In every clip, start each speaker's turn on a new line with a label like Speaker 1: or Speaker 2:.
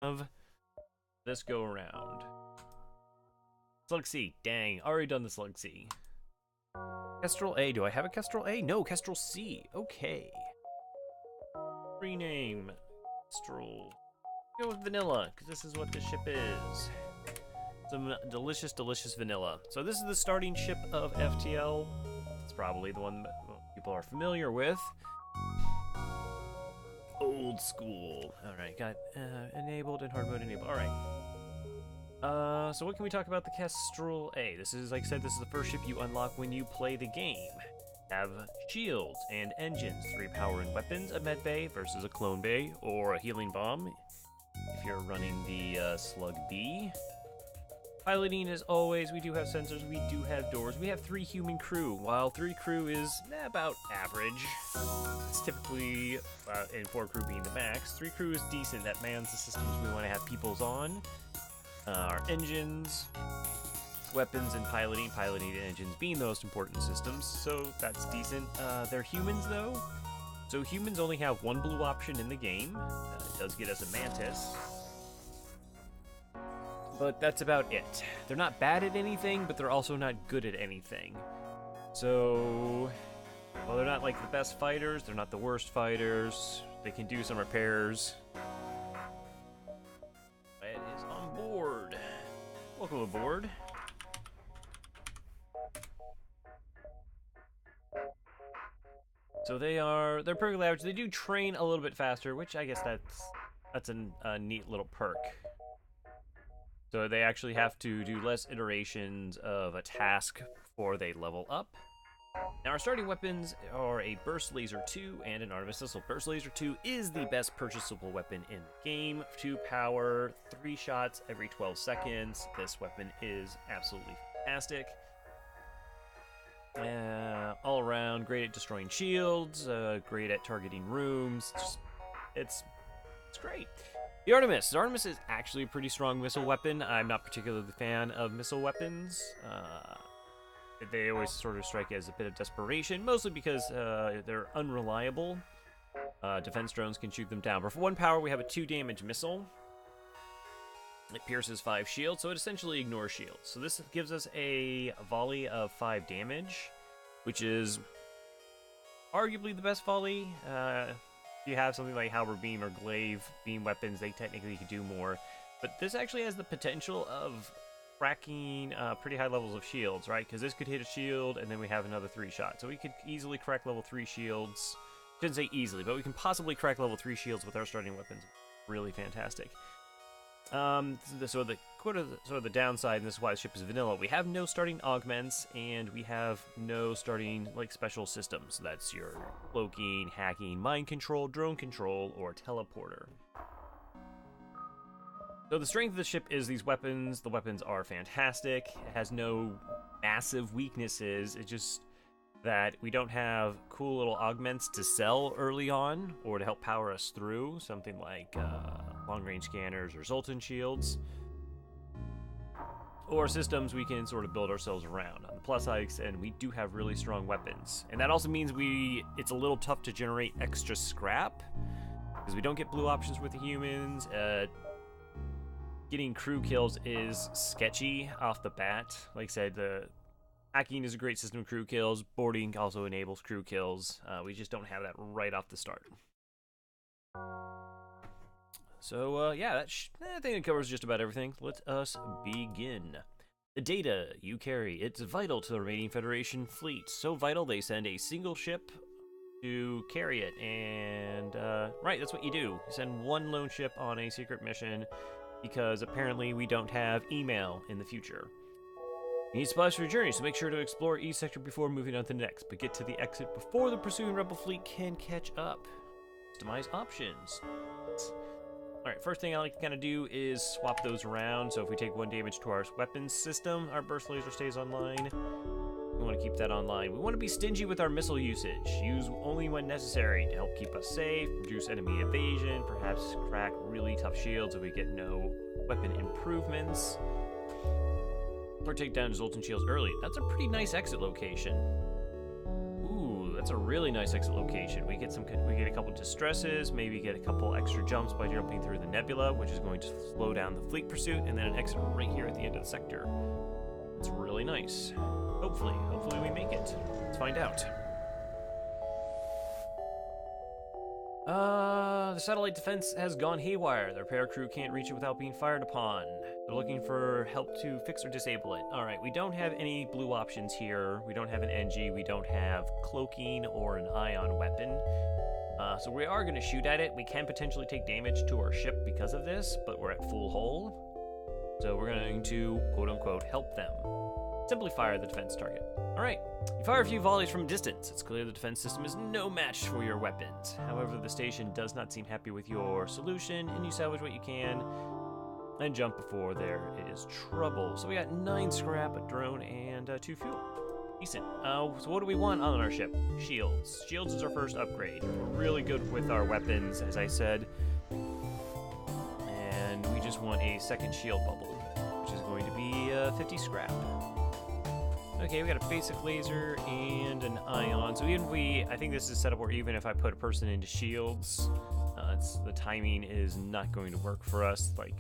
Speaker 1: have this go around. Slug C. Dang, already done the Slug C. Kestrel A. Do I have a Kestrel A? No, Kestrel C. Okay. Rename. Kestrel. Go with vanilla, because this is what this ship is. Some delicious, delicious vanilla. So this is the starting ship of FTL. It's probably the one that people are familiar with. Old school. Alright, got enabled and hard mode enabled. Alright. So what can we talk about the Kestrel A? This is, like I said, this is the first ship you unlock when you play the game. Have shields and engines, 3 power and weapons, a med bay versus a clone bay, or a healing bomb if you're running the Slug B. Piloting, as always, we do have sensors, we do have doors, we have 3 human crew. While 3 crew is about average, it's typically, and 4 crew being the max, 3 crew is decent, that mans the systems we want to have peoples on. Our engines, weapons, and piloting and engines being the most important systems, so that's decent. They're humans, though, so humans only have 1 blue option in the game. It does get us a mantis. But that's about it. They're not bad at anything, but they're also not good at anything. So, well, they're not like the best fighters, they're not the worst fighters. They can do some repairs. It is on board. Welcome aboard. So they're perfectly average. They do train a little bit faster, which I guess that's a neat little perk. So they actually have to do less iterations of a task before they level up. Now our starting weapons are a Burst Laser 2 and an Artemis Missile. Burst Laser 2 is the best purchasable weapon in the game. 2 power, 3 shots every 12 seconds. This weapon is absolutely fantastic. All around, great at destroying shields, great at targeting rooms. It's great. The Artemis. The Artemis is actually a pretty strong missile weapon. I'm not particularly a fan of missile weapons. They always sort of strike as a bit of desperation, mostly because they're unreliable. Defense drones can shoot them down. But for 1 power, we have a 2 damage missile. It pierces 5 shields, so it essentially ignores shields. So this gives us a volley of 5 damage, which is arguably the best volley. You have something like Halberd Beam or Glaive Beam weapons, they technically could do more. But this actually has the potential of cracking pretty high levels of shields, right? Because this could hit a shield, and then we have another 3 shots. So we could easily crack level 3 shields. Shouldn't say easily, but we can possibly crack level 3 shields with our starting weapons. Really fantastic. So the downside, and this is why the ship is vanilla, we have no starting augments, and we have no starting like special systems. That's your cloaking, hacking, mind control, drone control, or teleporter. So the strength of the ship is these weapons. The weapons are fantastic. It has no massive weaknesses. It's just that we don't have cool little augments to sell early on or to help power us through, something like long-range scanners or Zoltan shields, or systems we can sort of build ourselves around. On the plus side, and we do have really strong weapons, and that also means it's a little tough to generate extra scrap because we don't get blue options with the humans. Getting crew kills is sketchy off the bat. Like I said, the hacking is a great system of crew kills. Boarding also enables crew kills. We just don't have that right off the start. So, yeah, I think it covers just about everything. Let us begin. The data you carry, it's vital to the remaining Federation fleet. So vital, they send a single ship to carry it. And, right, that's what you do. You send 1 lone ship on a secret mission because apparently we don't have email in the future. You need supplies for your journey, so make sure to explore each sector before moving on to the next, but get to the exit before the pursuing rebel fleet can catch up. Customize options. Alright, first thing I like to kind of do is swap those around, so if we take 1 damage to our weapons system, our burst laser stays online. We want to keep that online. We want to be stingy with our missile usage. Use only when necessary to help keep us safe, reduce enemy evasion, perhaps crack really tough shields if we get no weapon improvements. Or take down Zoltan shields early. That's a pretty nice exit location. Ooh, that's a really nice exit location. We get a couple distresses, maybe get a couple extra jumps by jumping through the nebula, which is going to slow down the fleet pursuit, and then an exit right here at the end of the sector. It's really nice. Hopefully we make it. Let's find out. The satellite defense has gone haywire. The repair crew can't reach it without being fired upon. They're looking for help to fix or disable it. Alright, we don't have any blue options here. We don't have an NG. We don't have cloaking or an ion weapon. So we are going to shoot at it. We can potentially take damage to our ship because of this, but we're at full hull. So we're going to, quote-unquote, help them. Simply fire the defense target. Alright, you fire a few volleys from a distance. It's clear the defense system is no match for your weapons. However, the station does not seem happy with your solution, and you salvage what you can and jump before there is trouble. So we got 9 scrap, a drone, and 2 fuel. Decent. So what do we want on our ship? Shields. Shields is our first upgrade. We're really good with our weapons, as I said. And we just want a second shield bubble, which is going to be 50 scrap. Okay, we got a basic laser and an ion. So I think this is set up where even if I put a person into shields, the timing is not going to work for us. Like,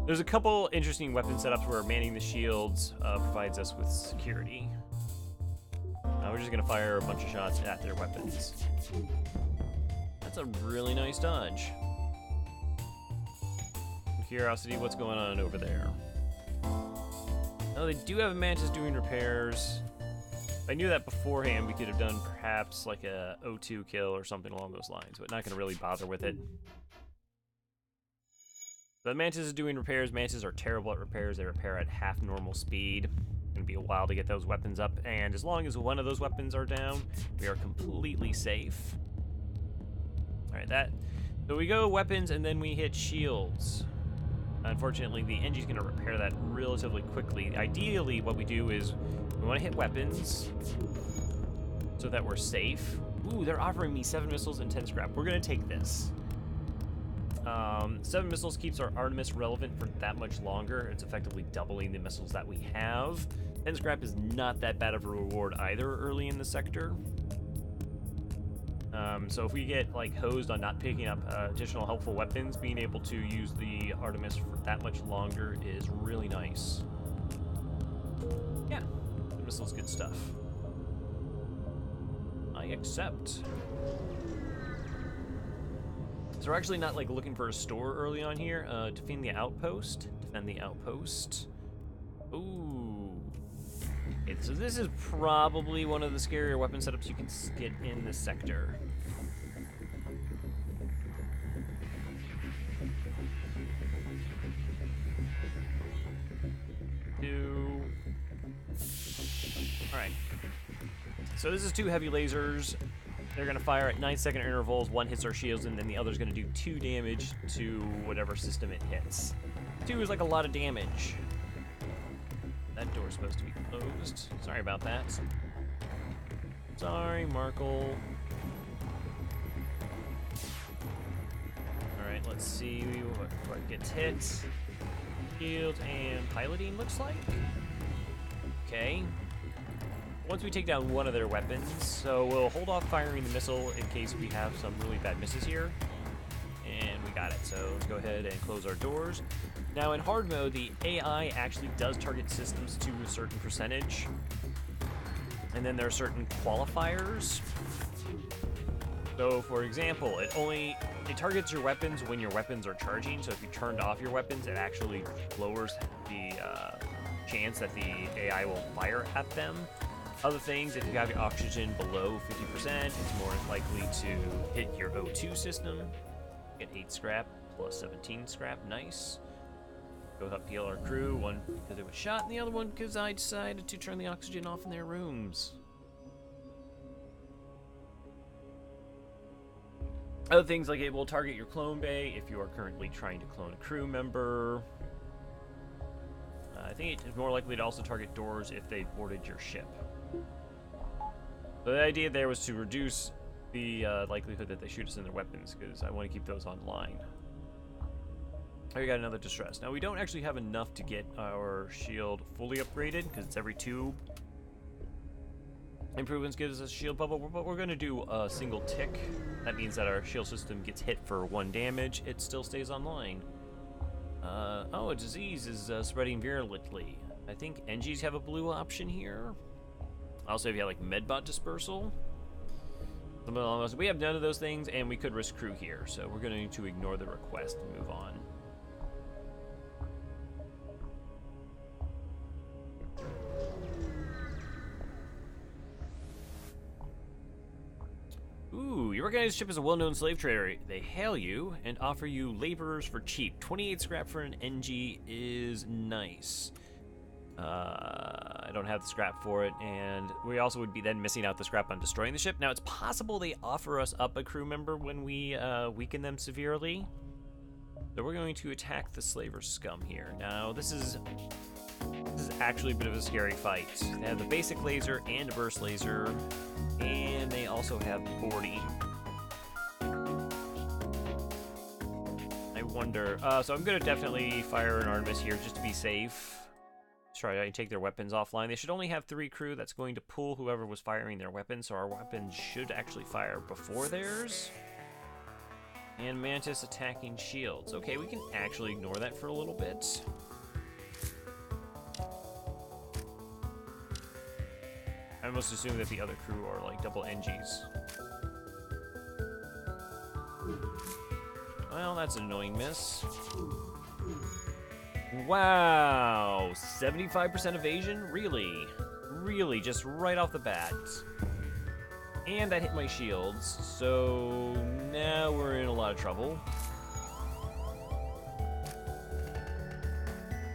Speaker 1: there's a couple interesting weapon setups where manning the shields provides us with security. We're just gonna fire a bunch of shots at their weapons. That's a really nice dodge. Curiosity, what's going on over there? Oh, they do have a Mantis doing repairs. If I knew that beforehand, we could have done perhaps like a O2 kill or something along those lines, but not going to really bother with it. The Mantis is doing repairs. Mantis are terrible at repairs. They repair at half normal speed. It's going to be a while to get those weapons up, and as long as one of those weapons are down, we are completely safe. Alright, so we go weapons, and then we hit shields. Unfortunately, the NG's going to repair that relatively quickly. Ideally, what we do is we want to hit weapons so that we're safe. Ooh, they're offering me 7 missiles and 10 scrap. We're going to take this. 7 missiles keeps our Artemis relevant for that much longer. It's effectively doubling the missiles that we have. 10 scrap is not that bad of a reward either early in the sector. So if we get like hosed on not picking up additional helpful weapons, being able to use the Artemis for that much longer is really nice. Yeah, the missile's good stuff. I accept. So we're actually not like looking for a store early on here. Defend the outpost. Defend the outpost. Ooh. Okay, so this is probably one of the scarier weapon setups you can get in this sector. Alright. So this is 2 heavy lasers. They're going to fire at 9-second intervals. One hits our shields, and then the other's going to do 2 damage to whatever system it hits. 2 is like a lot of damage. That door's supposed to be closed. Sorry about that. Sorry, Markle. Alright, let's see what gets hit. Shield and piloting, looks like. Okay. Once we take down one of their weapons, so we'll hold off firing the missile in case we have some really bad misses here. And we got it, so let's go ahead and close our doors. Now in hard mode, the AI actually does target systems to a certain percentage. And then there are certain qualifiers. So for example, it targets your weapons when your weapons are charging, so if you turned off your weapons, it actually lowers the chance that the AI will fire at them. Other things, if you have your oxygen below 50%, it's more likely to hit your O2 system. Get 8 scrap plus 17 scrap, nice. Both up heal our crew, one because it was shot, and the other one because I decided to turn the oxygen off in their rooms. Other things like it will target your clone bay if you are currently trying to clone a crew member. I think it's more likely to also target doors if they boarded your ship. So the idea there was to reduce the likelihood that they shoot us in their weapons, because I want to keep those online. Oh, we got another distress. Now we don't actually have enough to get our shield fully upgraded, because it's every tube. Improvements gives us a shield bubble, but we're going to do a single tick. That means that our shield system gets hit for 1 damage. It still stays online. Oh, a disease is spreading virulently. I think NGs have a blue option here. Also, if you have like Medbot dispersal. We have none of those things, and we could risk crew here, so we're going to ignore the request and move on. Ooh, your organized ship is a well-known slave trader. They hail you and offer you laborers for cheap. 28 scrap for an NG is nice. I don't have the scrap for it, and we also would be then missing out the scrap on destroying the ship. Now, it's possible they offer us up a crew member when we weaken them severely. So we're going to attack the slaver scum here. Now, this is actually a bit of a scary fight. They have the basic laser and a burst laser, and they also have 40. I wonder... so I'm going to definitely fire an Artemis here just to be safe. Try to take their weapons offline. They should only have 3 crew. That's going to pull whoever was firing their weapons, so our weapons should actually fire before theirs. And Mantis attacking shields. Okay, we can actually ignore that for a little bit. I must assume that the other crew are like double NGs. Well, that's an annoying miss. Wow, 75% evasion? Really? Really, just right off the bat. And that hit my shields, so now we're in a lot of trouble.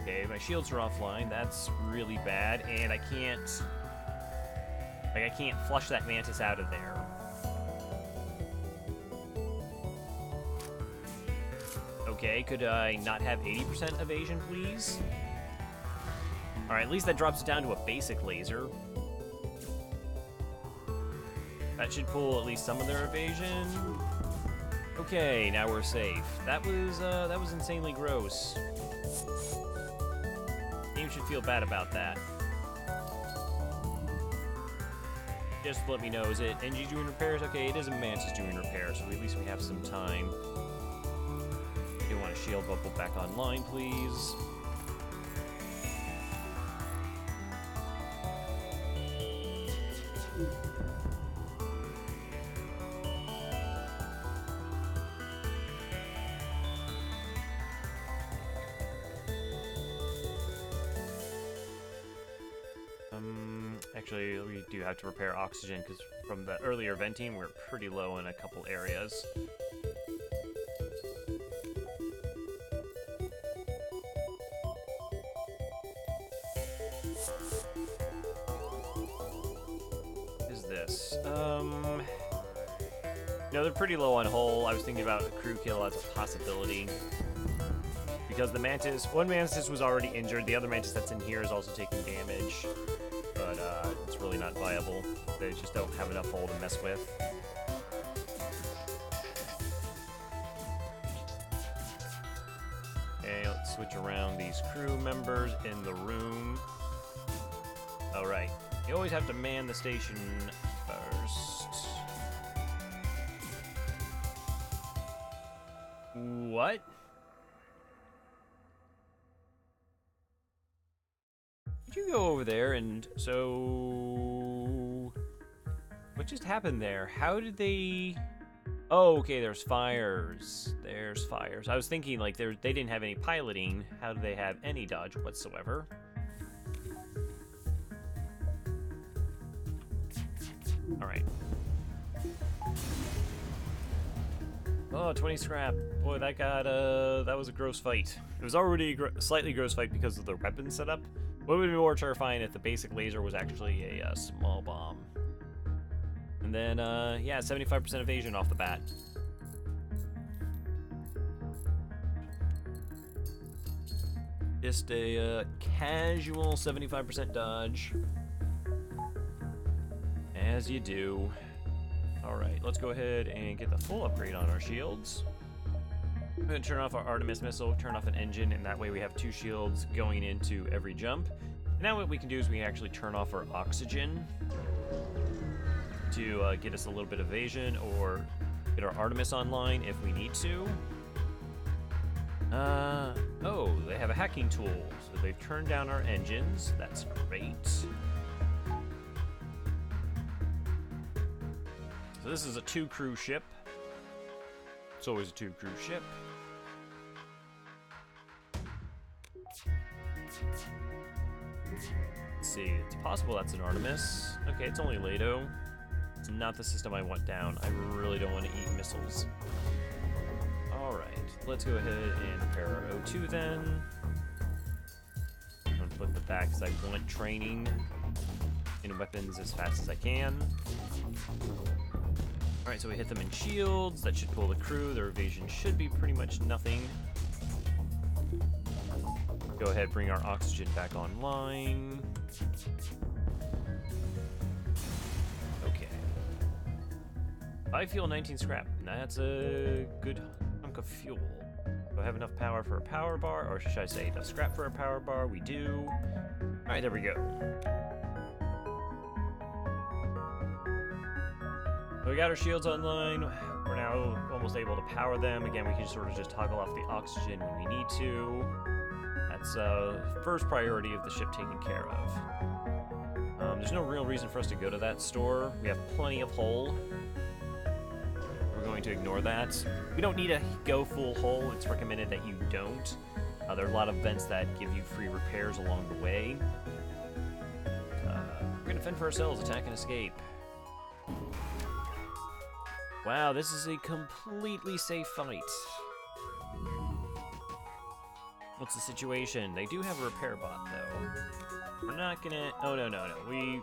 Speaker 1: Okay, my shields are offline. That's really bad, and I can't flush that Mantis out of there. Okay, could I not have 80% evasion, please? Alright, at least that drops it down to a basic laser. That should pull at least some of their evasion. Okay, now we're safe. That was insanely gross. Game should feel bad about that. Just let me know, is it NG doing repairs? Okay, it is a Mantis doing repairs, so at least we have some time. I want a shield bubble back online, please. Actually, we do have to repair oxygen because from the earlier venting, we're pretty low in a couple areas. No, they're pretty low on hull. I was thinking about a crew kill as a possibility. Because the Mantis, one Mantis was already injured, the other Mantis that's in here is also taking damage. But it's really not viable. They just don't have enough hull to mess with. Okay, let's switch around these crew members in the room. Alright, you always have to man the station first. What? Did you go over there and so... What just happened there? How did they... Oh, okay, there's fires. There's fires. I was thinking, like, they didn't have any piloting. How do they have any dodge whatsoever? Alright. Oh, 20 scrap. Boy, that got, that was a gross fight. It was already a slightly gross fight because of the weapon setup. What would be more terrifying if the basic laser was actually a small bomb? And then, yeah, 75% evasion off the bat. Just a casual 75% dodge. As you do. Alright, let's go ahead and get the full upgrade on our shields. I'm going to turn off our Artemis missile, turn off an engine, and that way we have 2 shields going into every jump. And now what we can do is we can actually turn off our oxygen. to get us a little bit of evasion or get our Artemis online if we need to. Oh, they have a hacking tool, so they've turned down our engines. That's great. So this is a 2-crew ship. It's always a 2-crew ship. Let's see, it's possible that's an Artemis. Okay, it's only Leto. It's not the system I want down. I really don't want to eat missiles. Alright, let's go ahead and repair our O2 then. I'm gonna flip it back because I want training in weapons as fast as I can. Alright, so we hit them in shields. That should pull the crew. Their evasion should be pretty much nothing. Go ahead, bring our oxygen back online. Okay. 5 fuel, 19 scrap. That's a good hunk of fuel. Do I have enough power for a power bar? Or should I say enough scrap for a power bar? We do. Alright, there we go. So we got our shields online. We're now almost able to power them. Again, we can sort of just toggle off the oxygen when we need to. That's first priority of the ship taken care of. There's no real reason for us to go to that store. We have plenty of hull. We're going to ignore that. We don't need to go full hull. It's recommended that you don't. There are a lot of events that give you free repairs along the way. We're going to fend for ourselves, attack and escape. Wow, this is a completely safe fight. What's the situation? They do have a repair bot, though. We're not gonna... Oh, no. We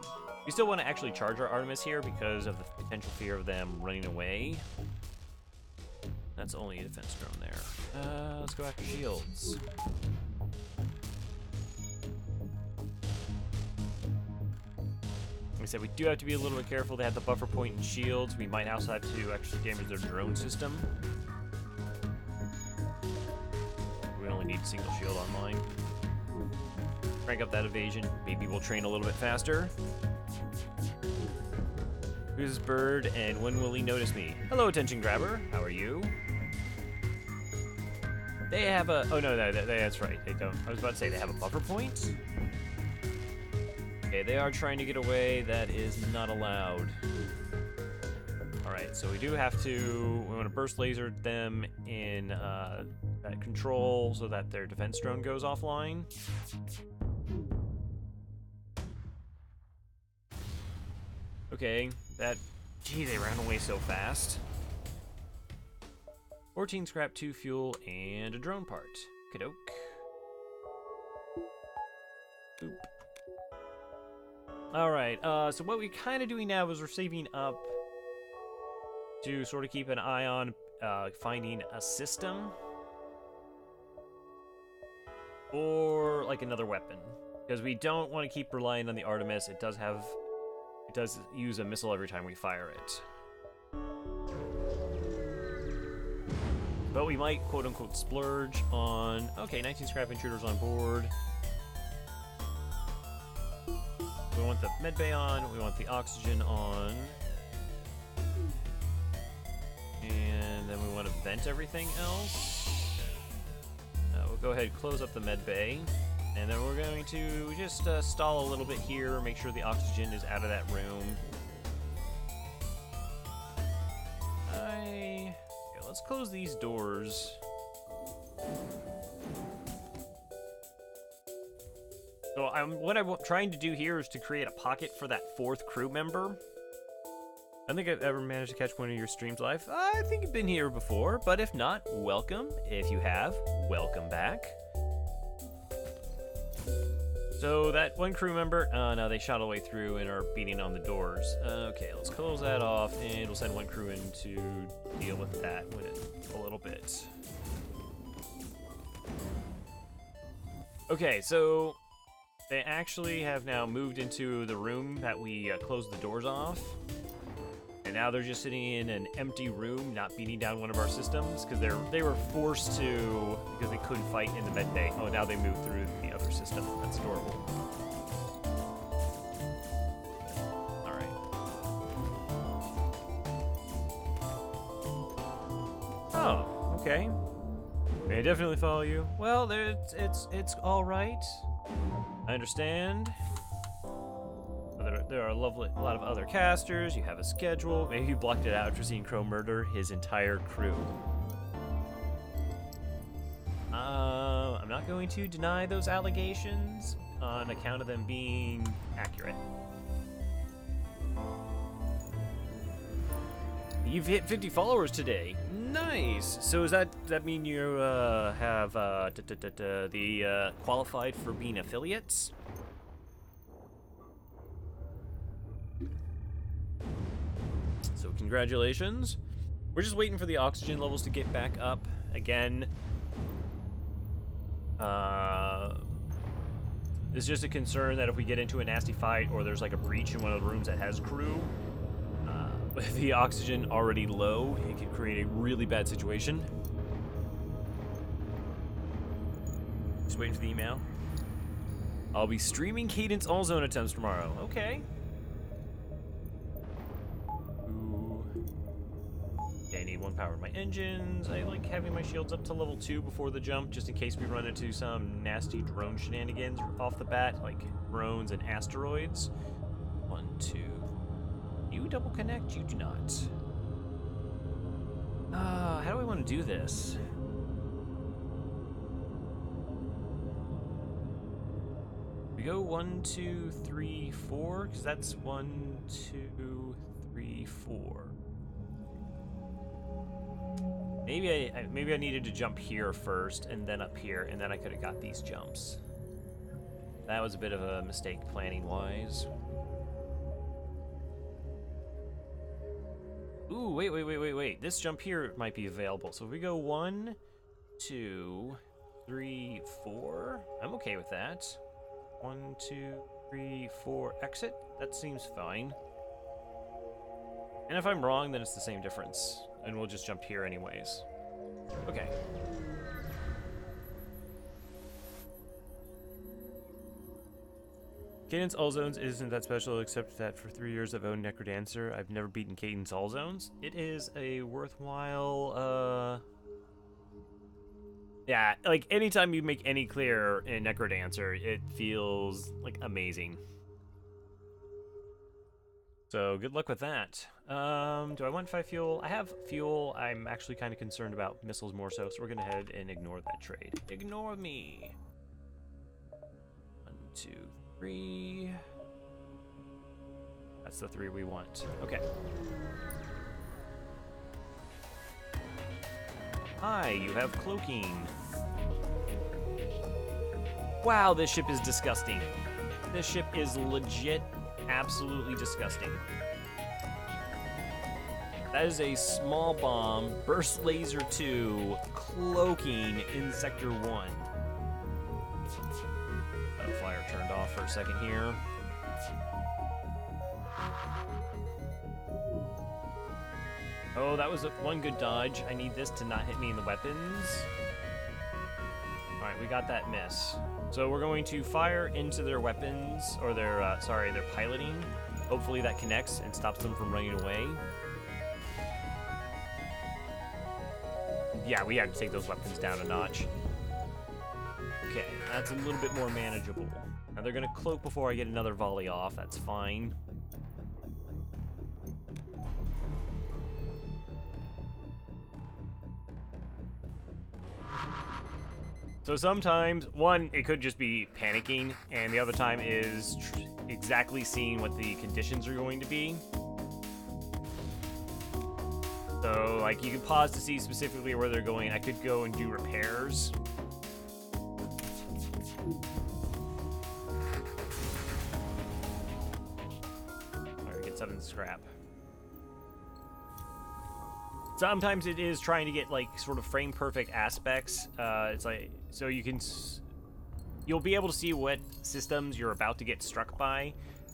Speaker 1: still want to actually charge our Artemis here because of the potential fear of them running away. That's only a defense drone there. Let's go after shields. Like I said, we do have to be a little bit careful. They have the buffer point and shields. We might also have to actually damage their drone system. We only need a single shield online. Crank up that evasion. Maybe we'll train a little bit faster. Who's this bird, and when will he notice me? Hello, attention grabber. How are you? They have a... Oh, no, that's right. They don't. I was about to say they have a buffer point. Okay, they are trying to get away. That is not allowed. Alright, so we do have to... We want to burst laser them in that control so that their defense drone goes offline. Okay, that... Gee, they ran away so fast. 14 scrap, 2 fuel, and a drone part. Kadoke. Boop. Alright, so what we're kind of doing now is we're saving up to sort of keep an eye on finding a system. Or, like, another weapon. Because we don't want to keep relying on the Artemis. It does use a missile every time we fire it. But we might, quote-unquote, splurge on... Okay, 19 scrap intruders on board. We want the medbay on, we want the oxygen on. And then we want to vent everything else. We'll go ahead and close up the medbay. And then we're going to just stall a little bit here, make sure the oxygen is out of that room. Okay, let's close these doors. So what I'm trying to do here is to create a pocket for that 4th crew member. I don't think I've ever managed to catch one of your streams live. I think you've been here before, but if not, welcome. If you have, welcome back. So that one crew member, no, they shot all the way through and are beating on the doors. Okay, let's close that off, and we'll send one crew in to deal with that in a little bit. Okay, so they actually have now moved into the room that we closed the doors off. And now they're just sitting in an empty room, not beating down one of our systems, because they were forced to, because they couldn't fight in the med bay. Oh, now they moved through the other system. That's adorable. Alright. Okay. I definitely follow you. Well, it's all right. I understand. There are a lot of other casters. You have a schedule. Maybe you blocked it out after seeing Crow murder his entire crew. I'm not going to deny those allegations on account of them being accurate. You've hit 50 followers today. Nice. So does that mean you have qualified for being affiliates? So congratulations. We're just waiting for the oxygen levels to get back up again. It's just a concern that if we get into a nasty fight or there's like a breach in one of the rooms that has crew, with the oxygen already low, it could create a really bad situation. Just waiting for the email. I'll be streaming Cadence all zone attempts tomorrow. Okay. Ooh. Okay, I need 1 power in my engines. I like having my shields up to level 2 before the jump, just in case we run into some nasty drone shenanigans off the bat, like drones and asteroids. 1, 2. You double connect? You do not. How do I want to do this? We go 1, 2, 3, 4, because that's 1, 2, 3, 4. Maybe I needed to jump here first and then up here, and then I could have got these jumps. That was a bit of a mistake planning-wise. Ooh, wait. This jump here might be available. So if we go 1, 2, 3, 4, I'm okay with that. 1, 2, 3, 4, exit. That seems fine. And if I'm wrong, then it's the same difference. And we'll just jump here anyways. Okay. Cadence All Zones isn't that special, except that for 3 years I've owned Necrodancer. I've never beaten Cadence All Zones. It is a worthwhile, yeah, like, anytime you make any clear in Necrodancer, it feels, like, amazing. So, good luck with that. Do I want 5 fuel? I have fuel. I'm actually kind of concerned about missiles more so we're gonna head and ignore that trade. Ignore me. 1, 2, 3. That's the 3 we want. Okay. Hi, you have cloaking. Wow, this ship is disgusting. This ship is legit, absolutely disgusting. That is a small bomb, burst laser 2, cloaking in sector 1. Flyer turned off for a second here. Oh, that was one good dodge. I need this to not hit me in the weapons. Alright, we got that miss. So we're going to fire into their weapons, or their piloting. Hopefully that connects and stops them from running away. Yeah, we have to take those weapons down a notch. Okay, that's a little bit more manageable. Now they're gonna cloak before I get another volley off, that's fine. So sometimes, one, it could just be panicking, and the other time is exactly seeing what the conditions are going to be. So, like, you can pause to see specifically where they're going. I could go and do repairs. Alright, get 7 scrap. Sometimes it is trying to get, like, sort of frame perfect aspects. It's like, so you'll be able to see what systems you're about to get struck by.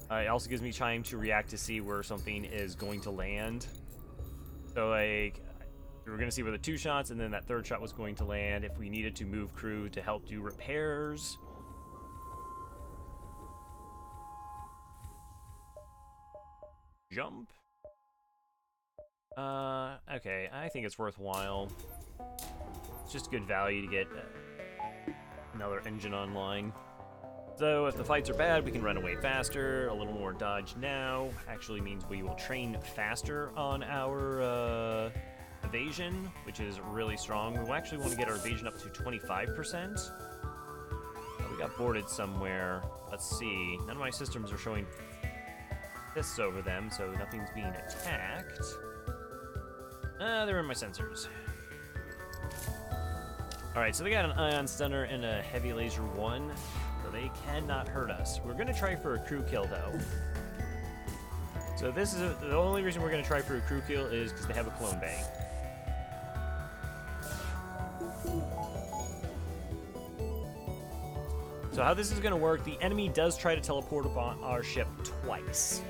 Speaker 1: It also gives me time to react to see where something is going to land. So, like, we were going to see where the 2 shots and then that 3rd shot was going to land if we needed to move crew to help do repairs. Jump. Okay, I think it's worthwhile. It's just good value to get another engine online. So if the fights are bad, we can run away faster. A little more dodge now actually means we will train faster on our evasion, which is really strong. We actually want to get our evasion up to 25%. We got boarded somewhere. Let's see. None of my systems are showing fists over them, so nothing's being attacked. They're in my sensors. Alright, so they got an ion stunner and a heavy laser 1, so they cannot hurt us. We're going to try for a crew kill, though. So this is the only reason we're going to try for a crew kill is because they have a clone bay. So how this is going to work, the enemy does try to teleport upon our ship twice.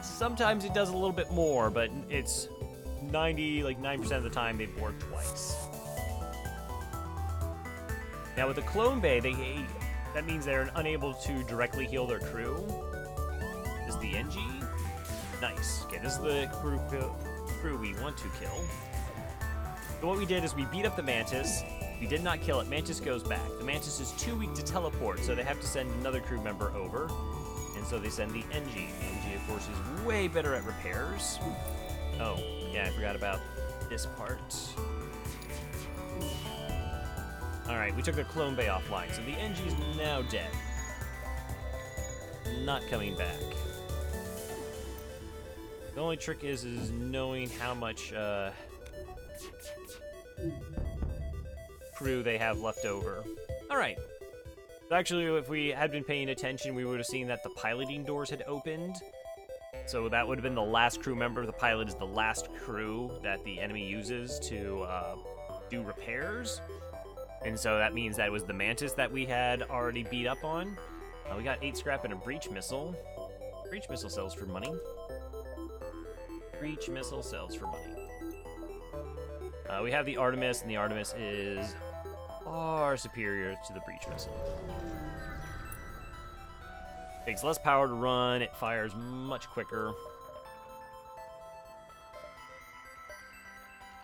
Speaker 1: Sometimes it does a little bit more, but it's 9% of the time they board twice. Now with the clone bay, that means they're unable to directly heal their crew. This is the NG. Nice. Okay, this is the crew we want to kill. So what we did is we beat up the Mantis. We did not kill it. Mantis goes back. The Mantis is too weak to teleport, so they have to send another crew member over. And so they send the NG. The NG, of course, is way better at repairs. Oh, yeah, I forgot about this part. Alright, we took their clone bay offline, so the NG is now dead. Not coming back. The only trick is knowing how much crew they have left over. Alright. So actually, if we had been paying attention, we would have seen that the piloting doors had opened. So that would have been the last crew member. The pilot is the last crew that the enemy uses to do repairs. And so that means that it was the Mantis that we had already beat up on. We got 8 scrap and a breach missile. Breach missile sells for money. Breach missile sells for money. We have the Artemis, and the Artemis is far superior to the breach missile. Takes less power to run, it fires much quicker.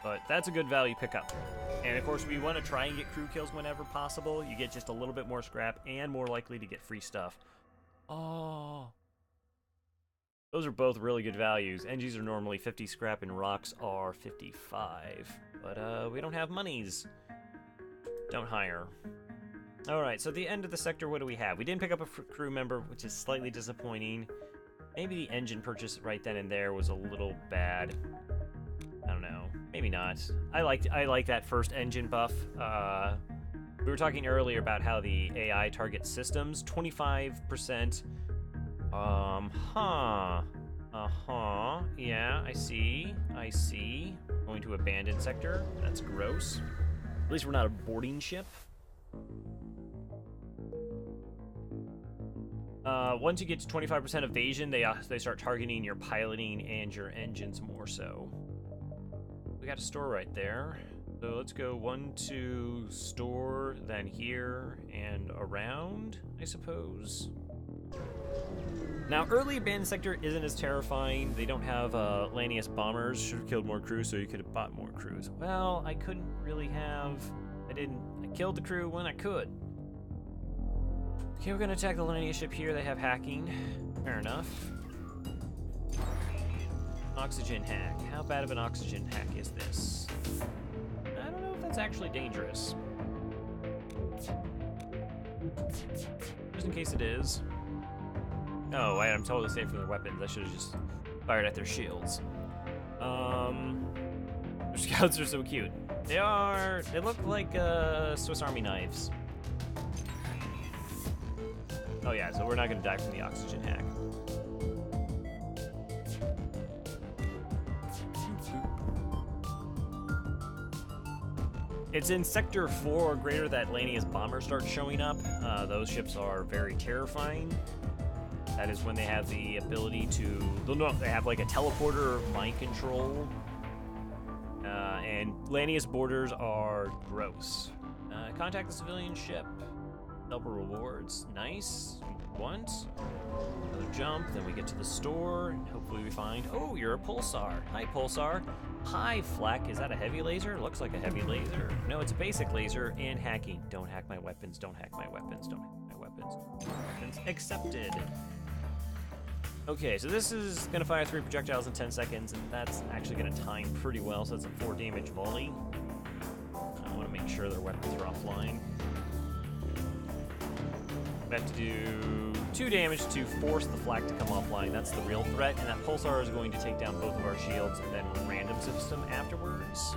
Speaker 1: But that's a good value pickup. And of course, we want to try and get crew kills whenever possible. You get just a little bit more scrap and more likely to get free stuff. Oh. Those are both really good values. NGs are normally 50 scrap and rocks are 55. But we don't have monies. Don't hire. Alright, so at the end of the sector, what do we have? We didn't pick up a crew member, which is slightly disappointing. Maybe the engine purchase right then and there was a little bad. I don't know. Maybe not. I like that first engine buff. We were talking earlier about how the AI targets systems. 25%. Yeah, I see. Going to abandoned sector. That's gross. At least we're not a boarding ship. Once you get to 25% evasion, they start targeting your piloting and your engines more so. We got a store right there. So let's go 1 to store, then here and around, I suppose. Now, early abandoned sector isn't as terrifying. They don't have Lanius bombers. Should have killed more crews, so you could have bought more crews. Well, I couldn't really have. I killed the crew when I could. Okay, we're gonna attack the Lanius ship here. They have hacking. Fair enough. Oxygen hack. How bad of an oxygen hack is this? I don't know if that's actually dangerous. Just in case it is. Oh, wait, I'm totally safe from their weapons. I should have just fired at their shields. Their scouts are so cute. They look like Swiss Army knives. Oh yeah, so we're not gonna die from the oxygen hack. It's in Sector 4 or greater that Lanius bombers start showing up. Those ships are very terrifying. That is when they have the ability to... They have like a teleporter mind control. And Lanius boarders are gross. Contact the civilian ship. Double rewards. Nice. Once. Another jump. Then we get to the store. And hopefully we find... Oh, you're a Pulsar. Hi, Pulsar. High flak, is that a heavy laser? Looks like a heavy laser. No, it's a basic laser, and hacking. Don't hack my weapons, don't hack my weapons, don't hack my weapons. Weapons accepted. Okay, so this is gonna fire 3 projectiles in 10 seconds, and that's actually gonna time pretty well, so that's a 4 damage volley. I wanna make sure their weapons are offline. We have to do 2 damage to force the flak to come offline. That's the real threat, and that pulsar is going to take down both of our shields and then random system afterwards.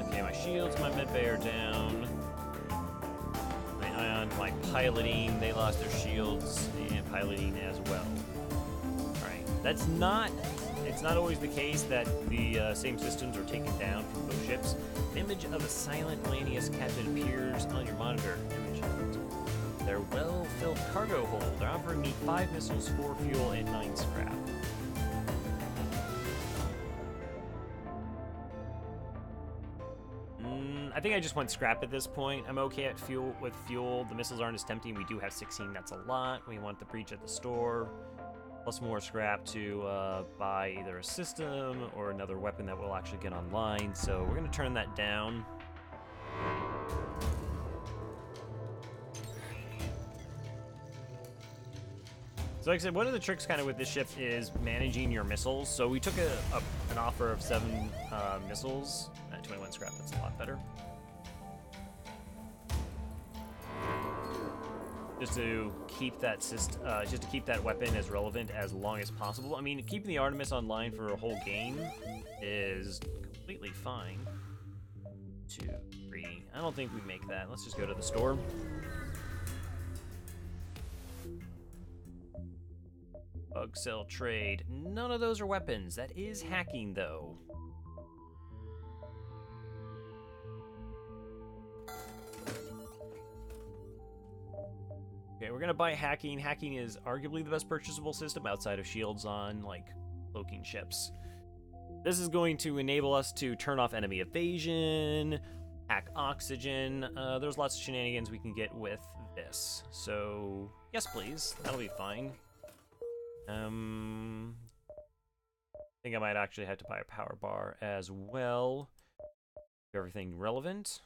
Speaker 1: Okay, my shields, my medbay are down. My ion, my piloting, they lost their shields and piloting as well. Alright, that's not... It's not always the case that the same systems are taken down from both ships. An image of a silent Lanius captain appears on your monitor. Image of their well-filled cargo hold. They're offering me 5 missiles, 4 fuel, and 9 scrap. I think I just want scrap at this point. I'm okay at with fuel. The missiles aren't as tempting. We do have 16. That's a lot. We want the breach at the store. Plus more scrap to buy either a system or another weapon that will actually get online. So we're going to turn that down. So like I said, one of the tricks kind of with this ship is managing your missiles. So we took an offer of 7 missiles at 21 scrap. That's a lot better. Just to keep that weapon as relevant as long as possible. I mean, keeping the Artemis online for a whole game is completely fine. 2, 3. I don't think we make that. Let's just go to the store. Bug sell trade. None of those are weapons. That is hacking, though. Okay, we're gonna buy hacking. Hacking is arguably the best purchasable system outside of shields on, like, cloaking ships. This is going to enable us to turn off enemy evasion, hack oxygen. There's lots of shenanigans we can get with this. So, yes, please. That'll be fine. I think I might actually have to buy a power bar as well. Everything relevant.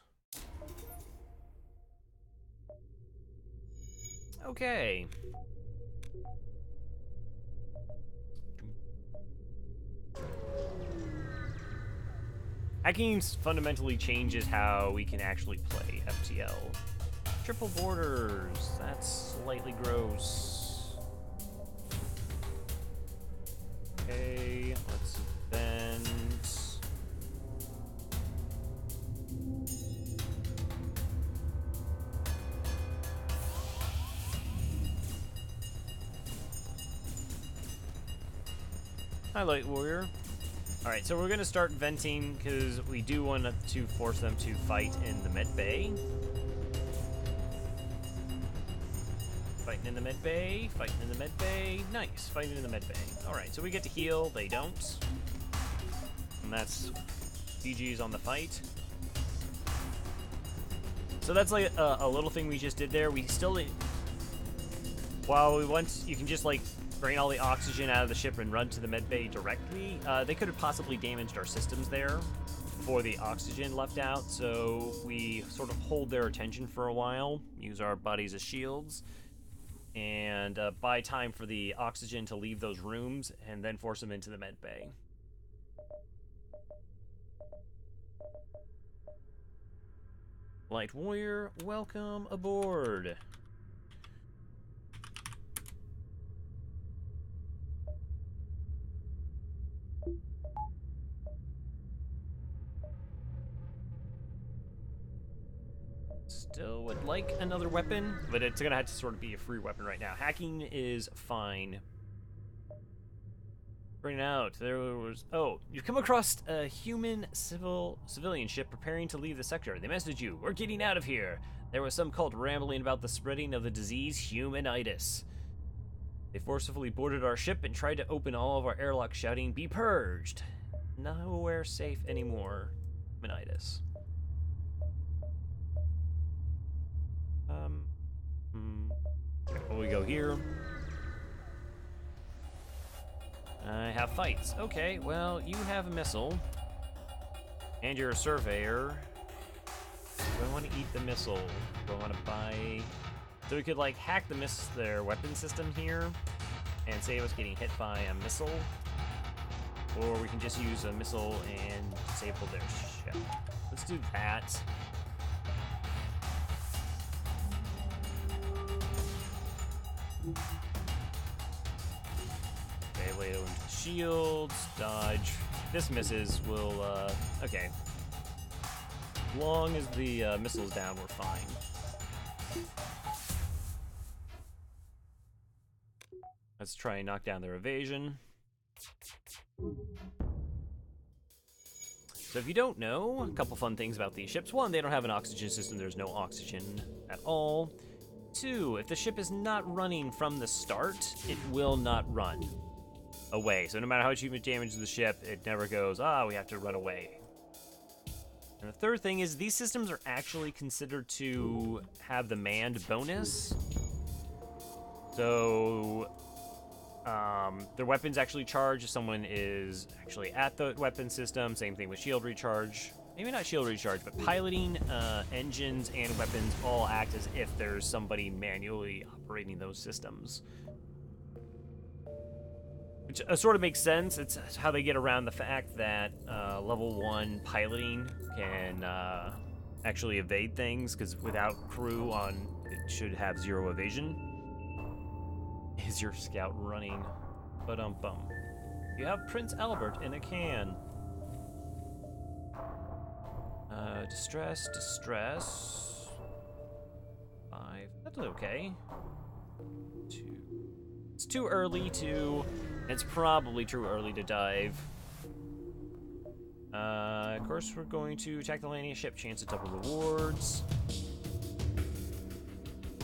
Speaker 1: Okay. Hacking fundamentally changes how we can actually play FTL. Triple borders. That's slightly gross. Okay, let's vent. Hi, Light Warrior. Alright, so we're going to start venting because we do want to force them to fight in the med bay. Fighting in the med bay, fighting in the med bay. Nice, fighting in the med bay. Alright, so we get to heal, they don't. And that's GG's on the fight. So that's like a little thing we just did there. We still... While we want... You can just like... drain all the oxygen out of the ship and run to the med bay directly. They could have possibly damaged our systems there before the oxygen left out, so we sort of hold their attention for a while, use our bodies as shields, and buy time for the oxygen to leave those rooms, and then force them into the med bay. Light Warrior, welcome aboard. Still would like another weapon, but it's gonna have to sort of be a free weapon right now. Hacking is fine. Bring it out. There was... Oh, you've come across a human civilian ship preparing to leave the sector. They messaged you. We're getting out of here. There was some cult rambling about the spreading of the disease humanitis. They forcibly boarded our ship and tried to open all of our airlocks, shouting, "Be purged." Nowhere safe anymore. Humanitis. When we go here, I have fights. Okay, well, you have a missile, and you're a surveyor. Do I want to eat the missile? Do I want to buy? So we could like hack their weapon system here, and save us getting hit by a missile, or we can just use a missile and disable their ship. Let's do that. Okay, lay it into the shields, dodge. This misses, we'll, okay. As long as the missile's down, we're fine. Let's try and knock down their evasion. So if you don't know, a couple fun things about these ships. One, they don't have an oxygen system. There's no oxygen at all. Two, if the ship is not running from the start, it will not run away. So no matter how much you damage the ship, it never goes, we have to run away. And the third thing is these systems are actually considered to have the manned bonus. So their weapons actually charge if someone is actually at the weapon system. Same thing with shield recharge. Maybe not shield recharge, but piloting, engines, and weapons all act as if there's somebody manually operating those systems. Which sort of makes sense. It's how they get around the fact that level 1 piloting can actually evade things, because without crew on, it should have 0 evasion. Is your scout running? Ba-dum-bum. You have Prince Albert in a can. Distress. 5. That's okay. 2. It's too early to... It's probably too early to dive. Of course, we're going to attack the landing ship. Chance to double rewards.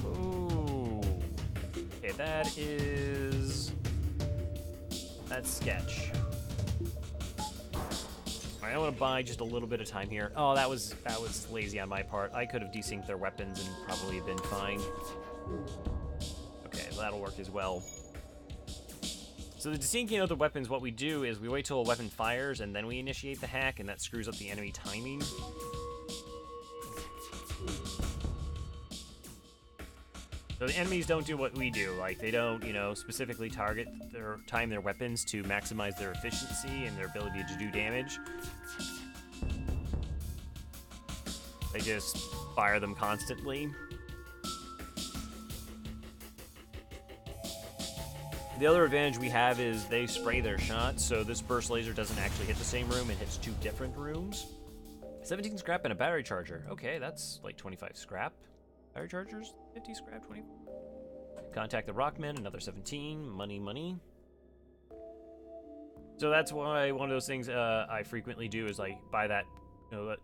Speaker 1: Ooh. Okay, that's sketch. I want to buy just a little bit of time here. Oh, that was lazy on my part. I could have desynced their weapons and probably been fine. Okay, well, that'll work as well. So the desyncing of the weapons, what we do is we wait till a weapon fires and then we initiate the hack, and that screws up the enemy timing. So the enemies don't do what we do. Like, they don't, specifically time their weapons to maximize their efficiency and their ability to do damage. They just fire them constantly. The other advantage we have is they spray their shots, so this burst laser doesn't actually hit the same room, it hits 2 different rooms. 17 scrap and a battery charger. Okay, that's like 25 scrap. Battery chargers, 50 scrap, 20. Contact the Rockmen, another 17. Money, money. So that's why one of those things I frequently do is like buy that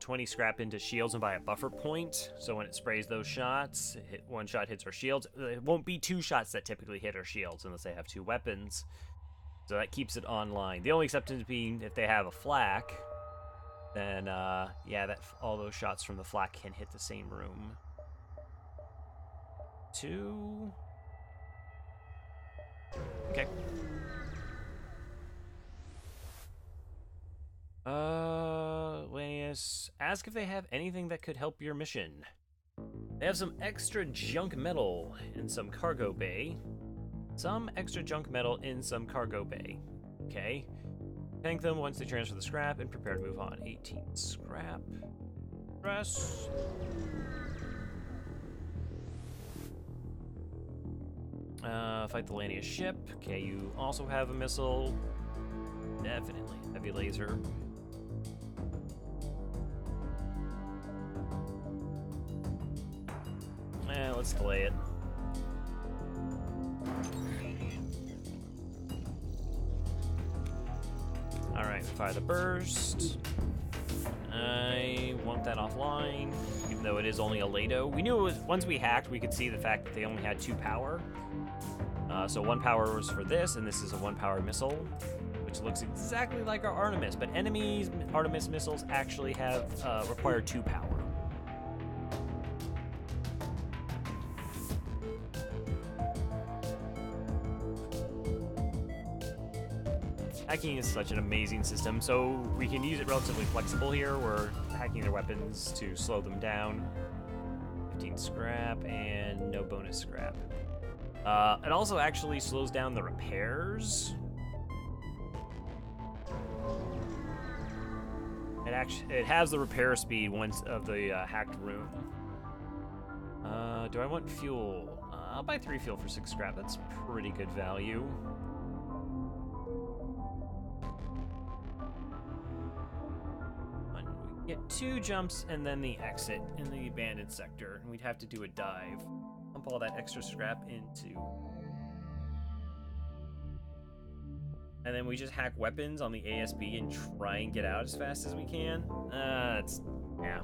Speaker 1: 20 scrap into shields and buy a buffer point. So when it sprays those shots, one shot hits our shields. It won't be 2 shots that typically hit our shields unless they have 2 weapons. So that keeps it online. The only exception being if they have a flak, then yeah, all those shots from the flak can hit the same room. 2. Okay. Lanius, ask if they have anything that could help your mission. They have some extra junk metal in some cargo bay. Some extra junk metal in some cargo bay. Okay. Thank them once they transfer the scrap and prepare to move on. 18 scrap. Press. Fight the Lanius ship. Okay, you also have a missile. Definitely. Heavy laser. Let's delay it. Alright, fire the burst. I want that offline, even though it is only a Lado. We knew it was, once we hacked, we could see the fact that they only had 2 power. So 1 power was for this, and this is a 1 power missile, which looks exactly like our Artemis, but enemies' Artemis missiles actually have require 2 power. Hacking is such an amazing system, so we can use it relatively flexible here. We're hacking their weapons to slow them down. 15 scrap and no bonus scrap. It also actually slows down the repairs. It has the repair speed once of the hacked room. Do I want fuel? I'll buy 3 fuel for 6 scrap. That's pretty good value. We get 2 jumps and then the exit in the abandoned sector, and we'd have to do a dive. Pump all that extra scrap into. And then we just hack weapons on the ASB and try and get out as fast as we can. Yeah.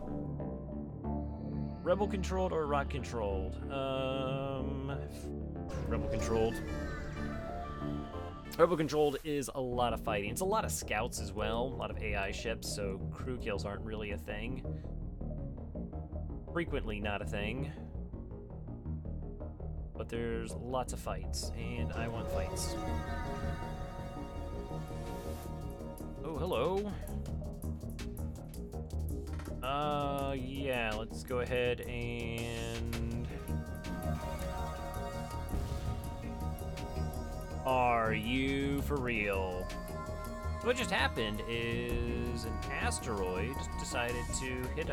Speaker 1: Rebel controlled or rock controlled? Rebel controlled. Rebel controlled is a lot of fighting. It's a lot of scouts as well, a lot of AI ships, so crew kills aren't really a thing. Frequently not a thing. But there's lots of fights, and I want fights. Oh, hello. Yeah, let's go ahead and... Are you for real? What just happened is an asteroid decided to hit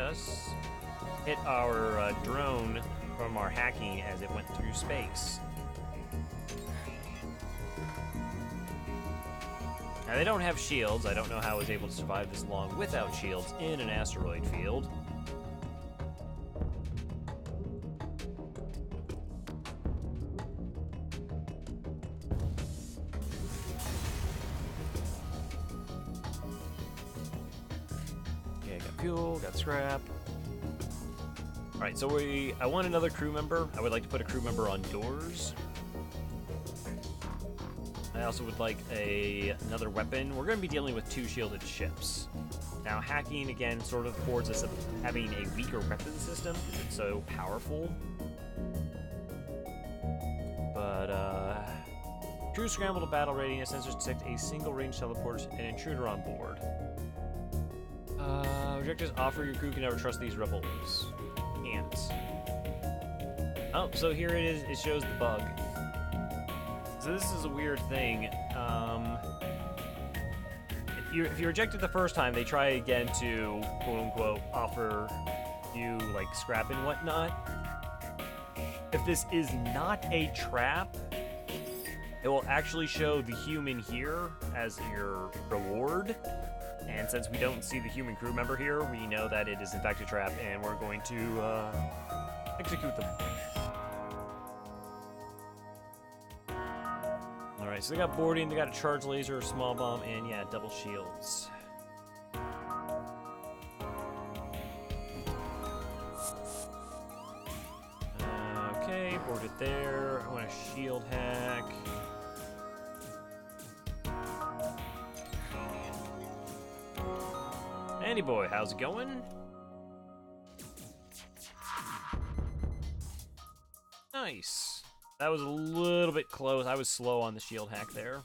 Speaker 1: our drone from our hacking as it went through space. Now, they don't have shields. I don't know how it was able to survive this long without shields in an asteroid field. Okay, got fuel, got scrap. Alright, so I want another crew member. I would like to put a crew member on doors. I also would like another weapon. We're going to be dealing with 2 shielded ships. Now, hacking, again, sort of affords us having a weaker weapon system because it's so powerful. But, crew scramble to battle readiness. Sensors detect a single range teleporter and intruder on board. Objectives offer your crew can never trust these rebels. Can't. Oh, so here it is. It shows the bug. So this is a weird thing. If you're rejected the first time, they try again to, quote-unquote, offer you, like, scrap and whatnot. If this is not a trap, it will actually show the human here as your reward. And since we don't see the human crew member here, we know that it is in fact a trap, and we're going to execute them. Alright, so they got boarding, they got a charge laser, a small bomb, and yeah, double shields. Okay, boarded there. I want a shield hack. Andy boy, how's it going? Nice. That was a little bit close. I was slow on the shield hack there.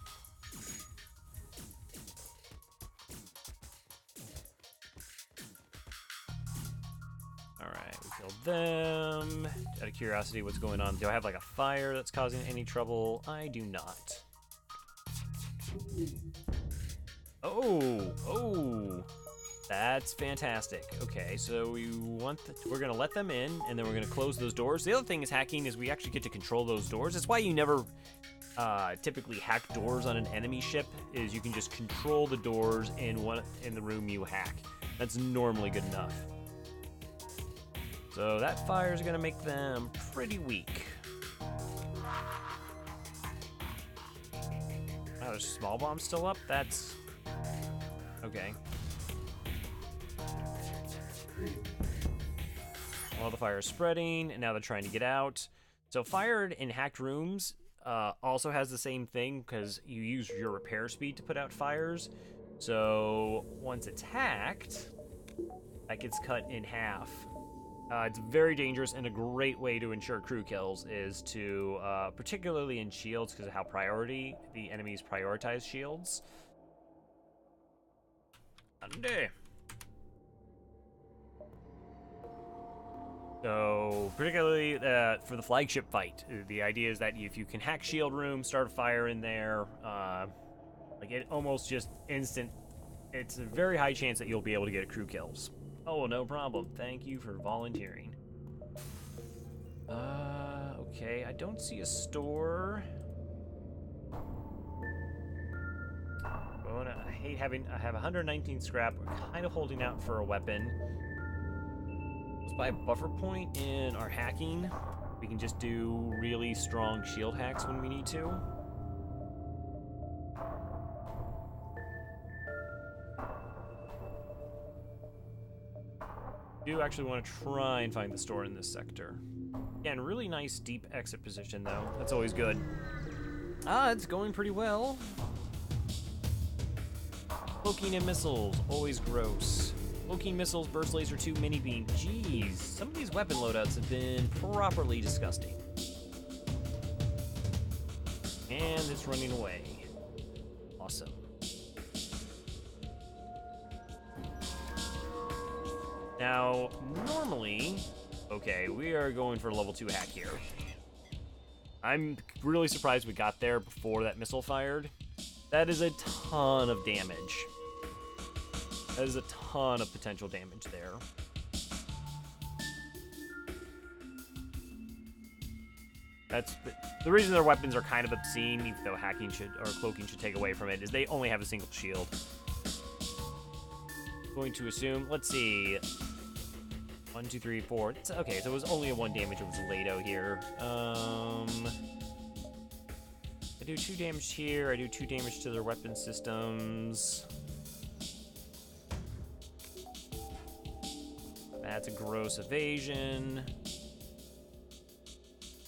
Speaker 1: Alright, we killed them. Out of curiosity, what's going on? Do I have like a fire that's causing any trouble? I do not. Oh. That's fantastic. Okay, so we're gonna let them in, and then we're gonna close those doors. The other thing is hacking is we actually get to control those doors. That's why you never typically hack doors on an enemy ship. Is you can just control the doors in the room you hack. That's normally good enough. So that fire is gonna make them pretty weak. Oh, there's small bomb still up. That's okay. Well, the fire is spreading, and now they're trying to get out. So fired in hacked rooms also has the same thing, because you use your repair speed to put out fires. So once it's hacked, that gets cut in half. It's very dangerous, and a great way to ensure crew kills is to, particularly in shields, because of how the enemies prioritize shields, Andy. So, particularly for the flagship fight, the idea is that if you can hack shield room, start a fire in there, like it almost just instant. It's a very high chance that you'll be able to get crew kills. Oh, no problem. Thank you for volunteering. Okay, I don't see a store. I hate having. I have 119 scrap. We're kind of holding out for a weapon. Let's buy a buffer point in our hacking. We can just do really strong shield hacks when we need to. I do actually want to try and find the store in this sector. Again, really nice deep exit position though. That's always good. It's going pretty well. Cloaking and missiles, always gross. Cloaking missiles, burst laser 2, mini beam. Jeez, some of these weapon loadouts have been properly disgusting. And it's running away. Awesome. Now, normally, okay, we are going for a level 2 hack here. I'm really surprised we got there before that missile fired. That is a ton of damage. That is a ton of potential damage there. That's the reason their weapons are kind of obscene, even though hacking should or cloaking should take away from it, is they only have a single shield. Going to assume, let's see, 1, 2, 3, 4. Okay, so it was only a 1 damage. It was Lado here. I do 2 damage here. I do 2 damage to their weapon systems. That's a gross evasion.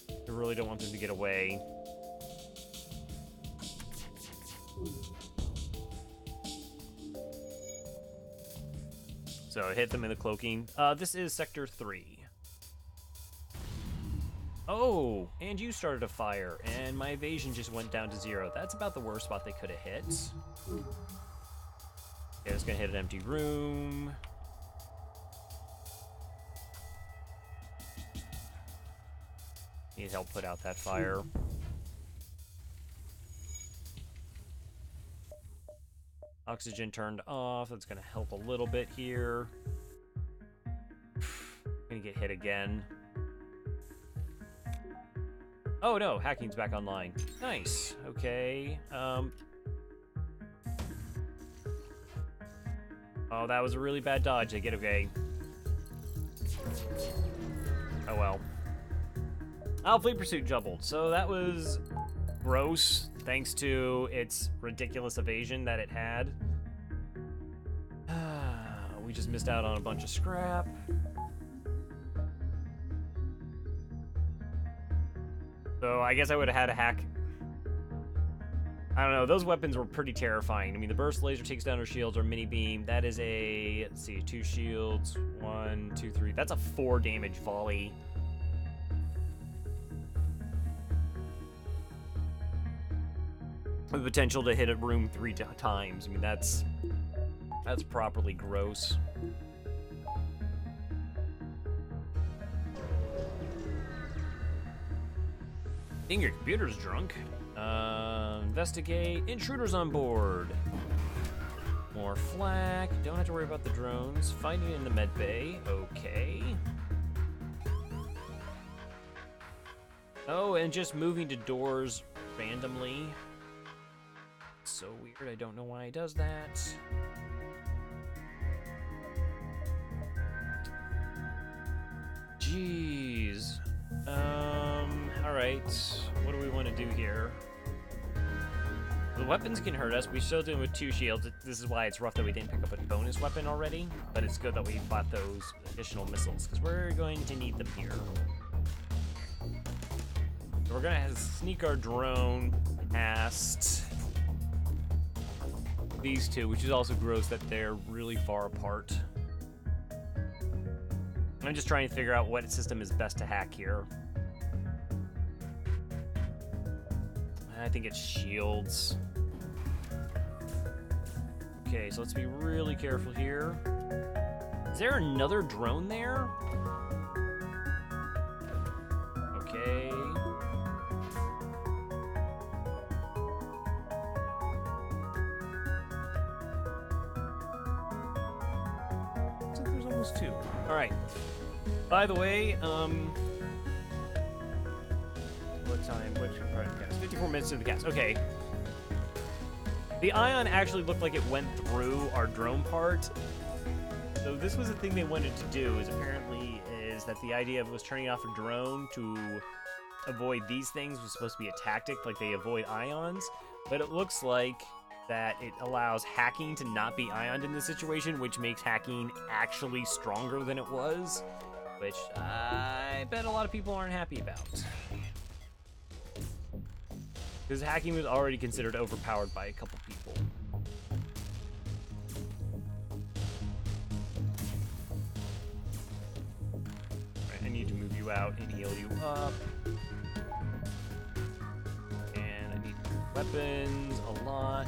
Speaker 1: I really don't want them to get away. So hit them in the cloaking. This is Sector 3. Oh, and you started a fire, and my evasion just went down to 0. That's about the worst spot they could have hit. Okay, it's gonna hit an empty room. Need help put out that fire. Oxygen turned off. That's gonna help a little bit here. Gonna get hit again. Oh no, hacking's back online. Nice. Okay. Oh, that was a really bad dodge. I get okay. Oh well. Fleet Pursuit jumbled. So that was gross, thanks to its ridiculous evasion that it had. We just missed out on a bunch of scrap. So I guess I would have had a hack. I don't know, those weapons were pretty terrifying. I mean, the burst laser takes down her shields or mini beam. That is a, let's see, 2 shields, 1, 2, 3. That's a 4 damage volley. The potential to hit a room 3 times. I mean, that's properly gross. I think your computer's drunk. Investigate. Intruders on board. More flak. Don't have to worry about the drones. Fighting in the med bay. Okay. Oh, and just moving to doors randomly. So weird. I don't know why he does that. Jeez. Alright. What do we want to do here? The weapons can hurt us. We still do it with 2 shields. This is why it's rough that we didn't pick up a bonus weapon already. But it's good that we bought those additional missiles, because we're going to need them here. So we're going to have to sneak our drone past these 2, which is also gross that they're really far apart. I'm just trying to figure out what system is best to hack here. I think it's shields. Okay, so let's be really careful here. Is there another drone there? Okay. Looks like there's almost two. Alright. By the way, what time? Which part of the cast? 54 minutes to the cast. Okay. The ion actually looked like it went through our drone part. So this was the thing they wanted to do, is that the idea of was turning off a drone to avoid these things was supposed to be a tactic, like they avoid ions. But it looks like that it allows hacking to not be ioned in this situation, which makes hacking actually stronger than it was, which I bet a lot of people aren't happy about. Because hacking was already considered overpowered by a couple people. Right, I need to move you out and heal you up. And I need weapons a lot.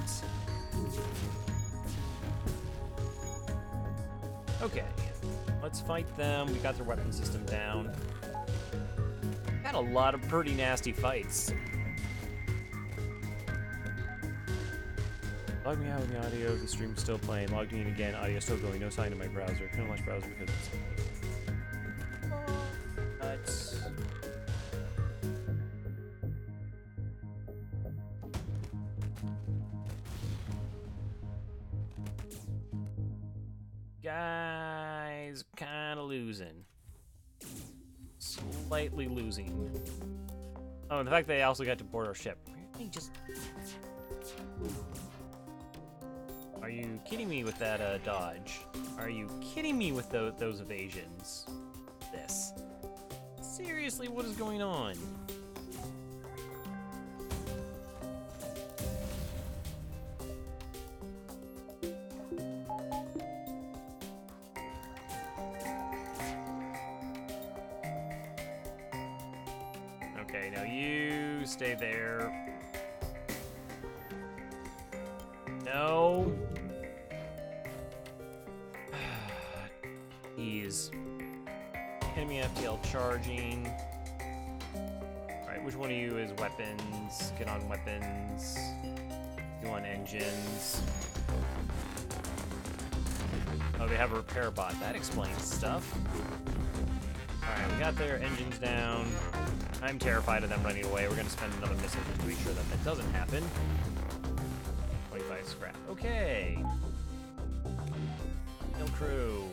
Speaker 1: Okay, let's fight them. We got their weapon system down. Had a lot of pretty nasty fights. Log me out of the audio, the stream's still playing. Logged me in again, audio still going, no sign in my browser. Couldn't launch browser because it's... Guys, kinda losing. Slightly losing. Oh, and the fact that they also got to board our ship. Really just... Are you kidding me with that dodge? Are you kidding me with those evasions? This. Seriously, what is going on? Okay, now you stay there. No. He's enemy FTL charging. Alright, which one of you is weapons? Get on weapons. You on engines. Oh, they have a repair bot. That explains stuff. Alright, we got their engines down. I'm terrified of them running away. We're gonna spend another missile just to make sure that that doesn't happen. 25 scrap. Okay. No crew.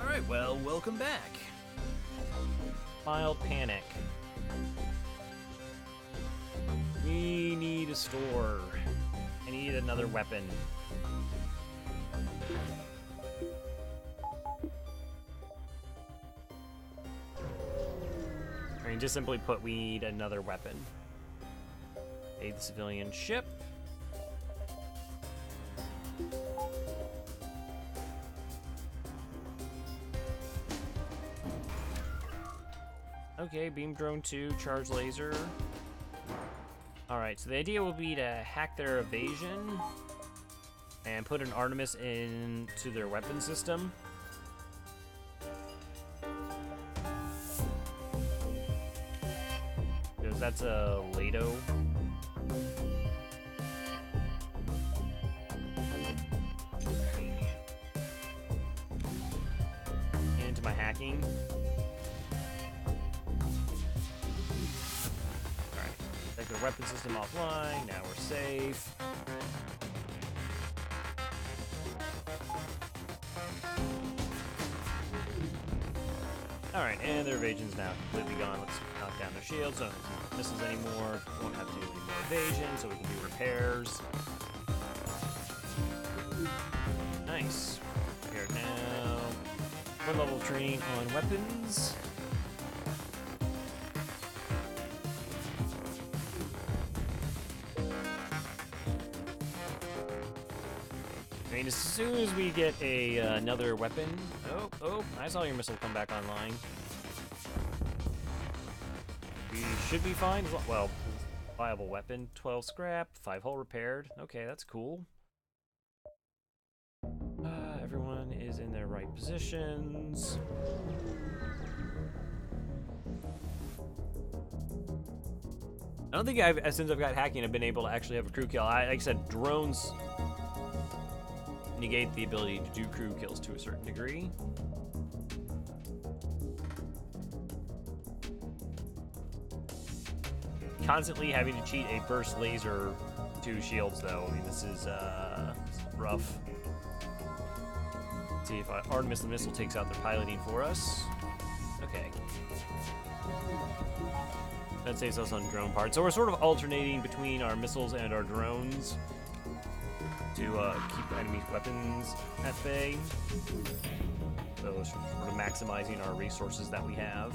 Speaker 1: Alright, well, welcome back. Mild panic. We need a store. I need another weapon. I mean, just simply put, we need another weapon. Aid the civilian ship. Okay, beam drone 2, charge laser. Alright, so the idea will be to hack their evasion and put an Artemis into their weapon system. Because that's a Lado. Into my hacking. Take the weapon system offline, now we're safe. Alright, and their evasion's now completely gone. Let's knock down their shields, so no missiles anymore. Won't have to do any more evasion, so we can do repairs. Nice. Here now. One level of training on weapons. I mean, as soon as we get another weapon... Oh, I saw your missile come back online. We should be fine. Well, Viable weapon, 12 scrap, 5 hull repaired. Okay, that's cool. Everyone is in their right positions. I don't think since I've got hacking, I've been able to actually have a crew kill. Like I said, drones negate the ability to do crew kills to a certain degree. Constantly having to cheat a burst laser to shields, though. I mean, this is rough. Let's see if Artemis the missile takes out their piloting for us. Okay. That saves us on drone parts. So we're sort of alternating between our missiles and our drones to keep enemy weapons at bay. So sort of maximizing our resources that we have.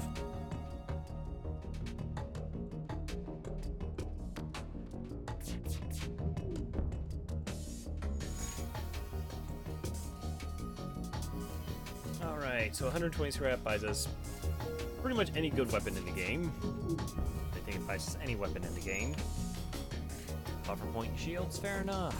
Speaker 1: Alright, so 120 scrap buys us pretty much any good weapon in the game. I think it buys us any weapon in the game. Buffer point shields, fair enough.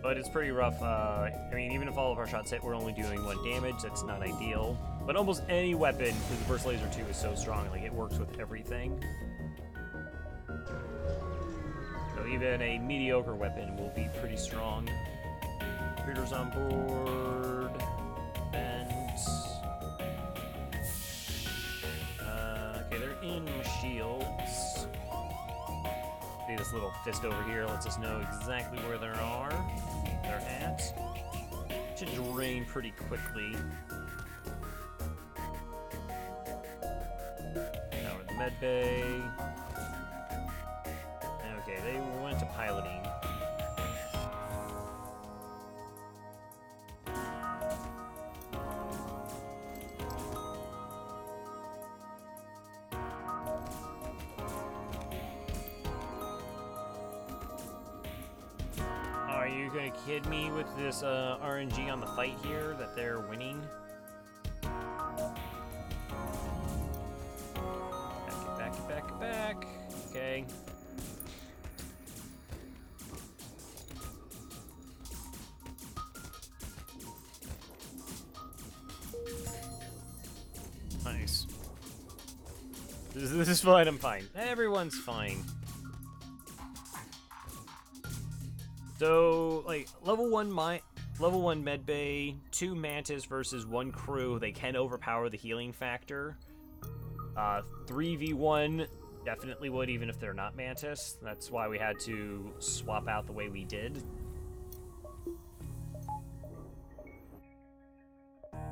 Speaker 1: But it's pretty rough. I mean, even if all of our shots hit, we're only doing 1 damage. That's not ideal. But almost any weapon, because the Burst Laser 2 is so strong, like it works with everything. So even a mediocre weapon will be pretty strong. Recruiters on board. Vents. Okay, they're in shields. See this little fist over here lets us know exactly where they're at. Should drain pretty quickly. Now we're in the med bay. Okay, they went to piloting. Are you gonna kid me with this RNG on the fight here that they're winning? Get back. Okay. Nice. This is fine, I'm fine. Everyone's fine. So, like, level 1 medbay, 2 mantis versus 1 crew, they can overpower the healing factor. 3v1 definitely would, even if they're not mantis. That's why we had to swap out the way we did.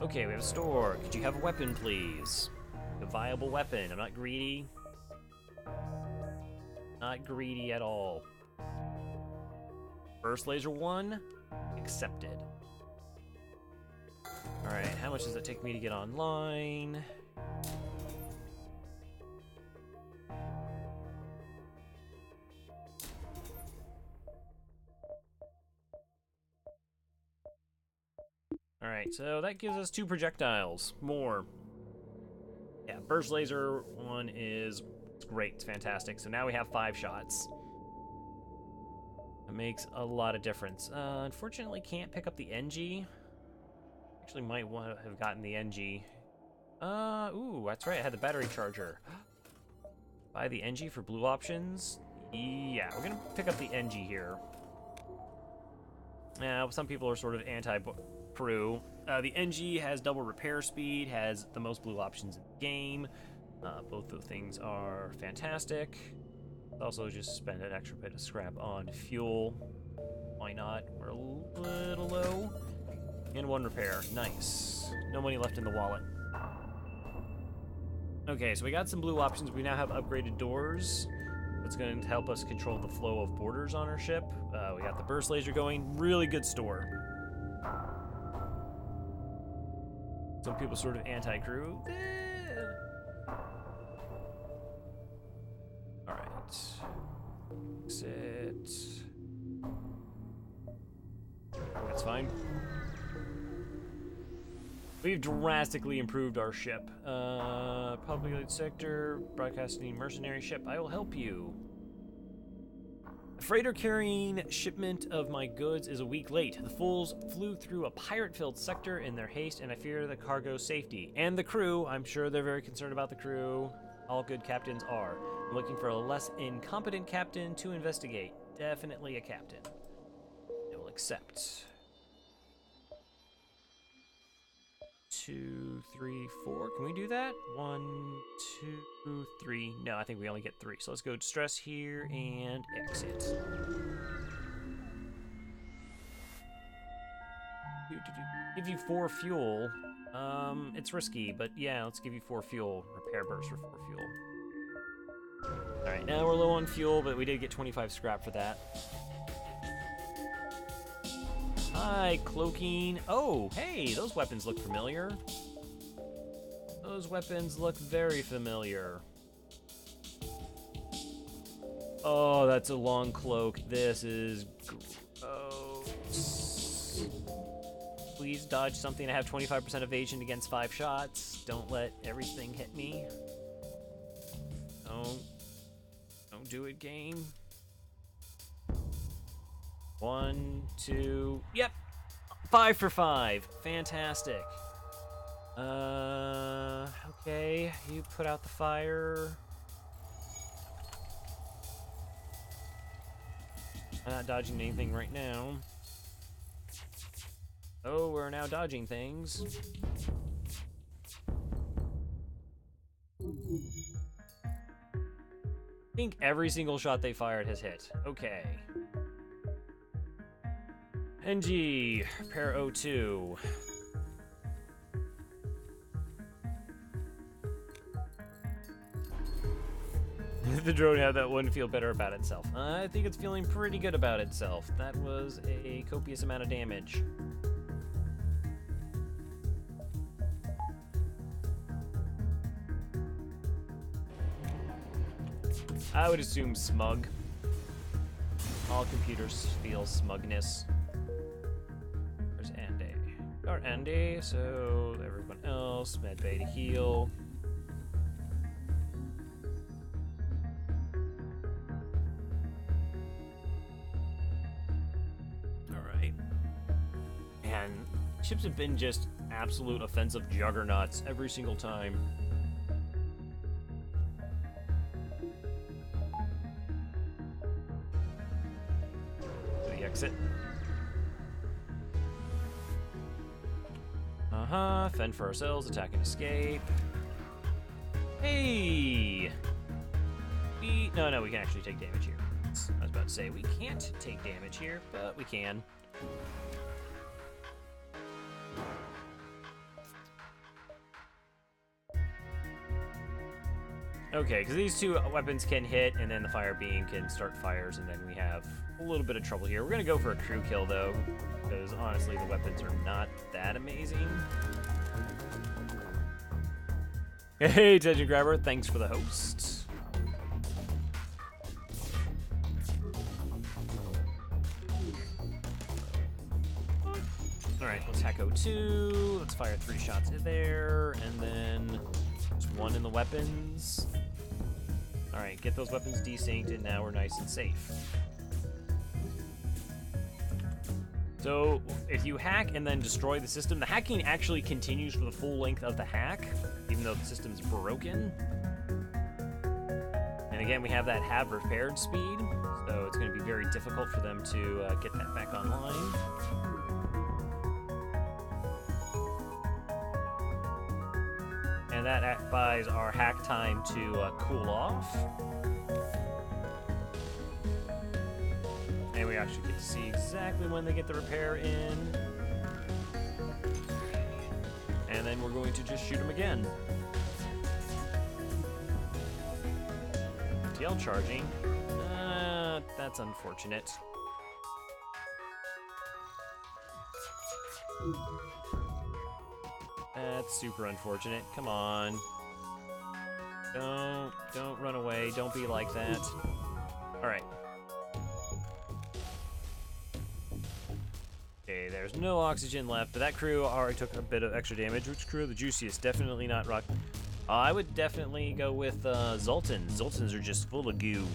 Speaker 1: Okay, we have a store. Could you have a weapon, please? A viable weapon. I'm not greedy. Not greedy at all. Burst Laser 1, accepted. Alright, how much does it take me to get online? Alright, so that gives us 2 projectiles. More. Yeah, Burst Laser 1 is great. It's fantastic. So now we have 5 shots. It makes a lot of difference. Unfortunately, can't pick up the NG. Actually, might want to have gotten the NG. Ooh, that's right. I had the battery charger. Buy the NG for blue options. Yeah, we're gonna pick up the NG here. Now, some people are sort of anti-crew. The NG has double repair speed, has the most blue options in the game. Both of things are fantastic. Also, just spend an extra bit of scrap on fuel. Why not? We're a little low. And 1 repair. Nice. No money left in the wallet. Okay, so we got some blue options. We now have upgraded doors. That's going to help us control the flow of boarders on our ship. We got the burst laser going. Really good store. Some people sort of anti-crew. Alright. Exit. fine. We've drastically improved our ship. Populated sector, broadcasting mercenary ship. I will help you. A freighter carrying shipment of my goods is a week late. The fools flew through a pirate-filled sector in their haste, and I fear the cargo's safety. And the crew, I'm sure they're very concerned about the crew. All good captains are. I'm looking for a less incompetent captain to investigate. Definitely a captain. I will accept. 2, 3, 4. Can we do that? 1, 2, 3. No, I think we only get 3. So let's go distress here and exit. Give you 4 fuel. It's risky, but yeah, let's give you 4 fuel. Repair burst for 4 fuel. Alright, now we're low on fuel, but we did get 25 scrap for that. Hi, cloaking. Oh, hey, those weapons look familiar. Those weapons look very familiar. Oh, that's a long cloak. This is gross. Please dodge something. I have 25% evasion against 5 shots. Don't let everything hit me. Don't do it, game. 1, 2, yep, 5 for 5, fantastic. Okay, you put out the fire. I'm not dodging anything right now. Oh, we're now dodging things. I think every single shot they fired has hit. Okay. NG, repair O2. The drone had that one feel better about itself. I think it's feeling pretty good about itself. That was a copious amount of damage. I would assume smug. All computers feel smugness. There's Andy. Or Andy, so everyone else, medbay to heal. Alright. And ships have been just absolute offensive juggernauts every single time. Exit. Fend for ourselves, attack and escape. Hey! No, we can actually take damage here. I was about to say, we can't take damage here, but we can. Okay, because these two weapons can hit, and then the fire beam can start fires, and then we have a little bit of trouble here. We're going to go for a crew kill, though, because honestly, the weapons are not that amazing. Hey, Attention Grabber, thanks for the host. Alright, let's hack O2. Let's fire 3 shots in there, and then just 1 in the weapons. Alright, get those weapons desynced, and now we're nice and safe. So, if you hack and then destroy the system, the hacking actually continues for the full length of the hack, even though the system's broken. And again, we have that half repaired speed, so it's going to be very difficult for them to get that back online. And that buys our hack time to cool off. And we actually get to see exactly when they get the repair in. And then we're going to just shoot them again. FTL charging. That's unfortunate. That's super unfortunate. Come on. Don't run away. Don't be like that. All right. Okay, There's no oxygen left, but that crew already took a bit of extra damage. Which crew? The juiciest. Definitely not rock. I would definitely go with Zoltans. Zoltans are just full of goo.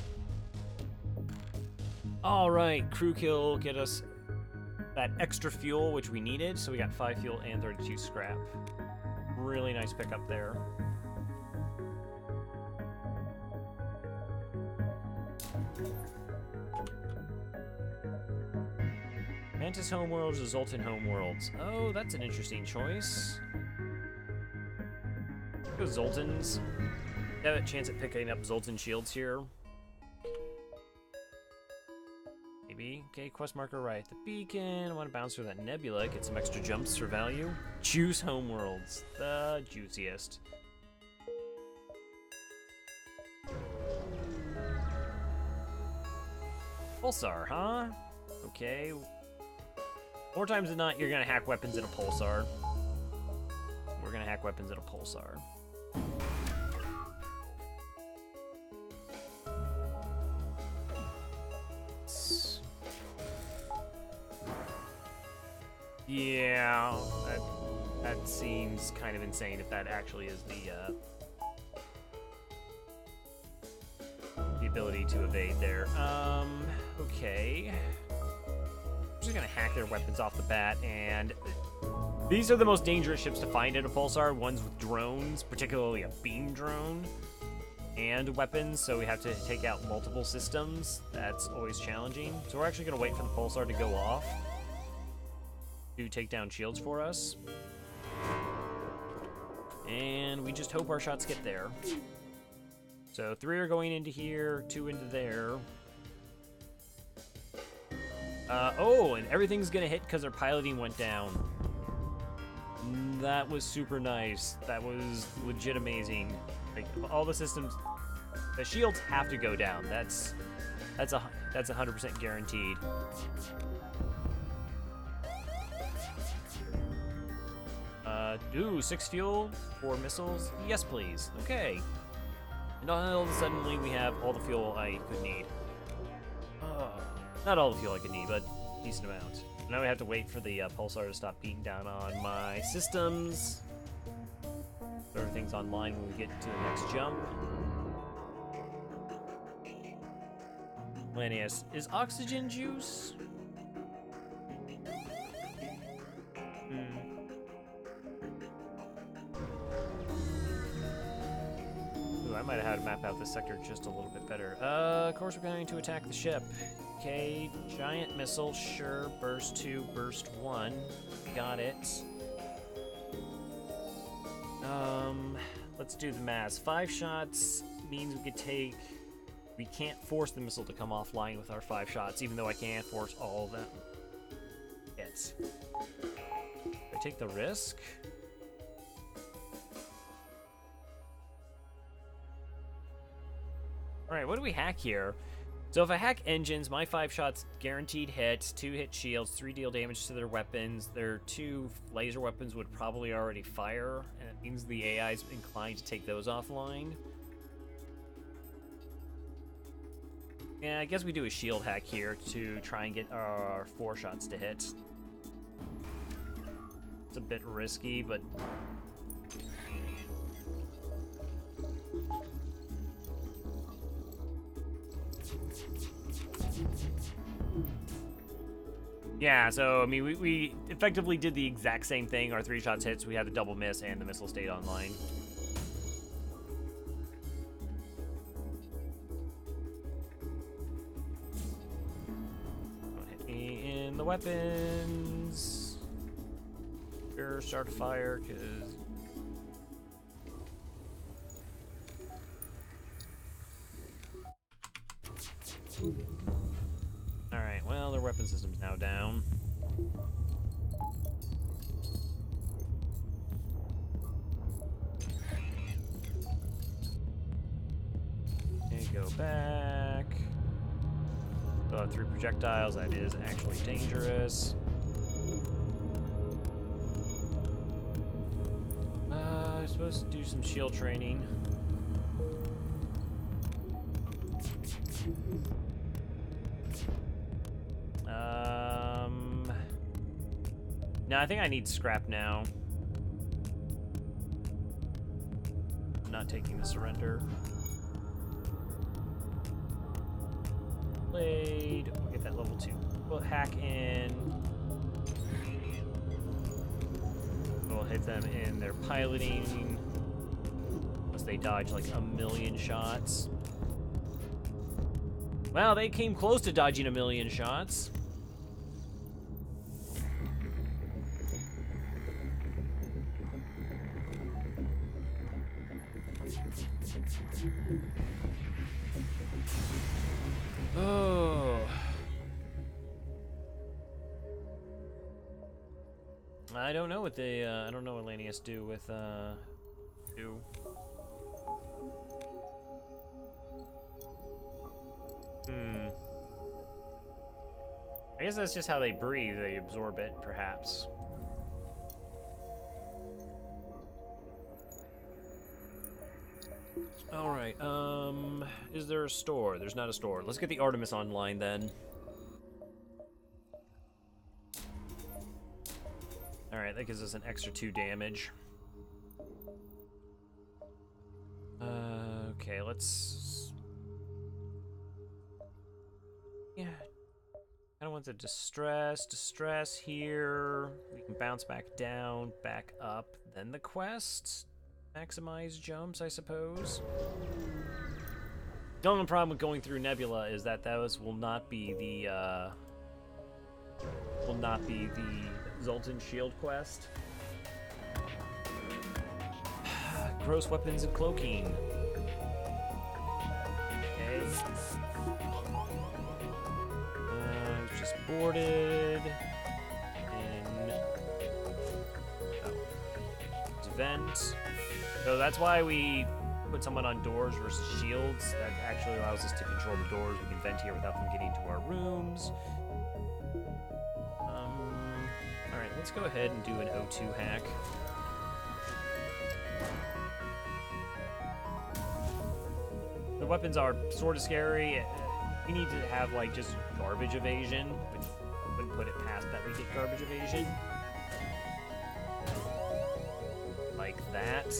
Speaker 1: All right, crew kill, get us that extra fuel, which we needed. So we got 5 fuel and 32 scrap. Really nice pickup there. Mantis homeworlds or Zoltan homeworlds? Oh, that's an interesting choice. Go Zoltans. Have a chance at picking up Zoltan shields here. Maybe. Okay, quest marker right. The beacon. I want to bounce through that nebula, get some extra jumps for value. Choose homeworlds. The juiciest. Pulsar, huh? Okay. More times than not, you're gonna hack weapons in a pulsar. We're gonna hack weapons in a pulsar. Yeah, that seems kind of insane if that actually is the ability to evade there. Okay. I'm just gonna hack their weapons off the bat, and these are the most dangerous ships to find in a pulsar, ones with drones, particularly a beam drone, and weapons, so we have to take out multiple systems. That's always challenging. So we're actually gonna wait for the pulsar to go off to take down shields for us. And we just hope our shots get there. So 3 are going into here, 2 into there. Oh, and everything's gonna hit because their piloting went down. That was super nice. That was legit amazing. Like, all the systems, the shields have to go down. That's 100% guaranteed. Ooh, 6 fuel, 4 missiles. Yes, please. Okay. And all of a sudden, we have all the fuel I could need. Not all the fuel I could need, but a decent amount. Now we have to wait for the pulsar to stop beating down on my systems. So everything's online when we get to the next jump. Lanius, is oxygen juice? Ooh, I might have had to map out this sector just a little bit better. Of course we're going to attack the ship. Okay, giant missile, sure. Burst 2, burst 1. Got it. Let's do the math. 5 shots means we could take... We can't force the missile to come offline with our 5 shots, even though I can force all of them. Hits. I take the risk? Alright, what do we hack here? So if I hack engines, my 5 shots guaranteed hits, 2 hit shields, 3 deal damage to their weapons. Their 2 laser weapons would probably already fire, and it means the AI is inclined to take those offline. Yeah, I guess we do a shield hack here to try and get our 4 shots to hit. It's a bit risky, but... Yeah, so, I mean, we effectively did the exact same thing. Our 3 shots hit, so we had the double miss, and the missile stayed online. Don't hit me in the weapons. Sure, start a fire, because... Alright, well, their weapon system's now down. Okay, go back. Still have 3 projectiles, that is actually dangerous. I'm supposed to do some shield training. No, I think I need scrap now. I'm not taking the surrender. Blade. We'll get that level 2. We'll hack in. We'll hit them in their piloting. Unless they dodge like 1,000,000 shots. Well, they came close to dodging 1,000,000 shots. Oh. I don't know what they, I don't know what Lanius do with, do. I guess that's just how they breathe. They absorb it, perhaps. Alright, is there a store? There's not a store. Let's get the Artemis online, then. Alright, that gives us an extra 2 damage. Okay, let's... Yeah. I don't want the distress here. We can bounce back down, back up, then the quest. Maximize jumps, I suppose. The only problem with going through Nebula is that those will not be the Zoltan Shield quest. Gross weapons and cloaking. Okay. Just boarded. Vent. So that's why we put someone on doors versus shields. That actually allows us to control the doors. We can vent here without them getting to our rooms. Alright, let's go ahead and do an O2 hack. The weapons are sort of scary. We need to have, like, just garbage evasion, which wouldn't put it past that we get garbage evasion. Like that.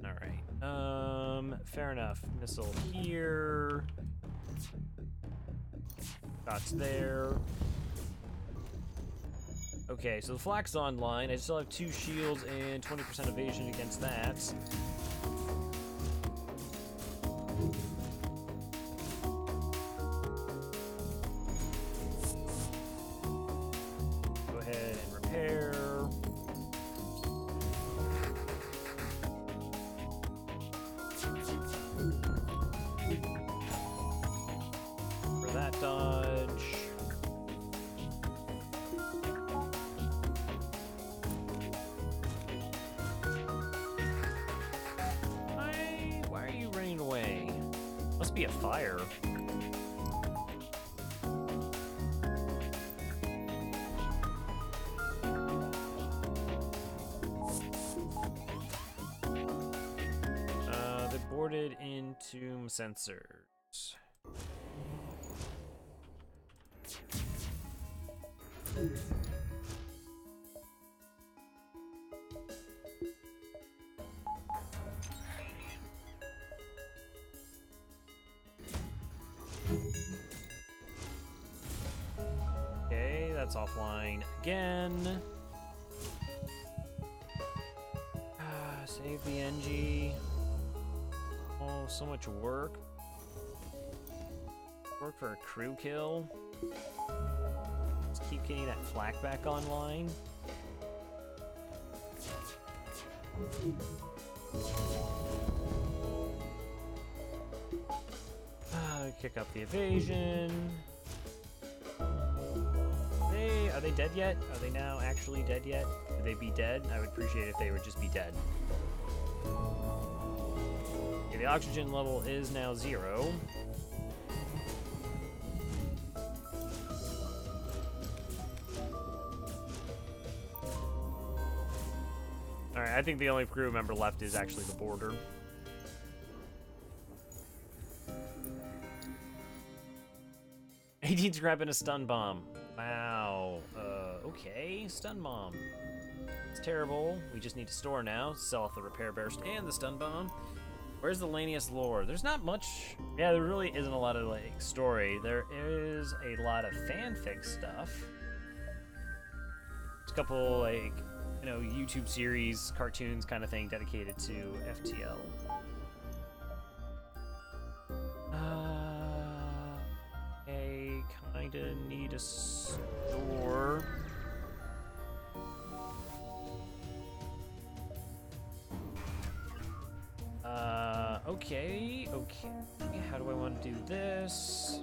Speaker 1: Alright. Fair enough. Missile here. Shots there. Okay, so the flak's online. I still have 2 shields and 20% evasion against that. Go ahead and repair. For that dodge. Why are you running away? Must be a fire. They boarded into sensors. Okay, that's offline again. Save the NG. Oh, so much work. Work for a crew kill. Let's keep getting that flak back online. Kick up the evasion. Are they dead yet? Are they now actually dead yet? Could they be dead? I would appreciate if they would just be dead. Okay, the oxygen level is now 0. Alright, I think the only crew member left is actually the boarder. 18 scrap and a stun bomb. Wow. Okay. Stun bomb. It's terrible. We just need to store now. Sell off the repair burst and the stun bomb. Where's the Lanius lore? There's not much. Yeah, there really isn't a lot of like story. There is a lot of fanfic stuff. There's a couple like, you know, YouTube series, cartoons kind of thing dedicated to FTL. I kinda need a store. Okay. How do I want to do this?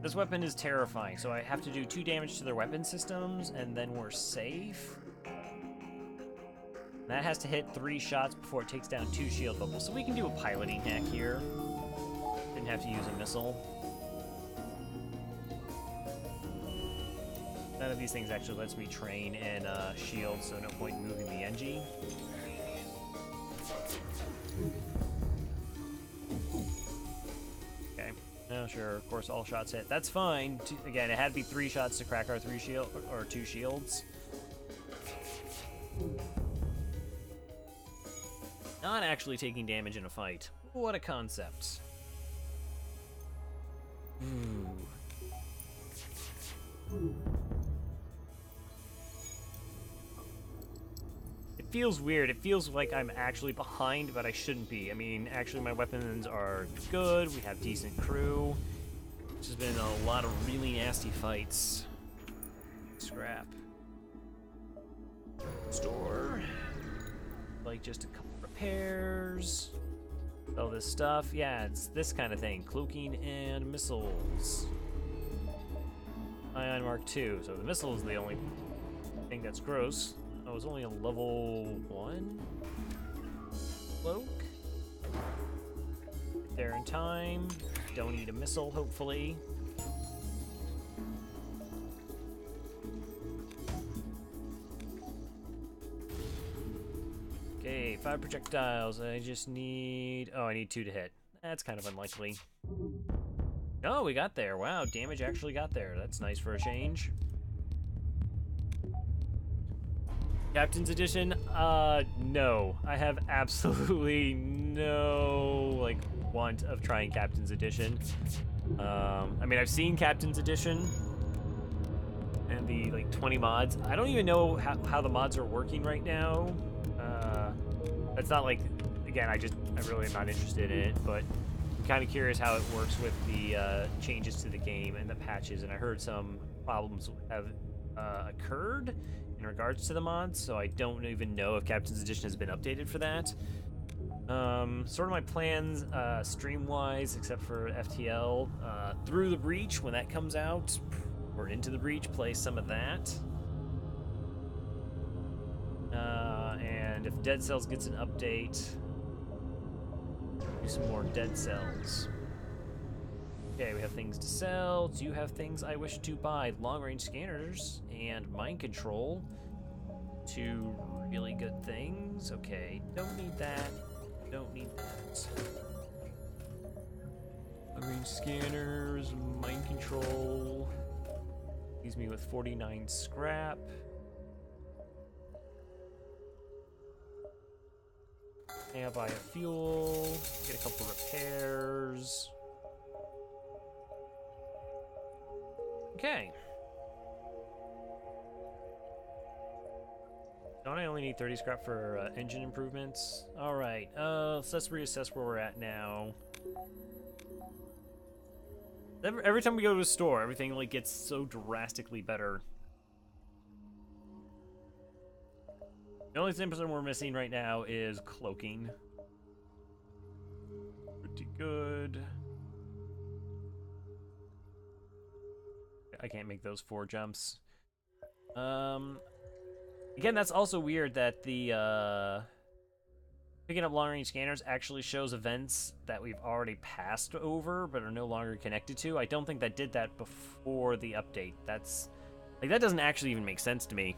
Speaker 1: This weapon is terrifying, so I have to do 2 damage to their weapon systems, and then we're safe. That has to hit 3 shots before it takes down 2 shield bubbles, so we can do a piloting hack here. Didn't have to use a missile. None of these things actually lets me train in shield, so no point in moving the NG. Okay. Oh, sure. Of course, all shots hit. That's fine. Again, it had to be 3 shots to crack our 3 shield or 2 shields. Not actually taking damage in a fight. What a concept. Ooh. It feels weird. It feels like I'm actually behind, but I shouldn't be. I mean, actually, my weapons are good. We have decent crew. This has been a lot of really nasty fights. Scrap. Store. Like just a couple repairs. All this stuff. Yeah, it's this kind of thing. Cloaking and missiles. Ion Mark II. So the missile is the only thing that's gross. Oh, it's only a level 1 cloak. Get there in time. Don't need a missile, hopefully. Okay, 5 projectiles. I just need... Oh, I need 2 to hit. That's kind of unlikely. Oh, we got there. Wow, damage actually got there. That's nice for a change. Captain's Edition? No. I have absolutely no, like, want of trying Captain's Edition. I mean, I've seen Captain's Edition and the, like, 20 mods. I don't even know how the mods are working right now. That's not like, again, I really am not interested in it, but I'm kind of curious how it works with the changes to the game and the patches, and I heard some problems have occurred in regards to the mods, so I don't even know if Captain's Edition has been updated for that. Sort of my plans, stream-wise, except for FTL, Through the Breach, when that comes out, or Into the Breach, play some of that. And if Dead Cells gets an update, do some more Dead Cells. Okay, we have things to sell. Do you have things I wish to buy? Long-range scanners and mind control. 2 really good things. Okay, don't need that. Don't need that. Long-range scanners, mind control. Leaves me with 49 scrap. Yeah, buy a fuel. Get a couple repairs. Okay. Don't I only need 30 scrap for engine improvements? Alright, so let's reassess where we're at now. Every time we go to a store, everything like gets so drastically better. The only thing we're missing right now is cloaking. Pretty good. I can't make those 4 jumps. Again, that's also weird that the picking up long-range scanners actually shows events that we've already passed over but are no longer connected to. I don't think that did that before the update. That's like, that doesn't actually even make sense to me.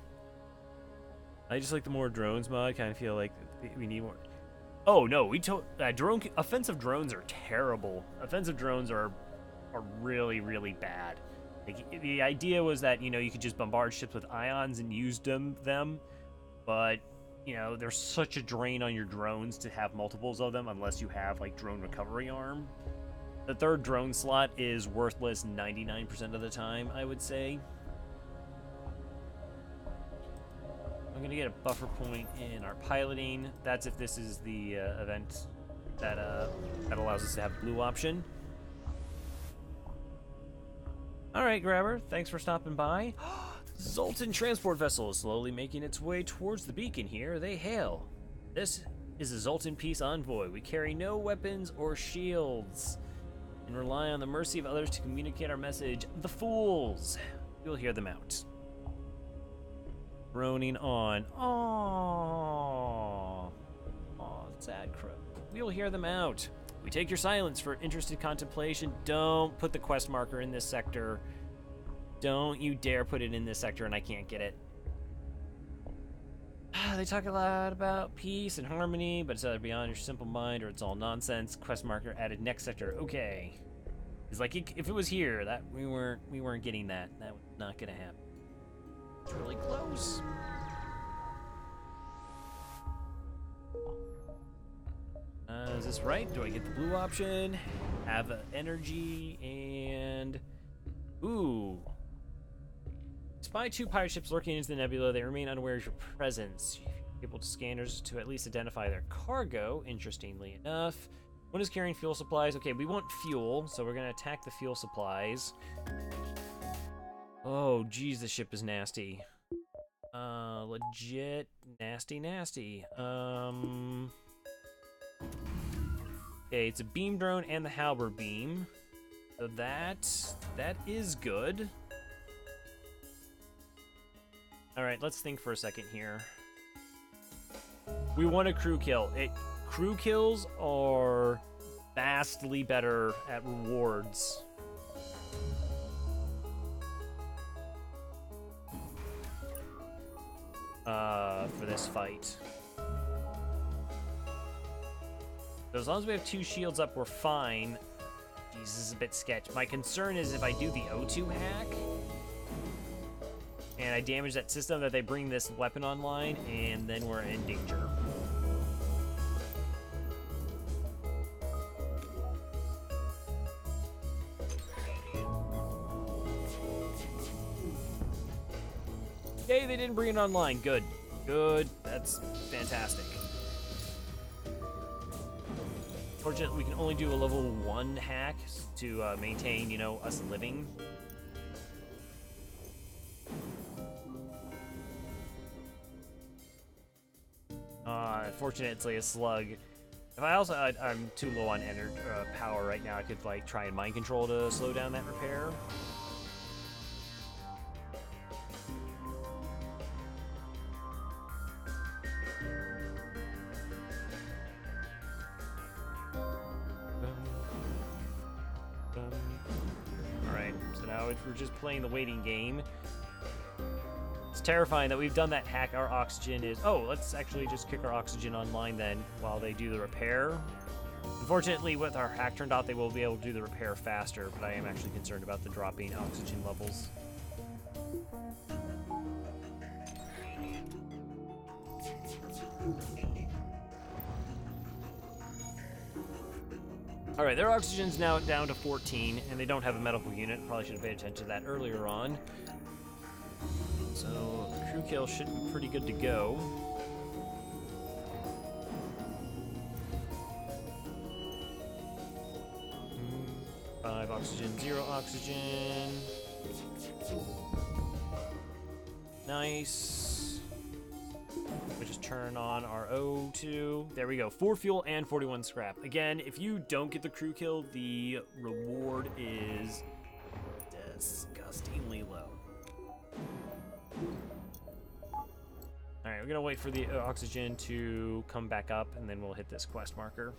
Speaker 1: I just like the more drones mod. Kind of feel like we need more. Oh no, offensive drones are terrible. Offensive drones are really really bad. Like, the idea was that you could just bombard ships with ions and use them, but there's such a drain on your drones to have multiples of them unless you have like drone recovery arm. The third drone slot is worthless 99% of the time, I would say. I'm gonna get a buffer point in our piloting. That's if this is the event that allows us to have blue option. All right, Grabber, thanks for stopping by. Zoltan transport vessel is slowly making its way towards the beacon here. They hail. This is a Zoltan peace envoy. We carry no weapons or shields and rely on the mercy of others to communicate our message. The fools. You'll hear them out. Droning on. Aww. Aw, sad crow. We'll hear them out. We take your silence for interested contemplation. Don't put the quest marker in this sector. Don't you dare put it in this sector and I can't get it. They talk a lot about peace and harmony, but it's either beyond your simple mind or it's all nonsense. Quest marker added next sector. Okay. It's like if it was here, that we weren't getting that. That was not gonna happen. It's really close. Is this right? Do I get the blue option? Have energy and... Ooh. Spy 2 pirate ships lurking into the nebula. They remain unaware of your presence. Able to scanners to at least identify their cargo, interestingly enough. One is carrying fuel supplies. Okay, we want fuel, so we're going to attack the fuel supplies. Oh, geez, the ship is nasty. Legit nasty. Okay, it's a beam drone and the halberd beam. So that is good. Alright, let's think for a second here. We want a crew kill. Crew kills are vastly better at rewards. For this fight. So as long as we have 2 shields up, we're fine. Jeez, this is a bit sketch. My concern is if I do the O2 hack and I damage that system, that they bring this weapon online, and then we're in danger. Okay, they didn't bring it online. Good. That's fantastic. Fortunately, we can only do a level 1 hack to maintain, us living. Unfortunately, it's like a slug. If I'm too low on energy power right now, I could try and mind control to slow down that repair. Alright, so now we're just playing the waiting game. It's terrifying that we've done that hack. Our oxygen is... Oh, let's actually just kick our oxygen online then while they do the repair. Unfortunately, with our hack turned off, they will be able to do the repair faster, but I am actually concerned about the dropping oxygen levels. Alright, their oxygen's now down to 14, and they don't have a medical unit. Probably should have paid attention to that earlier on. So, crew kill should be pretty good to go. Five oxygen, 0 oxygen. Nice. We just turn on our O2. There we go. 4 fuel and 41 scrap. Again, if you don't get the crew kill, the reward is disgustingly low. Alright, we're gonna wait for the oxygen to come back up, and then we'll hit this quest marker.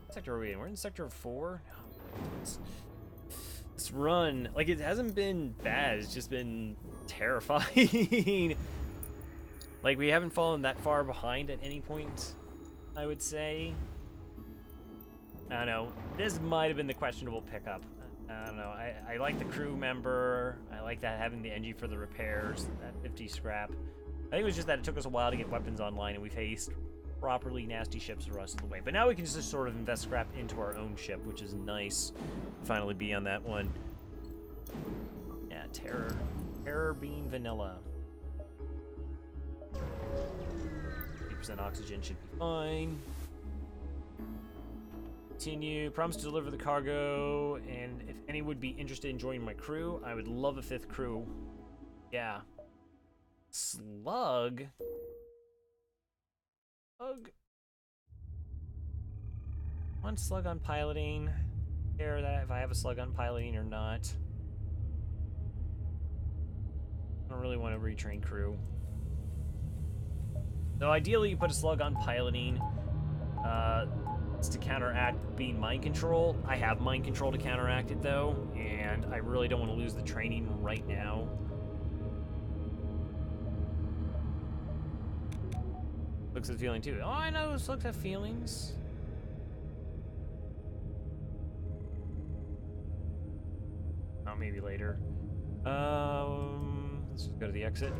Speaker 1: What sector are we in? We're in sector 4? Oh, this run, it hasn't been bad, it's just been terrifying. We haven't fallen that far behind at any point. I would say. I don't know. This might have been the questionable pickup. I don't know. I like the crew member. I like that having the NG for the repairs. That 50 scrap. I think it was just that it took us a while to get weapons online, and we faced properly nasty ships the rest of the way. But now we can just sort of invest scrap into our own ship, which is nice. Finally be on that one. Yeah, Terror. Terror Bean Vanilla. 8% oxygen should be fine. Continue. Promise to deliver the cargo, and if any would be interested in joining my crew, I would love a 5th crew. Yeah. Slug? Slug? One slug on piloting. Care that if I have a slug on piloting or not. I don't really want to retrain crew. So ideally you put a slug on piloting. It's to counteract being mind control. I have mind control to counteract it though, and I really don't want to lose the training right now. Slugs have feeling too. Oh, I know slugs have feelings. Oh, maybe later. Let's just go to the exit.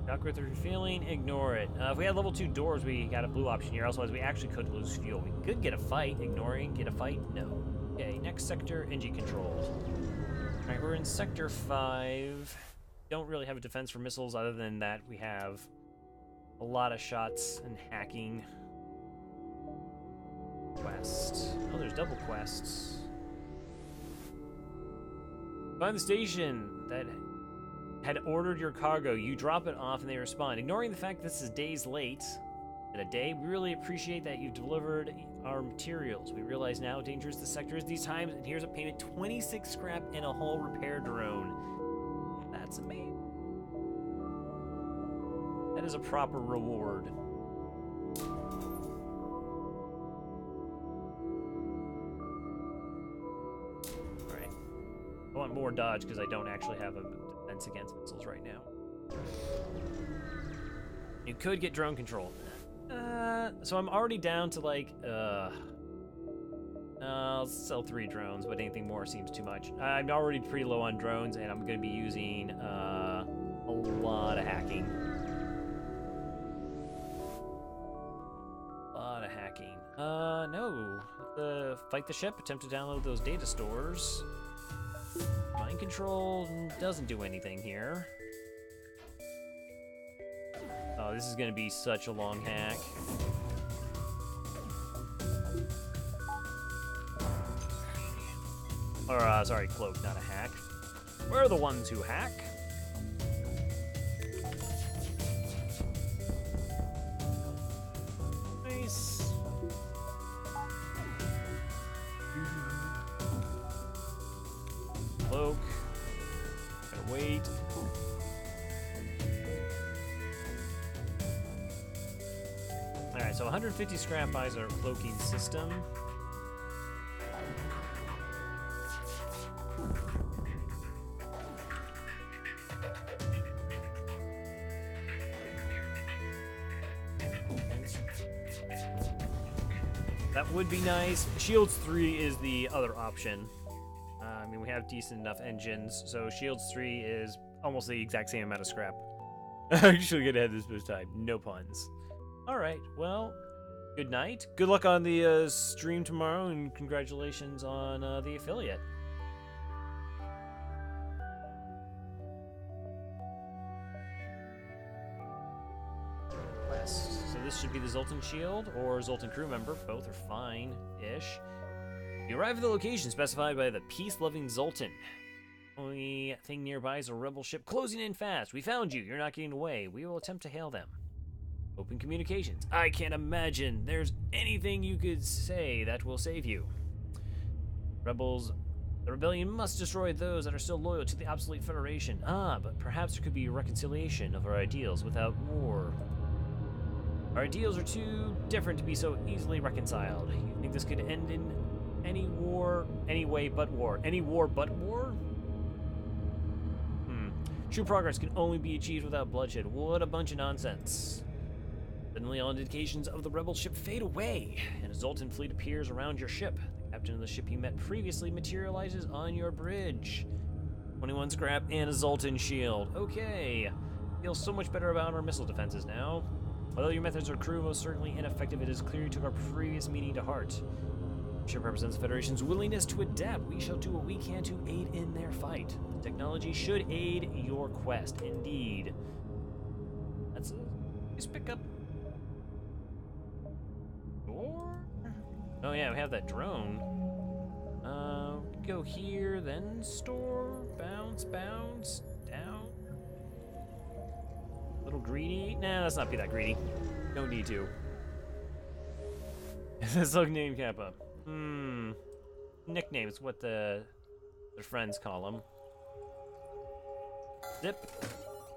Speaker 1: Calculate the refueling, ignore it. If we had level 2 doors, we got a blue option here. Otherwise, we actually could lose fuel. We could get a fight. Ignoring, get a fight? No. Okay, next sector, NG controlled. Alright, we're in sector 5. Don't really have a defense for missiles other than that we have a lot of shots and hacking. Quest. Oh, there's double quests. Find the station that had ordered your cargo. You drop it off and they respond. Ignoring the fact this is days late, in a day, we really appreciate that you've delivered our materials. We realize now how dangerous the sector is these times, and here's a payment: 26 scrap and a whole repair drone. That's amazing. That is a proper reward. Alright. I want more dodge because I don't actually have a defense against missiles right now. You could get drone control. So I'm already down to like, I'll sell 3 drones, but anything more seems too much. I'm already pretty low on drones, and I'm going to be using a lot of hacking. No. Fight the ship, attempt to download those data stores. Mind control doesn't do anything here. Oh, this is going to be such a long hack. Or, sorry, cloak, not a hack. We're the ones who hack. Nice. Cloak. Gotta wait. Alright, so 150 scrap buys our cloaking system. That would be nice. Shields 3 is the other option. I mean, we have decent enough engines, so Shields 3 is almost the exact same amount of scrap. I should get ahead this time. No puns. Alright, well, good night. Good luck on the stream tomorrow, and congratulations on the affiliate. Quest. So this should be the Zoltan Shield or Zoltan crew member. Both are fine-ish. You arrive at the location specified by the peace-loving Zoltan. Only thing nearby is a rebel ship closing in fast. We found you. You're not getting away. We will attempt to hail them. Open communications. I can't imagine there's anything you could say that will save you. Rebels, the rebellion must destroy those that are still loyal to the obsolete Federation. But perhaps there could be a reconciliation of our ideals without war. Our ideals are too different to be so easily reconciled. You think this could end in any war, any way but war? Any war but war? True progress can only be achieved without bloodshed. What a bunch of nonsense. Suddenly, all indications of the rebel ship fade away, and a Zoltan fleet appears around your ship. The captain of the ship you met previously materializes on your bridge. 21 scrap and a Zoltan shield. Okay. Feel so much better about our missile defenses now. Although your methods are crew most certainly ineffective, it is clear you took our previous meeting to heart. The ship represents the Federation's willingness to adapt. We shall do what we can to aid in their fight. The technology should aid your quest. Indeed. Let's just pick up... Door? Oh yeah, we have that drone. Go here, then store, bounce, bounce, down. A little greedy? Nah, let's not be that greedy. Don't need to. Let's look name Kappa. Nicknames, what their friends call them. Zip.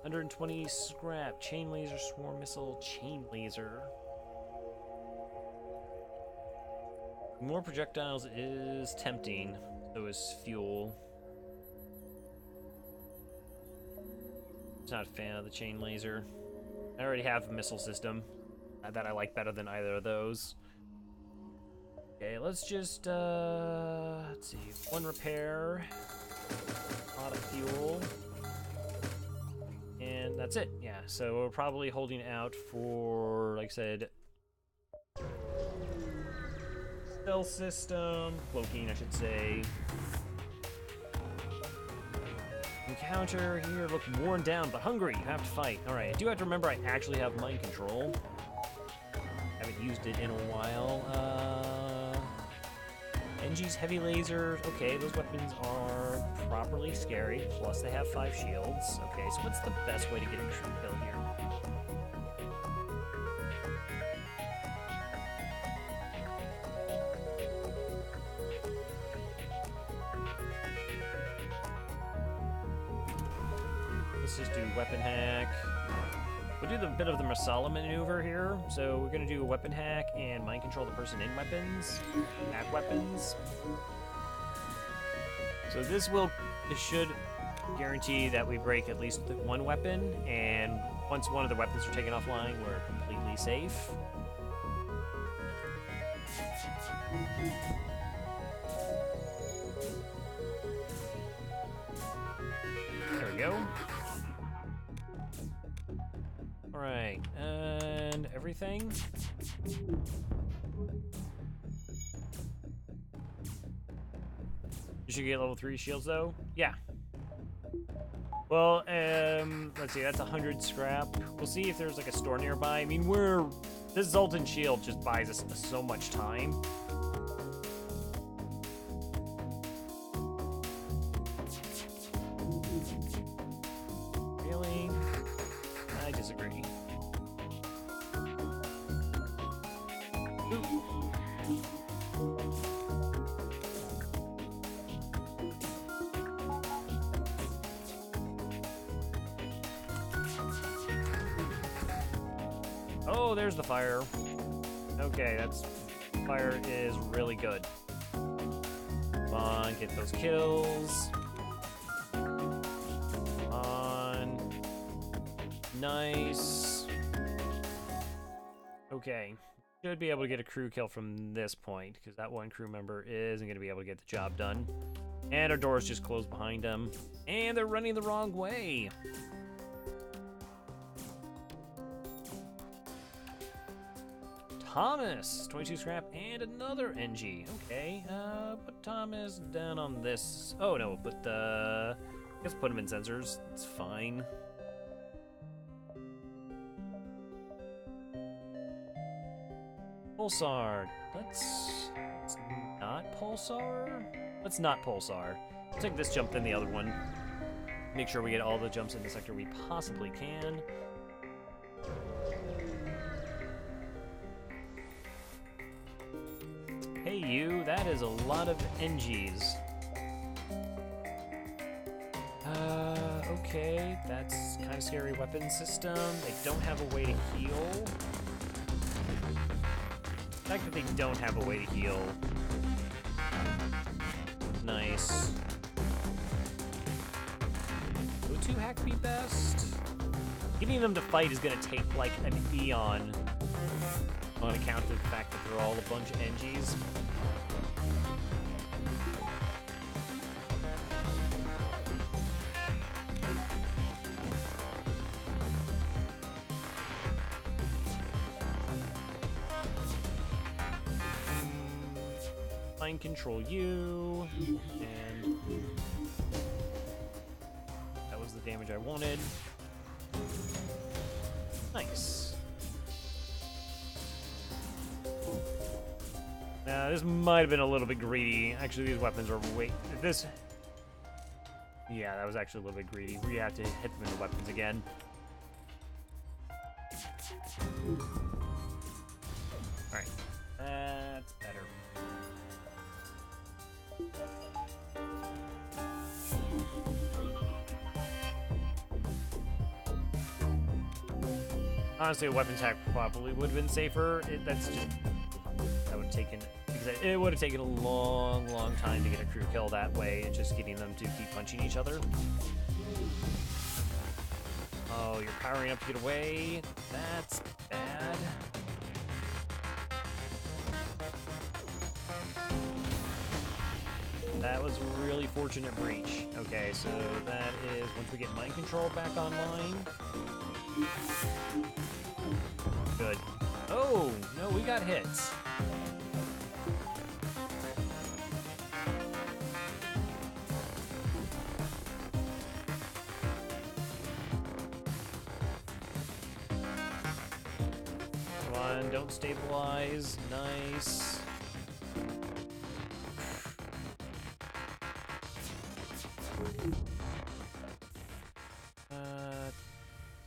Speaker 1: 120 scrap. Chain laser, swarm missile, chain laser. More projectiles is tempting. So is fuel. Not a fan of the chain laser. I already have a missile system that I like better than either of those. Okay, let's just let's see. One repair, a lot of fuel, and that's it. Yeah, so we're probably holding out for, like I said, stealth system, cloaking, I should say. Encounter here, look worn down but hungry. You have to fight. All right, I do have to remember I actually have mind control. Haven't used it in a while. NG's heavy lasers. Okay, those weapons are properly scary. Plus, they have 5 shields. Okay, so what's the best way to get a true kill here? Let's just do weapon hack. We'll do the bit of the Marsala maneuver here. So we're gonna do a weapon hack and mind control the person in weapons, hack weapons. So this should guarantee that we break at least one weapon, and once one of the weapons are taken offline, we're completely safe. There we go. Alright, and everything. You should get level 3 shields though? Yeah. Well, let's see, that's 100 scrap. We'll see if there's like a store nearby. I mean, this Zoltan shield just buys us so much time. Really? I disagree. Ooh. Oh, there's the fire. Okay, fire is really good. Come on, get those kills. Come on. Nice. Okay. Should be able to get a crew kill from this point, because that one crew member isn't going to be able to get the job done. And our doors just closed behind them. And they're running the wrong way. Thomas, 22 scrap, and another NG. Okay, put Thomas down on this. Oh no, let's put him in sensors. It's fine. Pulsar. Let's not Pulsar. Let's not Pulsar. Let's take this jump, then the other one. Make sure we get all the jumps in the sector we possibly can. Hey you, that is a lot of NGs. Okay, that's kind of scary weapon system. They don't have a way to heal. The fact that they don't have a way to heal. Nice. Will 2 hack be best? Getting them to fight is gonna take like an eon on account of the fact that they're all a bunch of NGs. Mind control you, and that was the damage I wanted. Nice. Now this might have been a little bit greedy. Actually, these weapons are way. This. Yeah, that was actually a little bit greedy. We have to hit them in the weapons again. All right, that's better. Honestly, a weapons hack probably would have been safer. That would have taken, because it would have taken a long, long time to get a crew kill that way, and just getting them to keep punching each other. Oh, you're powering up to get away. That's bad. That was a really fortunate breach. Okay, so that is once we get mind control back online. Good. Oh, no, we got hits. Come on, don't stabilize. Nice.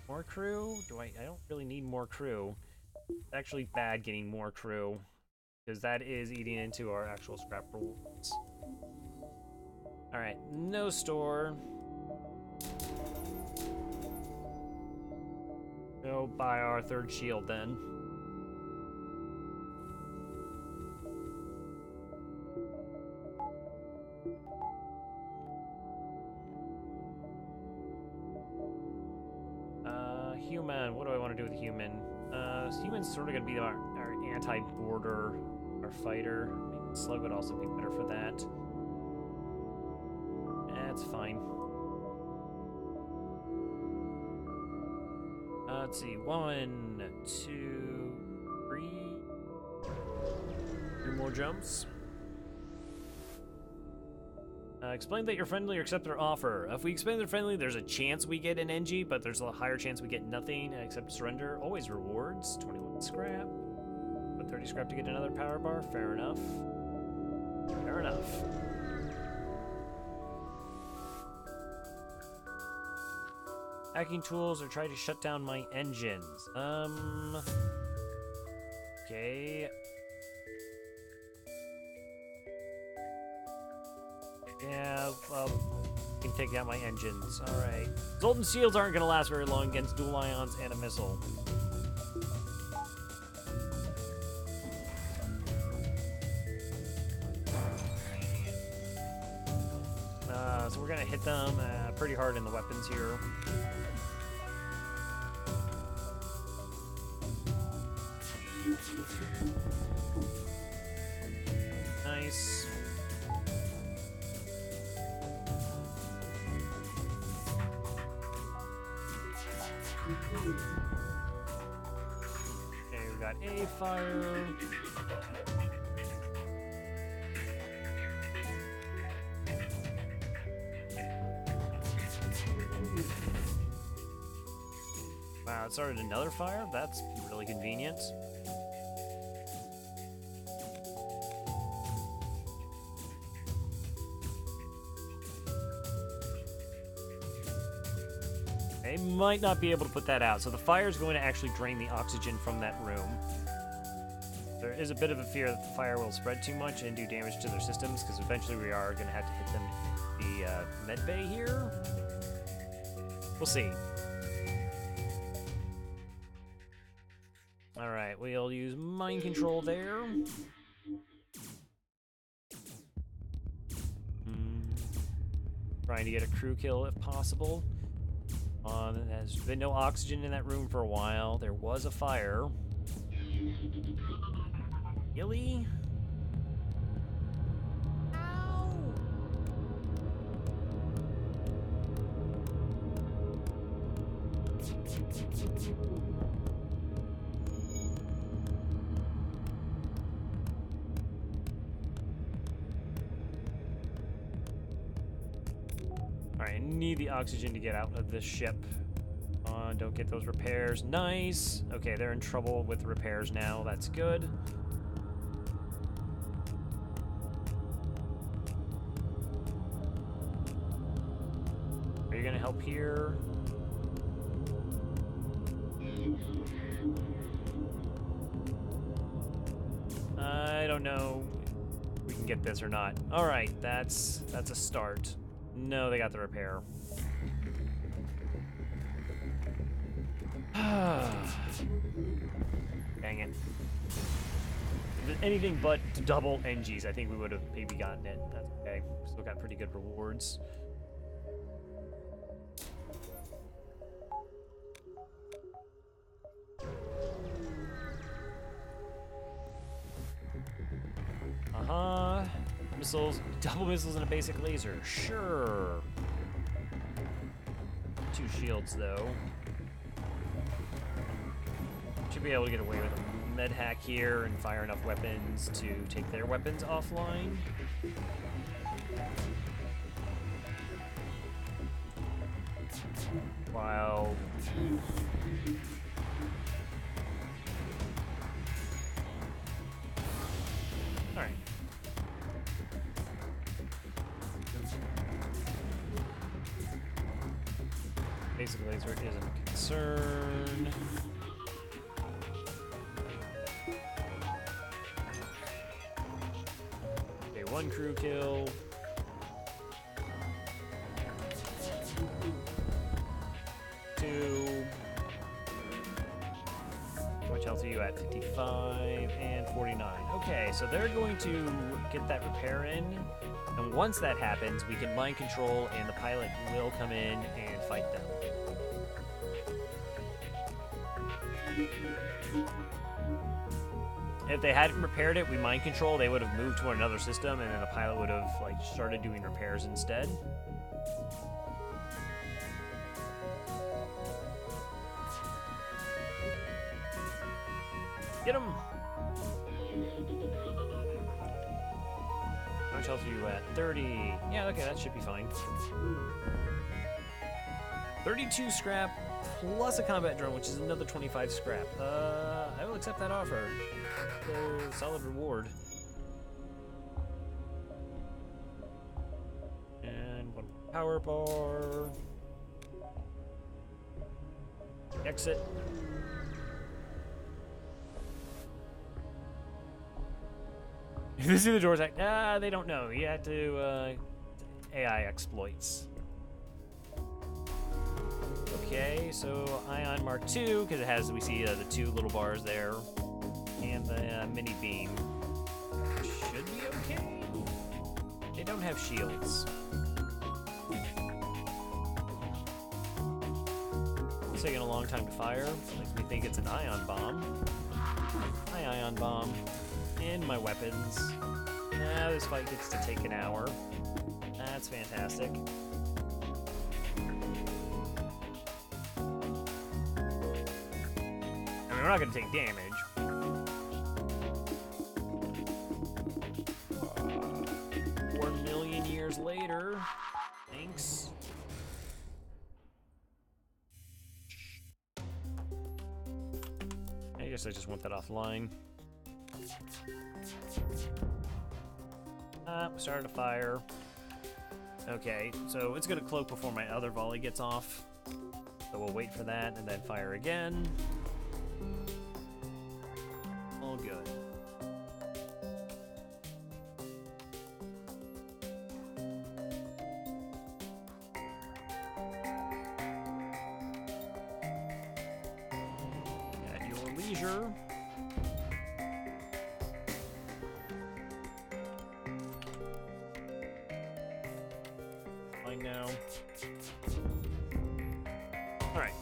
Speaker 1: More crew? I don't really need more crew. It's actually bad getting more crew, because that is eating into our actual scrap rolls. Alright, no store. Go buy our third shield then. Human, what do I want to do with human? Human's sort of going to be our anti-border, our fighter. Maybe Slug would also be better for that. That's fine. Let's see. 1, 2, 3. 3 more jumps. Explain that you're friendly or accept their offer. If we explain they're friendly, there's a chance we get an NG, but there's a higher chance we get nothing. Accept surrender. Always rewards. 21 scrap. But 30 scrap to get another power bar. Fair enough. Fair enough. Hacking tools or try to shut down my engines. Okay. Yeah, you can take out my engines. Alright. Zoltan shields aren't going to last very long against dual ions and a missile. So we're going to hit them pretty hard in the weapons here. Nice. Okay, we got a fire. Wow, it started another fire? That's really convenient. They might not be able to put that out, so the fire is going to actually drain the oxygen from that room. There is a bit of a fear that the fire will spread too much and do damage to their systems, because eventually we are going to have to hit them in the med bay here. We'll see. Alright, we'll use mind control there. Trying to get a crew kill if possible. There's been no oxygen in that room for a while. There was a fire. Really? Ow! Alright, I need the oxygen to get out of this ship. Don't get those repairs. Nice! Okay, they're in trouble with repairs now. That's good. Are you gonna help here? I don't know if we can get this or not. Alright, that's a start. No, they got the repair. Dang it. If it's anything but double NGs, I think we would have maybe gotten it. That's okay. Still got pretty good rewards. Missiles, double missiles and a basic laser. Sure. 2 shields, though. Should be able to get away with a med hack here and fire enough weapons to take their weapons offline. While... Alright. Basic laser isn't a concern. Okay, 1 crew kill. Which health are you at? 55 and 49. Okay, so they're going to get that repair in, and once that happens, we can mind control, and the pilot will come in and fight them. If they hadn't repaired it, we mind control, they would have moved to another system, and then the pilot would have like started doing repairs instead. Get him! How much health are you at? 30. Yeah, okay, that should be fine. 32 scrap plus a combat drone, which is another 25 scrap. I will accept that offer. Solid reward. And 1 power bar. Exit. If they see the doors act, they don't know. You have to, AI exploits. Okay, so Ion Mark II, because it has, we see the 2 little bars there, and the mini beam. Should be okay. They don't have shields. It's taking a long time to fire. Like we think it's an ion bomb. Hi, ion bomb. And my weapons. Now this fight gets to take an hour. That's fantastic. I mean, we're not going to take damage. 4 million years later. Thanks. I guess I just want that offline. Started a fire. Okay, so it's gonna cloak before my other volley gets off. So we'll wait for that and then fire again. All good. At your leisure. Now. Alright.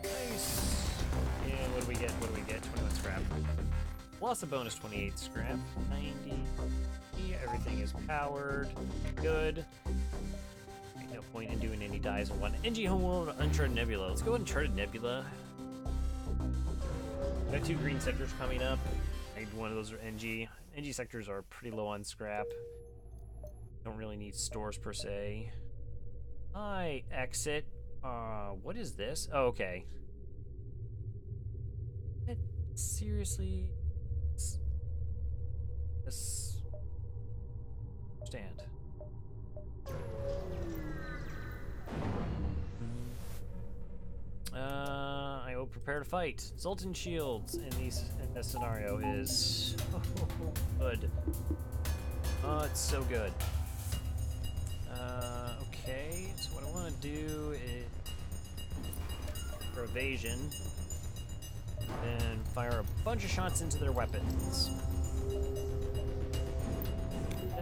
Speaker 1: Nice. And what do we get? What do we get? 21 scrap. Plus a bonus 28 scrap. 90. Everything is powered. Good. Ain't no point in doing any dies in one. NG Homeworld, Uncharted Nebula. Let's go Uncharted Nebula. Got 2 green sectors coming up. I need one of those are NG. NG sectors are pretty low on scrap. Don't really need stores per se. I exit. What is this? Oh, okay. Seriously? This stand. I will prepare to fight. Sultan shields in this scenario is so good. Oh, it's so good. Okay, so what I want to do is for evasion, then fire a bunch of shots into their weapons.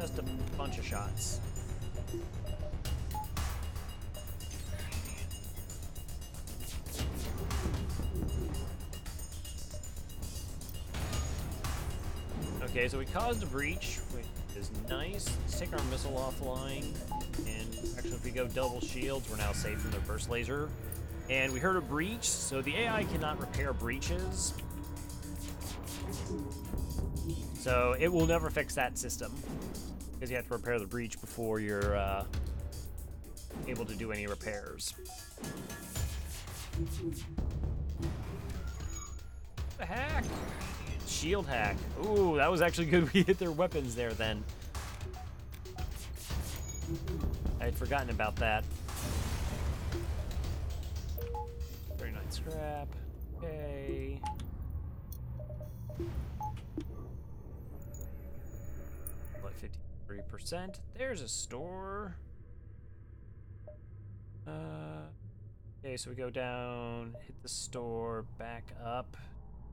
Speaker 1: Just a bunch of shots. Okay, so we caused a breach, which is nice. Let's take our missile offline, and actually if we go double shields, we're now safe from their burst laser. And we heard a breach, so the AI cannot repair breaches. So it will never fix that system, because you have to repair the breach before you're able to do any repairs. What the heck? Shield hack. Ooh, that was actually good. We hit their weapons there then. I had forgotten about that. 39 scrap. Okay. What, 53%? There's a store. Okay, so we go down, hit the store, back up.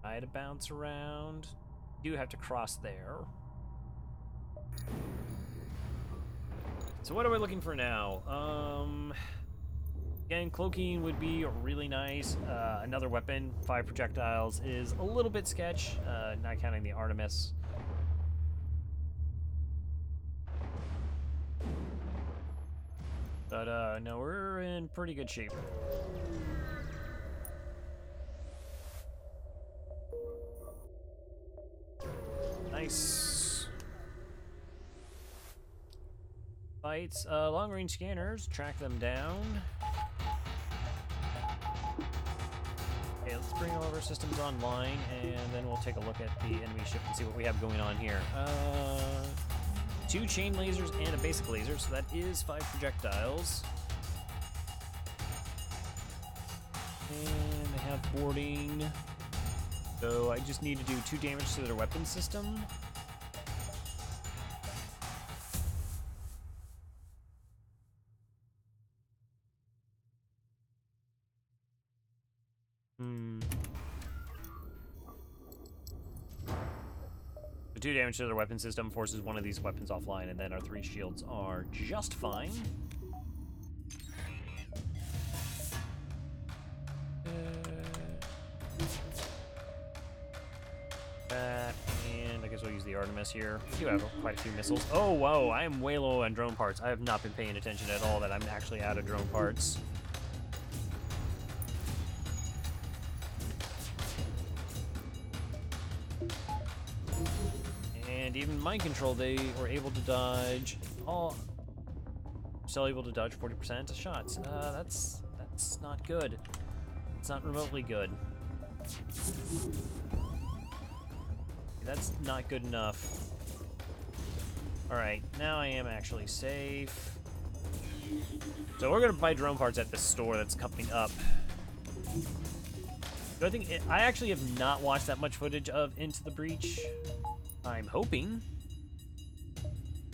Speaker 1: Try to bounce around. You have to cross there. So what are we looking for now? Again, cloaking would be really nice. Another weapon, 5 projectiles, is a little bit sketch, not counting the Artemis. But no, we're in pretty good shape. Nice. Fights, long-range scanners, track them down. Okay, let's bring all of our systems online, and then we'll take a look at the enemy ship and see what we have going on here. 2 chain lasers and a basic laser, so that is 5 projectiles. And they have boarding. So I just need to do 2 damage to their weapon system. So 2 damage to their weapon system forces one of these weapons offline, and then our 3 shields are just fine. And I guess we'll use the Artemis here. We do have quite a few missiles. Oh, whoa, I am way low on drone parts. I have not been paying attention at all that I'm actually out of drone parts. And even mind control, they were able to dodge all. Still able to dodge 40% of shots. That's not good. It's not remotely good. That's not good enough. Alright, now I am actually safe. So we're gonna buy drone parts at the store that's coming up. So I actually have not watched that much footage of Into the Breach. I'm hoping.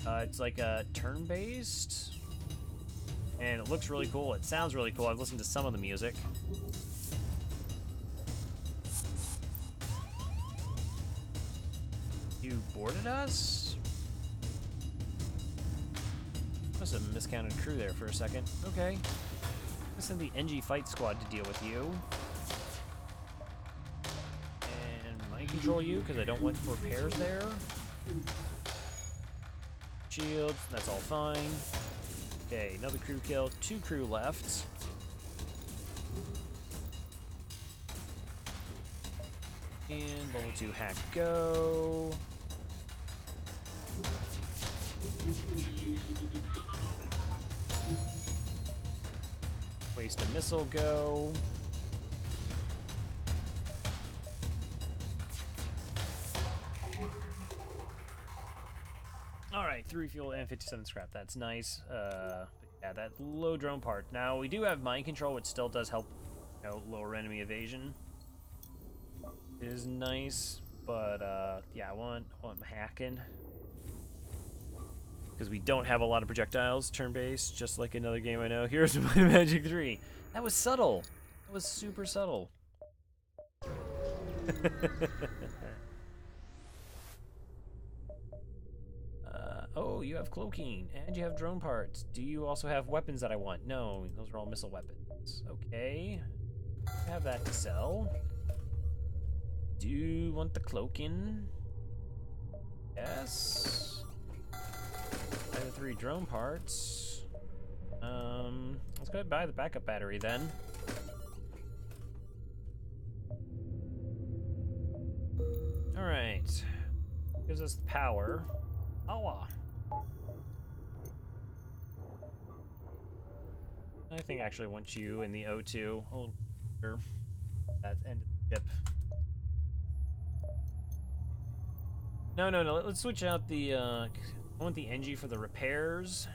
Speaker 1: It's like a turn-based. And it looks really cool. It sounds really cool. I've listened to some of the music. You boarded us? Must have miscounted crew there for a second. Okay. Let's send the NG fight squad to deal with you. And mind control you, because I don't want repairs there. Shields, that's all fine. Okay, another crew kill. 2 crew left. And level 2 hack go. Waste a missile go. Alright, 3 fuel and 57 scrap. That's nice. But yeah, that low drone part. Now, we do have mind control, which still does help, you know, lower enemy evasion. It is nice, but yeah, I want hacking. Because we don't have a lot of projectiles turn-based, just like another game I know. Here's my Magic 3. That was subtle. That was super subtle. Oh, you have cloaking, and you have drone parts. Do you also have weapons that I want? No, those are all missile weapons. Okay. I have that to sell. Do you want the cloaking? Yes. I have 3 drone parts. Let's go ahead and buy the backup battery then. Alright. Gives us the power. Awa. I think I actually want you in the O2. Oh, sure. That's end of the ship. No. Let's switch out the, I want the NG for the repairs.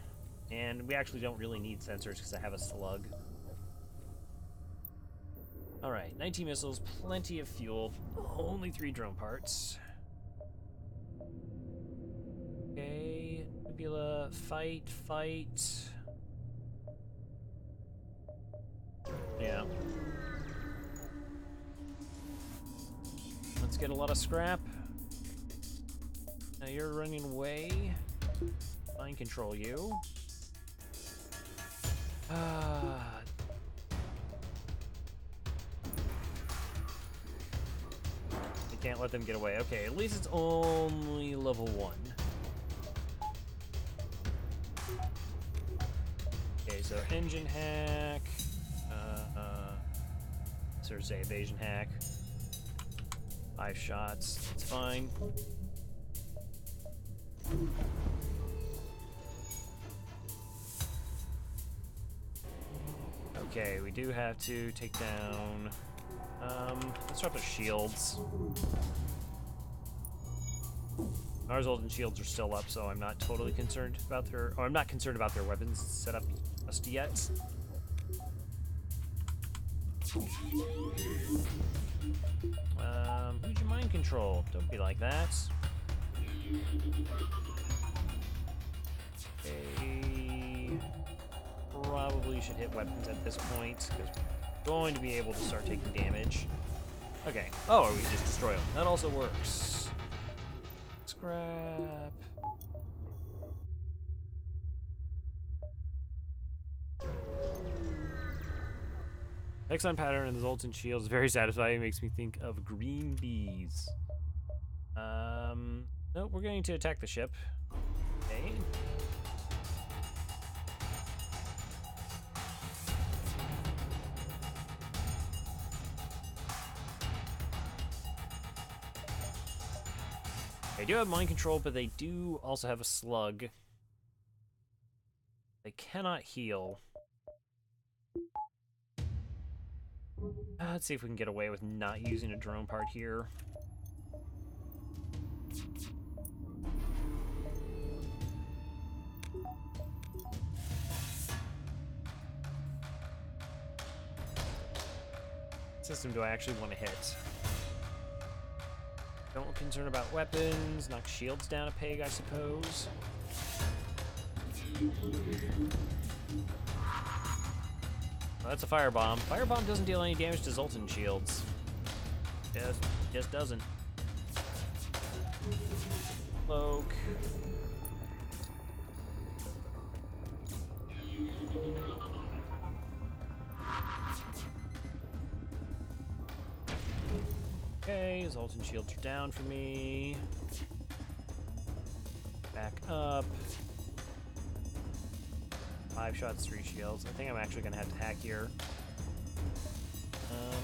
Speaker 1: And we actually don't really need sensors because I have a slug. Alright, 19 missiles, plenty of fuel, only 3 drone parts. Okay, Nebula, fight. Yeah. Let's get a lot of scrap. Now you're running away. Mind control you. I can't let them get away. Okay, at least it's only level 1. Okay, so engine hack. Sort of say evasion hack. 5 shots. It's fine. Okay, we do have to take down. Let's drop their shields. Mars ult and shields are still up, so I'm not totally concerned about their. Or I'm not concerned about their weapons set up just yet. Who's your mind control? Don't be like that. Okay. Probably should hit weapons at this point, because we're going to be able to start taking damage. Okay. Oh, or we just destroy them. That also works. Scrap. Hexon pattern and the Zoltan shield is very satisfying. It makes me think of green bees. Nope, we're going to attack the ship. Okay. They do have mind control, but they do also have a slug. They cannot heal. Let's see if we can get away with not using a drone part here. System do I actually want to hit? Don't concern about weapons. Knock shields down a peg, I suppose. Oh, that's a firebomb. Firebomb doesn't deal any damage to Zoltan shields. Just doesn't. Cloak. Okay, Zoltan shields are down for me. Back up. 5 shots, 3 shields. I think I'm actually gonna have to hack here.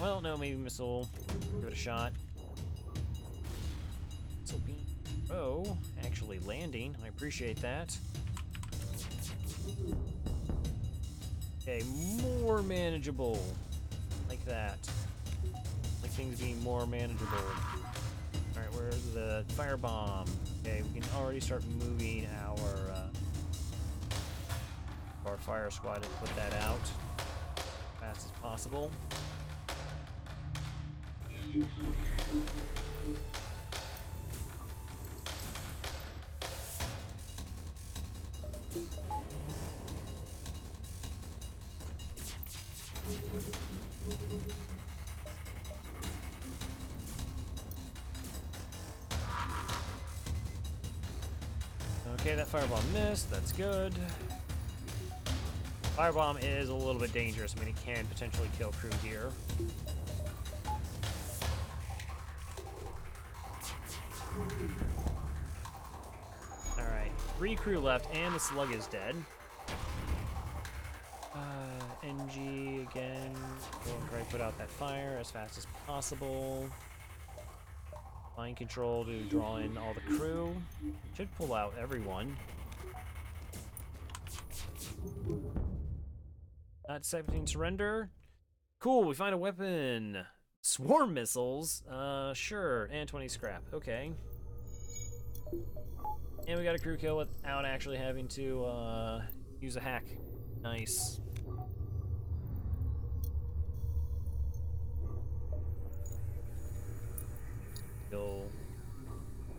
Speaker 1: Well, no, maybe missile. Give it a shot. Missile beam. Oh, actually landing. I appreciate that. Okay, more manageable. Like that. Like things being more manageable. Alright, where's the firebomb? Okay, we can already start moving our fire squad and put that out as fast as possible. Okay, that firebomb missed. That's good. Firebomb is a little bit dangerous. I mean, it can potentially kill crew here. Alright, 3 crew left, and the slug is dead. NG again. We'll try to put out that fire as fast as possible. Mind control to draw in all the crew. Should pull out everyone. Not accepting surrender. Cool, we find a weapon. Swarm missiles. Sure. And 20 scrap. Okay. And we got a crew kill without actually having to use a hack. Nice. Still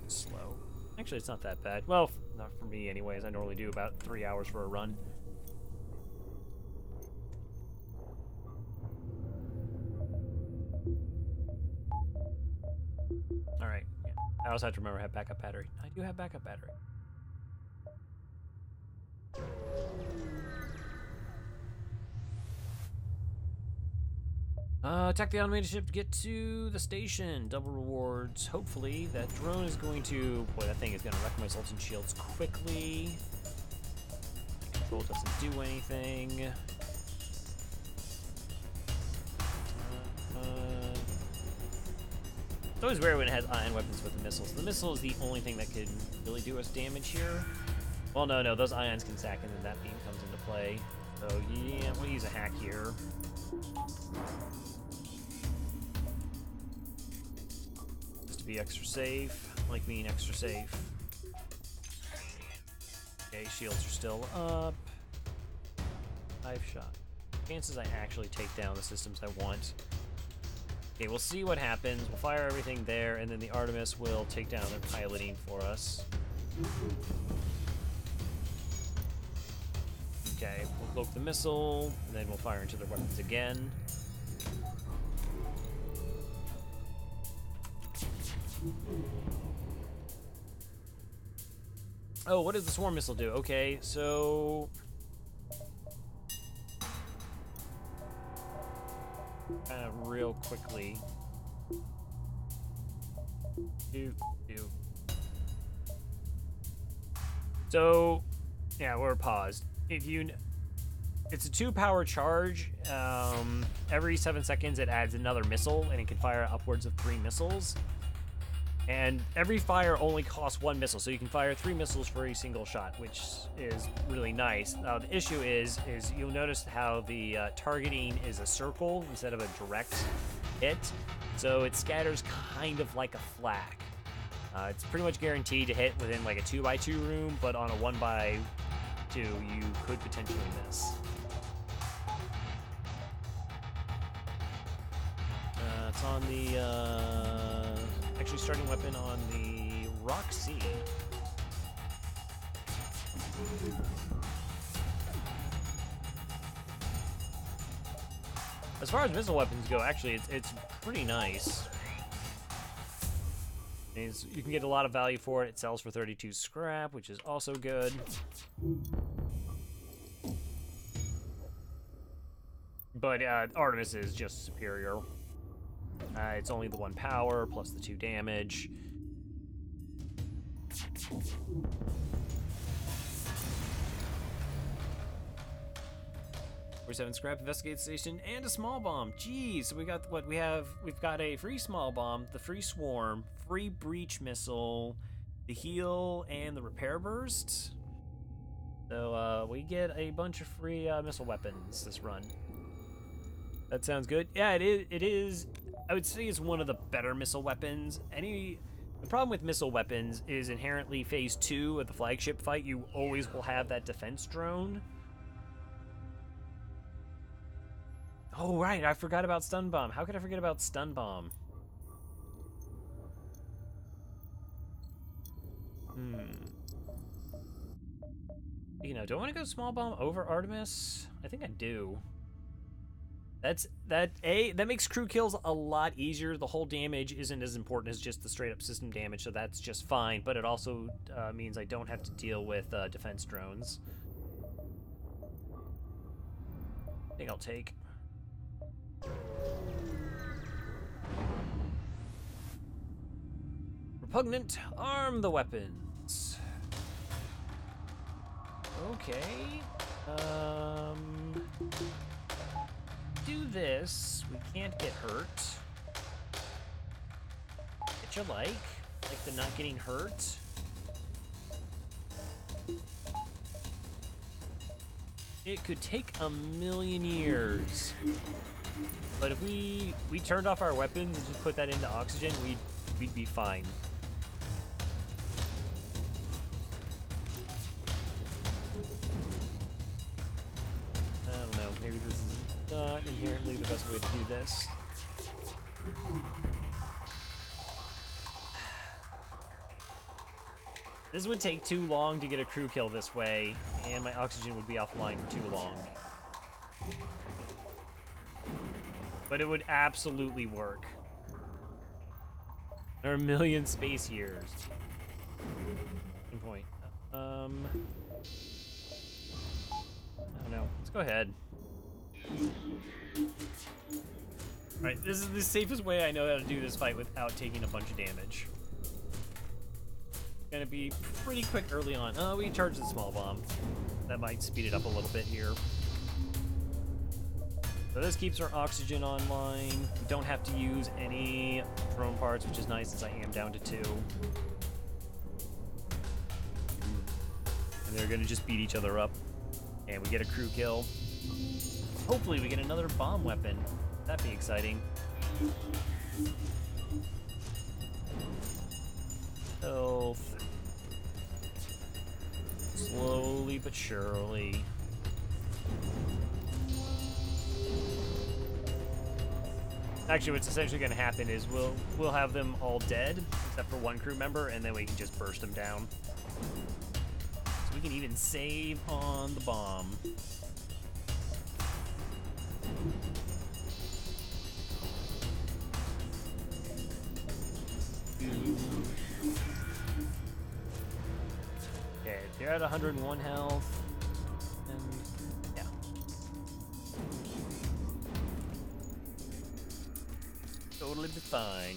Speaker 1: slow. Actually, it's not that bad. Well, not for me anyways. I normally do about 3 hours for a run. Alright. Yeah. I also have to remember I have backup battery. I do have backup battery. Attack the automated ship to get to the station. Double rewards. Hopefully, that drone is going to... Boy, that thing is going to wreck my Zoltan shields quickly. Control doesn't do anything. It's always weird when it has ion weapons with the missiles. The missile is the only thing that could really do us damage here. Well, no, those ions can sack and then that beam comes into play. So, yeah, we'll use a hack here. Just to be extra safe. I like being extra safe. Okay, shields are still up. 5 shot. Chances I actually take down the systems I want. Okay, we'll see what happens. We'll fire everything there, and then the Artemis will take down their piloting for us. Okay, we'll cloak the missile, and then we'll fire into their weapons again. Oh, what does the swarm missile do? Okay, so... kind of real quickly. So, yeah, we're paused. It's a 2-power charge. Every 7 seconds it adds another missile, and it can fire upwards of 3 missiles. And every fire only costs 1 missile, so you can fire 3 missiles for a single shot, which is really nice. Now, the issue is you'll notice how the targeting is a circle instead of a direct hit, so it scatters kind of like a flak. It's pretty much guaranteed to hit within like a 2x2 room, but on a 1x2, you could potentially miss. It's on the... actually starting weapon on the Roxy. As far as missile weapons go, actually, it's pretty nice. You can get a lot of value for it. It sells for 32 scrap, which is also good. But Artemis is just superior. It's only the 1 power plus the 2 damage. We're 7 scrap, investigate station, and a small bomb. Jeez, so we got what we have. We've got a free small bomb, the free swarm, free breach missile, the heal, and the repair burst. So we get a bunch of free missile weapons this run. That sounds good. Yeah, it is. It is. I would say it's one of the better missile weapons. The problem with missile weapons is inherently phase 2 of the flagship fight. You always will have that defense drone. Oh, right, I forgot about Stun Bomb. How could I forget about Stun Bomb? You know, do I want to go Small Bomb over Artemis? I think I do. That makes crew kills a lot easier. The whole damage isn't as important as just the straight up system damage, so that's just fine, but it also means I don't have to deal with defense drones. I think I'll take... Repugnant, arm the weapons. Okay. Do this. We can't get hurt. Get you like the not getting hurt. It could take a million years. But if we turned off our weapons and just put that into oxygen, we'd be fine. I don't know, maybe this is not inherently the best way to do this. This would take too long to get a crew kill this way, and my oxygen would be offline for too long. But it would absolutely work. There are a million space years. Good point. I don't know. Let's go ahead. Alright, this is the safest way I know how to do this fight without taking a bunch of damage. Gonna be pretty quick early on. Oh, we charged the small bomb. That might speed it up a little bit here. So this keeps our oxygen online. We don't have to use any drone parts, which is nice since I am down to 2. And they're gonna just beat each other up. And we get a crew kill. Hopefully we get another bomb weapon. That'd be exciting. Health. Slowly but surely. Actually, what's essentially going to happen is we'll have them all dead, except for 1 crew member, and then we can just burst them down. So we can even save on the bomb. Okay, they're at 101 health. And yeah. Totally be fine.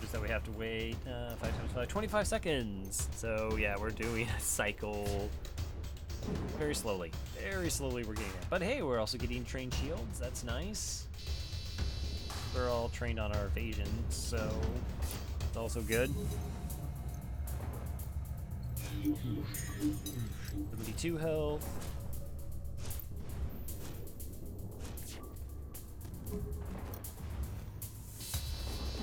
Speaker 1: Just that we have to wait 5 times 5, 25 seconds. So yeah, we're doing a cycle very slowly. Very slowly we're getting it. But hey, we're also getting trained shields. That's nice. We're all trained on our evasion, so it's also good. 72 health.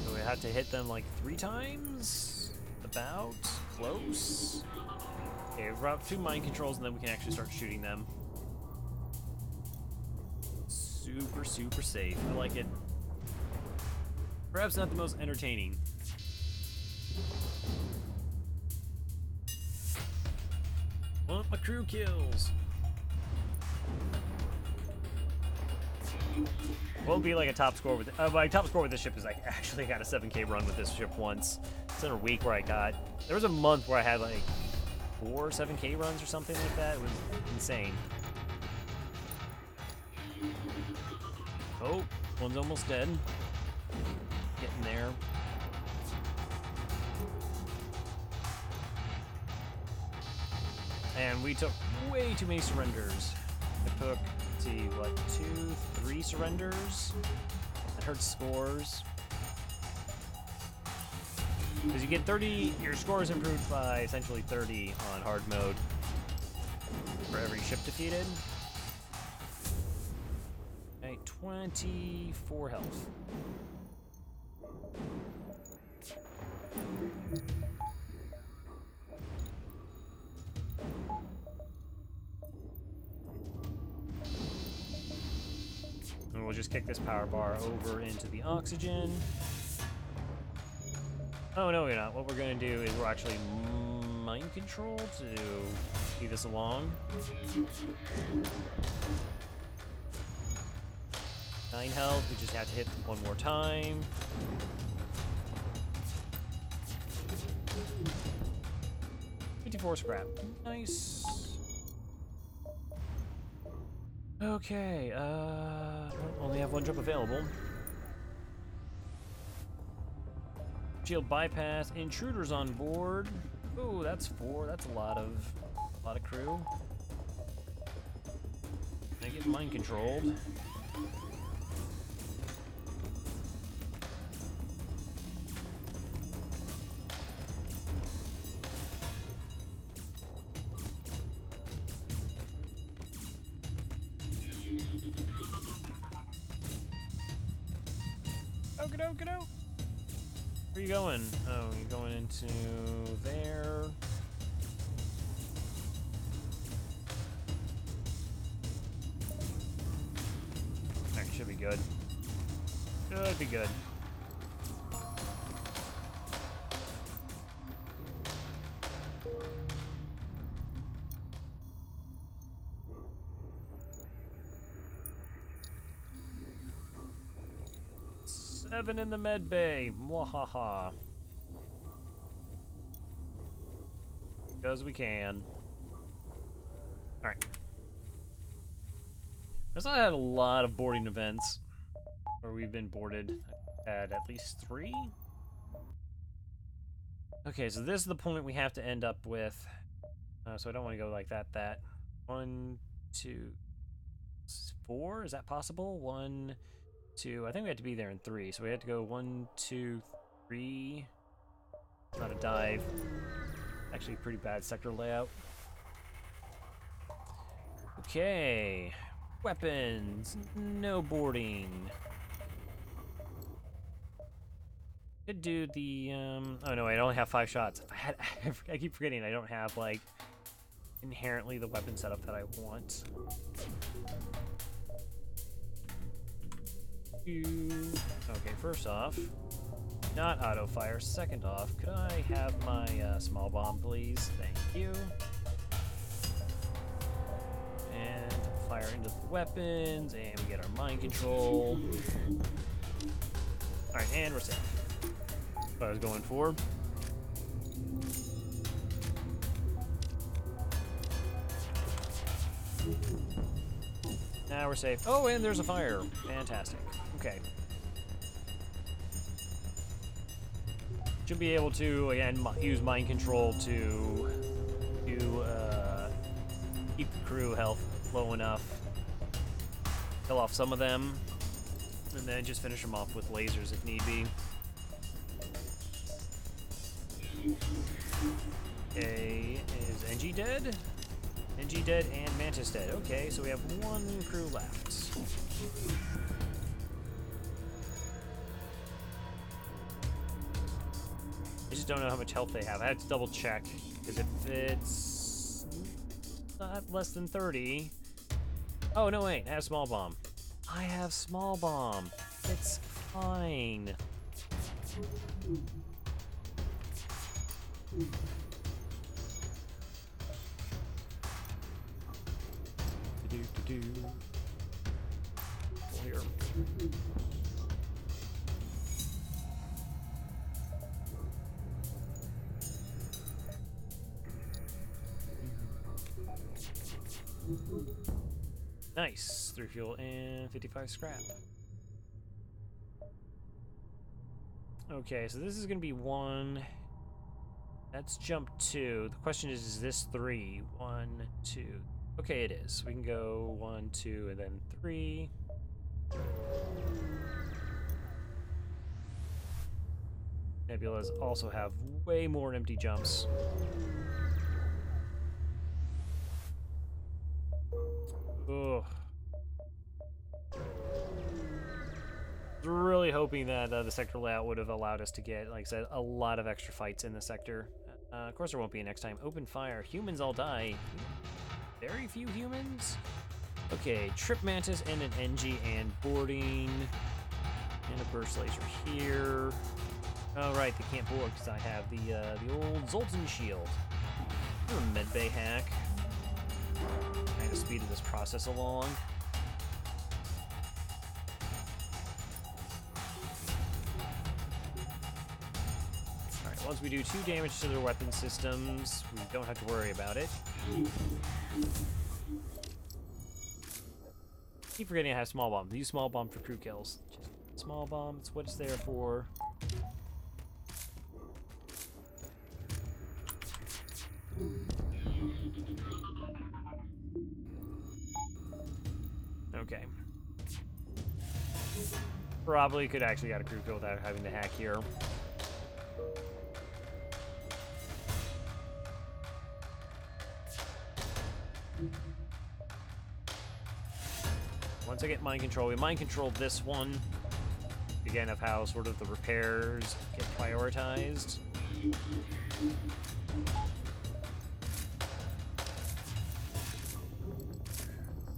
Speaker 1: So we have to hit them like 3 times? About? Close? Okay, we've got 2 mind controls and then we can actually start shooting them. Super, super safe. I like it. Perhaps not the most entertaining. Want my crew kills. What would be like a top score with my top score with this ship is I actually got a 7K run with this ship once. It's in a week where there was a month where I had like 4 or 7K runs or something like that. It was insane. Oh, one's almost dead. Getting there. And we took way too many surrenders. I took, let's see, what, 2, 3 surrenders? That hurts scores. Because you get 30, your score is improved by essentially 30 on hard mode for every ship defeated. Okay, 24 health. And we'll just kick this power bar over into the oxygen. Oh, no, we're not. What we're going to do is we're actually mind control to keep this along. 9 health, we just have to hit them one more time. $54 scrap. Nice. Okay, only have 1 jump available. Shield bypass, intruders on board. Ooh, that's 4. That's a lot of crew. I get mind controlled. Go. Where are you going? Oh, you're going into there. That should be good. Should be good. Seven in the med bay. Mwahaha. Because we can. Alright. I've not had a lot of boarding events where we've been boarded at least 3. Okay, so this is the point we have to end up with. So I don't want to go like that. 1, 2, 4? Is that possible? 1, 2. I think we had to be there in 3. So we had to go 1, 2, 3. It's not a dive. Actually, pretty bad sector layout. Okay. Weapons. No boarding. Could do the, oh no, I only have 5 shots. I keep forgetting I don't have, like, inherently the weapon setup that I want. Okay, first off, not auto fire. Second off, could I have my small bomb, please? Thank you. And fire into the weapons, and we get our mind control. Alright, and we're safe. That's what I was going for. Now we're safe. Oh, and there's a fire. Fantastic. Okay. Should be able to, again, use mind control to keep the crew health low enough. Kill off some of them, and then just finish them off with lasers if need be. Okay, is NG dead? NG dead and Mantis dead. Okay, so we have 1 crew left. I just don't know how much health they have. I have to double check, because if it's not less than 30... Oh, no, wait, I have small bomb. I have small bomb. It's fine. Here. Nice. 3 fuel and 55 scrap. Okay, so this is going to be 1. That's jump 2. The question is this 3? 1, 2. Okay, it is. We can go 1, 2, and then 3. Nebulas also have way more empty jumps. Ugh. Really hoping that the sector layout would have allowed us to get, like I said, a lot of extra fights in the sector. Of course there won't be next time. Open fire. Humans all die. Very few humans? Okay, Trip Mantis and an NG and boarding. And a burst laser here. Oh right, they can't board because I have the old Zoltan shield. A medbay hack. Kind of speeded this process along. Alright, once we do 2 damage to their weapon systems, we don't have to worry about it. Keep forgetting I have small bomb. Use small bomb for crew kills. Just small bomb, it's what it's there for. Okay. Probably could actually get a crew kill without having to hack here. Once I get mind control, we mind control this one. Again, of how sort of the repairs get prioritized.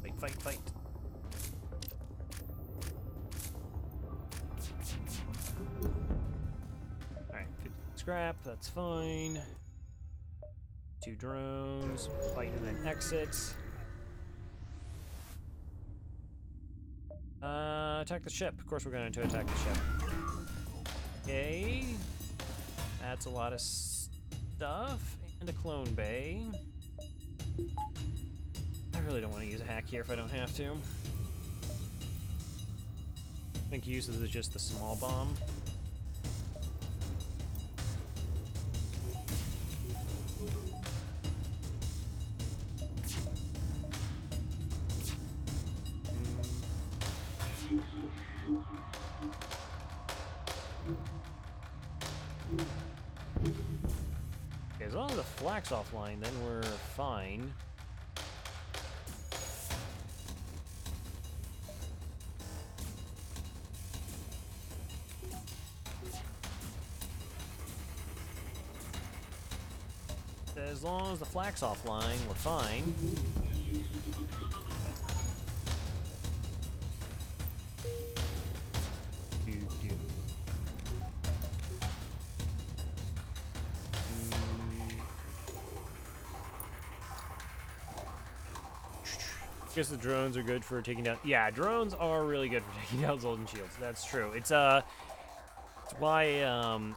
Speaker 1: Fight, fight, fight. Alright, 50 scrap, that's fine. 2 drones, fight and then exit. Attack the ship. Of course we're going to attack the ship. Okay. That's a lot of stuff. And a clone bay. I really don't want to use a hack here if I don't have to. I think he uses just the small bomb. Okay, as long as the flak's offline, then we're fine. As long as the flak's offline, we're fine. I guess the drones are good for taking down. Yeah, drones are really good for taking down Zoltan shields. That's true. It's why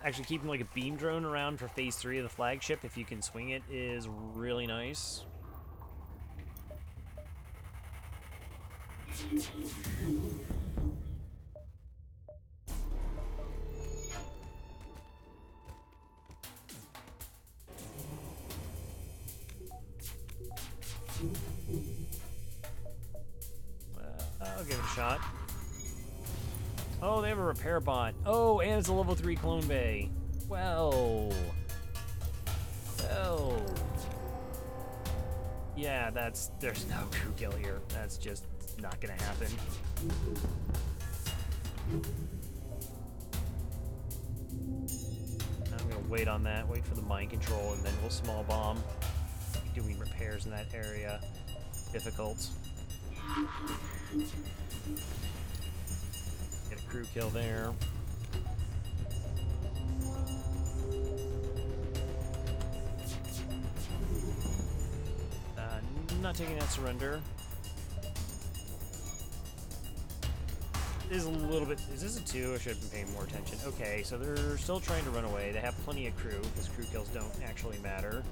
Speaker 1: actually keeping like a beam drone around for phase 3 of the flagship, if you can swing it, is really nice. I'll give it a shot. Oh, they have a repair bot. Oh, and it's a level 3 clone bay. Well. Yeah, there's no crew kill here. That's just not gonna happen. I'm gonna wait on that, wait for the mind control, and then we'll small bomb. Doing repairs in that area. Difficult. Get a crew kill there. Not taking that surrender. This is a little bit. Is this a 2? I should have been paying more attention. Okay, so they're still trying to run away. They have plenty of crew, because crew kills don't actually matter.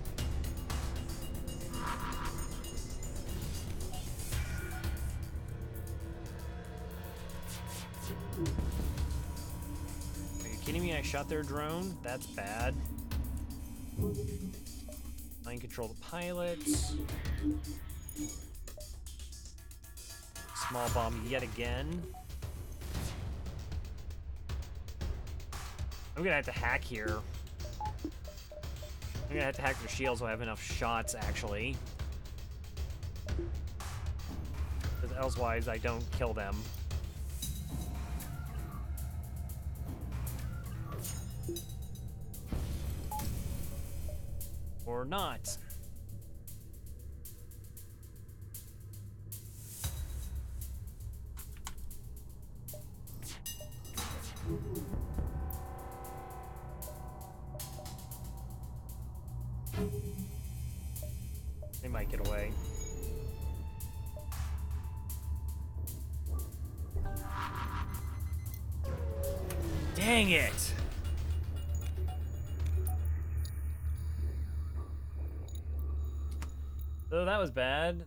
Speaker 1: Are you kidding me? I shot their drone? That's bad. Mind control the pilots. Small bomb yet again. I'm gonna have to hack here. I'm gonna have to hack their shields so I have enough shots, actually. Because elsewise I don't kill them. Or not. They might get away. Dang it! So that was bad.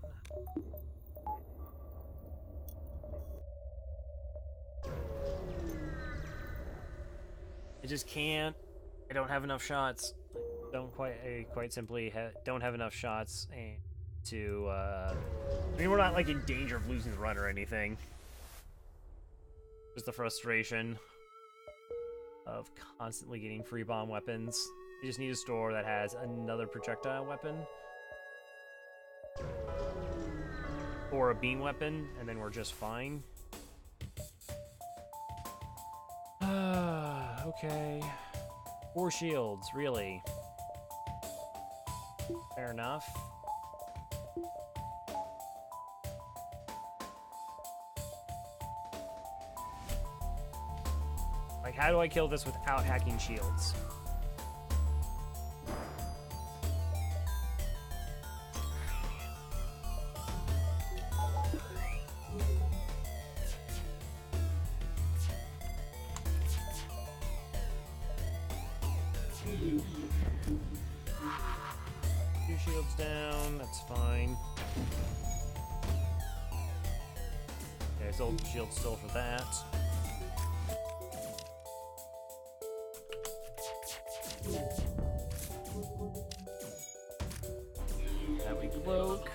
Speaker 1: I just can't. I don't have enough shots. I quite simply don't have enough shots and to. I mean, we're not like in danger of losing the run or anything. Just the frustration of constantly getting free bomb weapons. I just need a store that has another projectile weapon or a beam weapon, and then we're just fine. Okay. 4 shields, really. Fair enough. Like, how do I kill this without hacking shields? Shields down, that's fine. Okay, so shield still for that. That we cloak.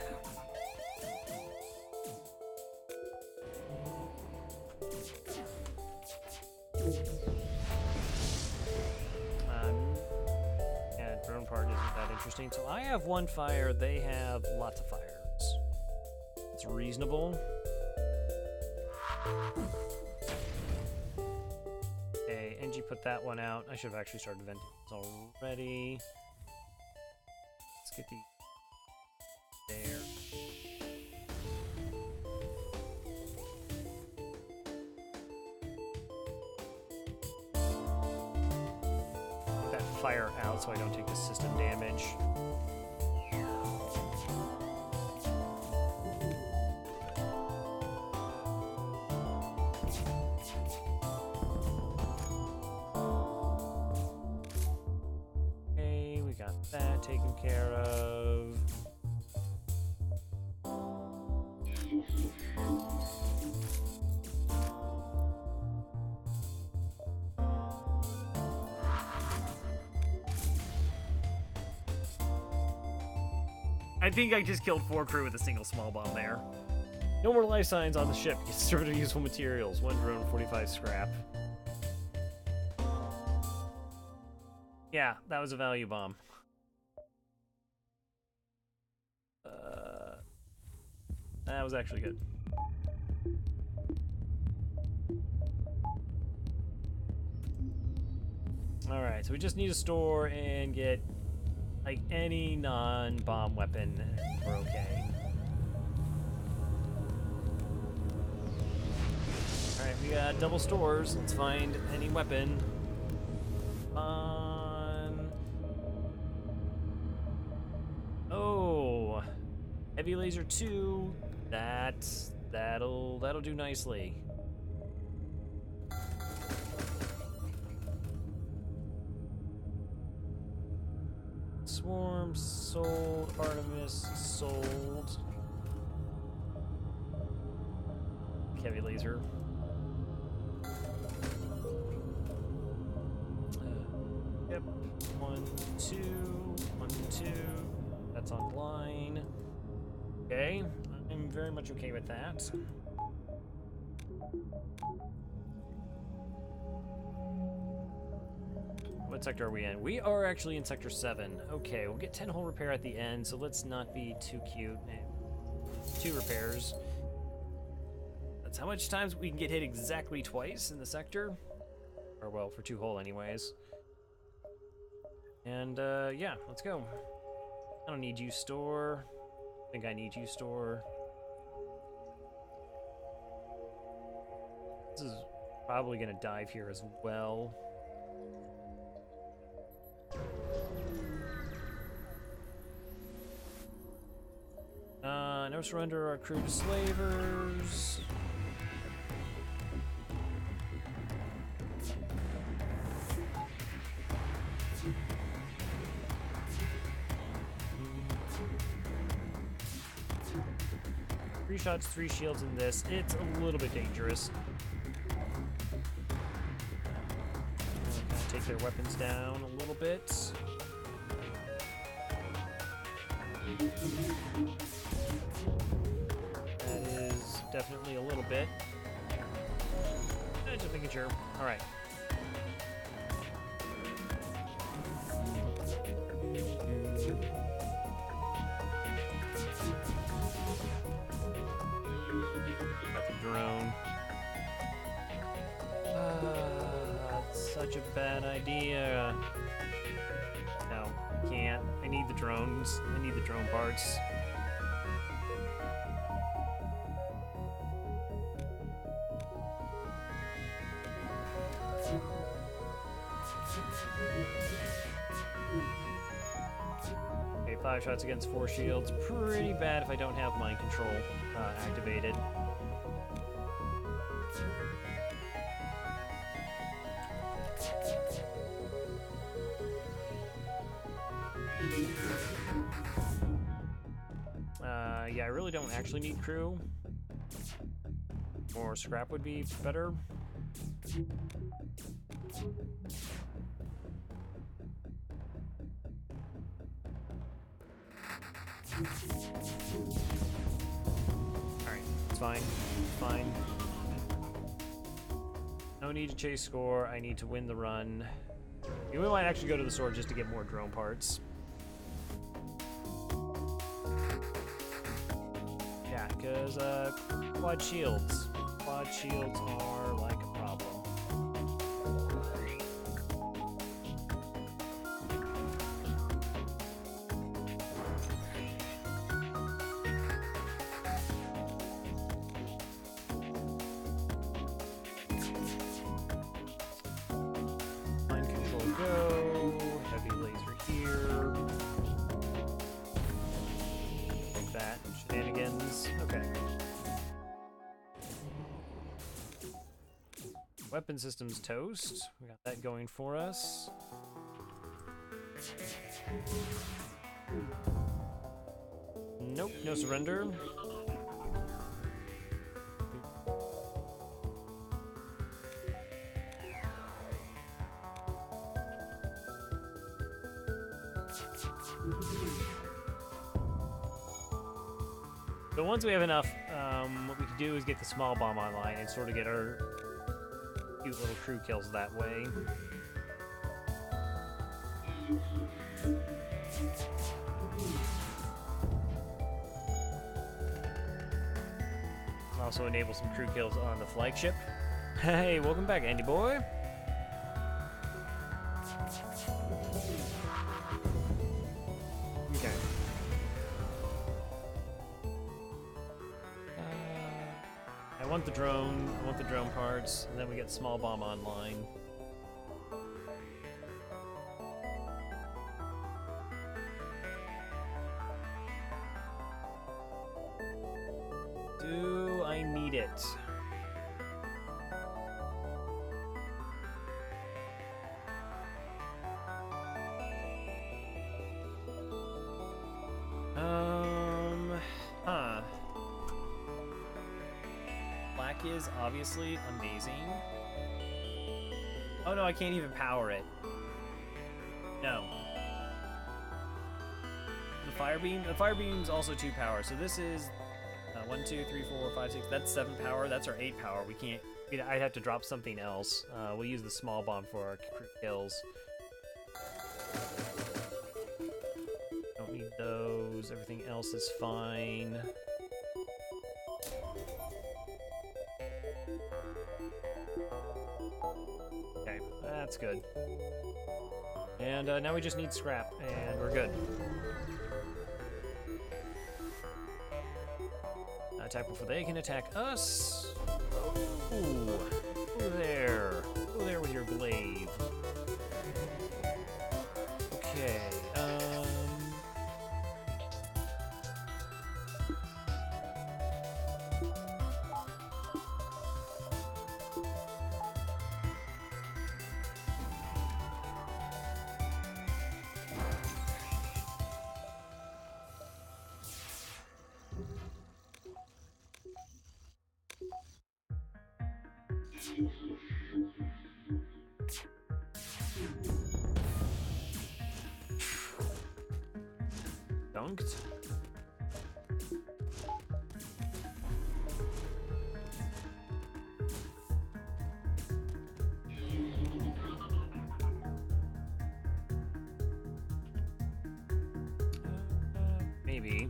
Speaker 1: Drone part isn't that interesting. So I have 1 fire, they have lots of fires. It's reasonable. Okay, NG put that one out. I should have actually started venting this already. Let's get the there. Fire out so I don't take the system damage. Okay, we got that taken care of. I think I just killed 4 crew with a single small bomb there. No more life signs on the ship. Get sort of useful materials. 1 drone, 45 scrap. Yeah, that was a value bomb. That was actually good. Alright, so we just need to store and get like any non-bomb weapon, and we're okay. Alright, we got double stores. Let's find any weapon. Oh, heavy laser 2. That'll do nicely. Swarm sold, Artemis sold. Heavy laser. Yep. 1, 2, 1, 2. That's online. Okay, I'm very much okay with that. What sector are we in? We are actually in Sector 7. Okay, we'll get 10 hull repair at the end, so let's not be too cute. 2 repairs. That's how much times we can get hit exactly twice in the sector. Or, well, for 2 hull anyways. And, yeah, let's go. I don't need you, store. I think I need you, store. This is probably gonna dive here as well. No surrender our crew to slavers. Three shots, 3 shields in this. It's a little bit dangerous. Kind of take their weapons down a little bit. That is definitely a little bit. Just making sure. All right. Got the drone. That's such a bad idea. No, I can't. I need the drones. I need the drone parts. Okay, 5 shots against 4 shields. Pretty bad if I don't have mind control activated. Yeah, I really don't actually need crew. More scrap would be better. Alright, it's fine. It's fine. No need to chase score. I need to win the run. We might actually go to the sword just to get more drone parts. Yeah, because quad shields. Quad shields are like a problem. Mind control go. Heavy laser here. Like that. Shenanigans. Okay. Weapon systems toast. We got that going for us. Nope, no surrender. So once we have enough, what we can do is get the small bomb online and sort of get our cute little crew kills that way. Also enable some crew kills on the flagship. Hey, welcome back, Andy boy. Okay. I want the drone. I want the drone parts, and then we get small bomb online. Do I need it? Huh. Black is obviously amazing. Oh no, I can't even power it. No. The fire beam? The fire beam's also 2 power, so this is 1, 2, 3, 4, 5, 6. That's 7 power. That's our 8 power. We can't. I'd have to drop something else. We'll use the small bomb for our kills. Don't need those. Everything else is fine. Okay, that's good. And now we just need scrap, and we're good. Attack before they can attack us. Ooh. Go there. Go there with your glaive. Okay. Dunked. Maybe.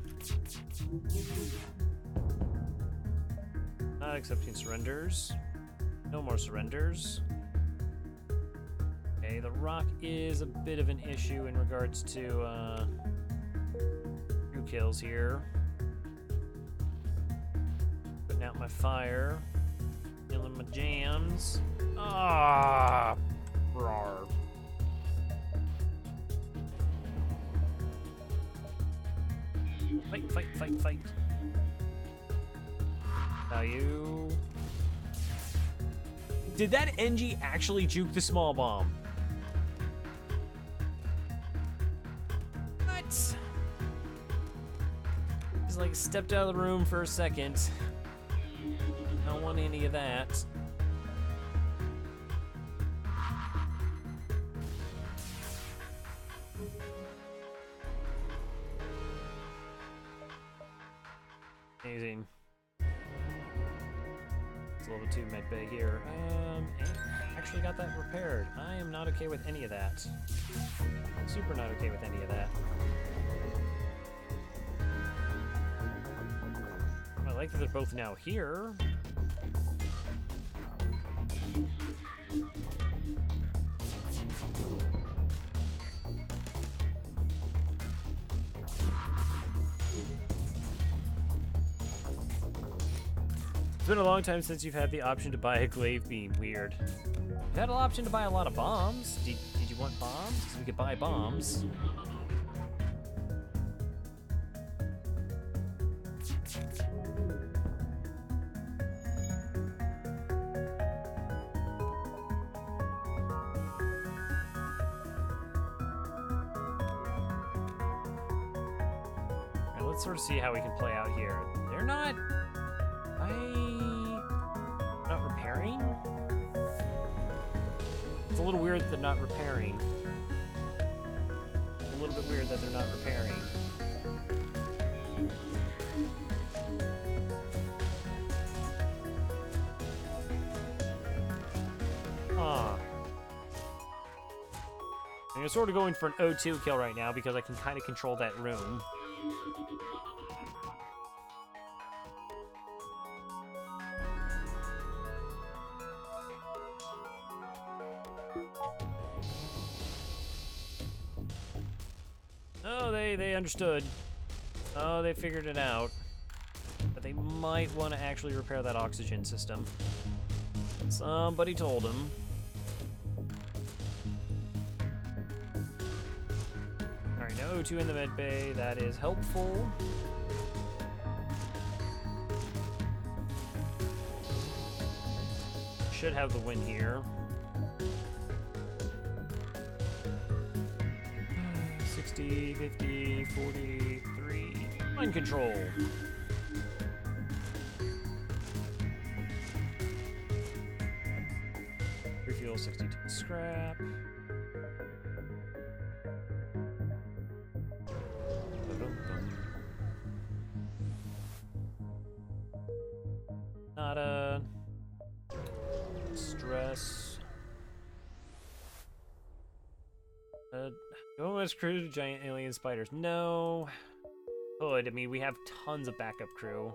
Speaker 1: Not accepting surrenders. No more surrenders. Okay, the rock is a bit of an issue in regards to crew kills here. Putting out my fire. Killing my jams. Ah, rawr. Fight, fight, fight, fight. Now you... Did that NG actually juke the small bomb? What? He's like stepped out of the room for a second. Don't want any of that. Amazing. It's level 2 med bay here. Actually got that repaired. I am not okay with any of that. Super not okay with any of that. I like that they're both now here. It's been a long time since you've had the option to buy a glaive beam. Weird. You've had an option to buy a lot of bombs. Did you want bombs? Because we could buy bombs. Alright, let's sort of see how we can play out here. They're not... Not repairing? It's a little weird that they're not repairing. It's a little bit weird that they're not repairing. Huh. I'm sort of going for an O2 kill right now because I can kind of control that room. Oh, they understood. Oh, they figured it out. But they might want to actually repair that oxygen system. Somebody told them. Alright, no O2 in the med bay. That is helpful. Should have the win here. 60, 50, 43. Mind control. Refuel 62 scrap. us. Don't let's crew giant alien spiders. No. Good. I mean, we have tons of backup crew.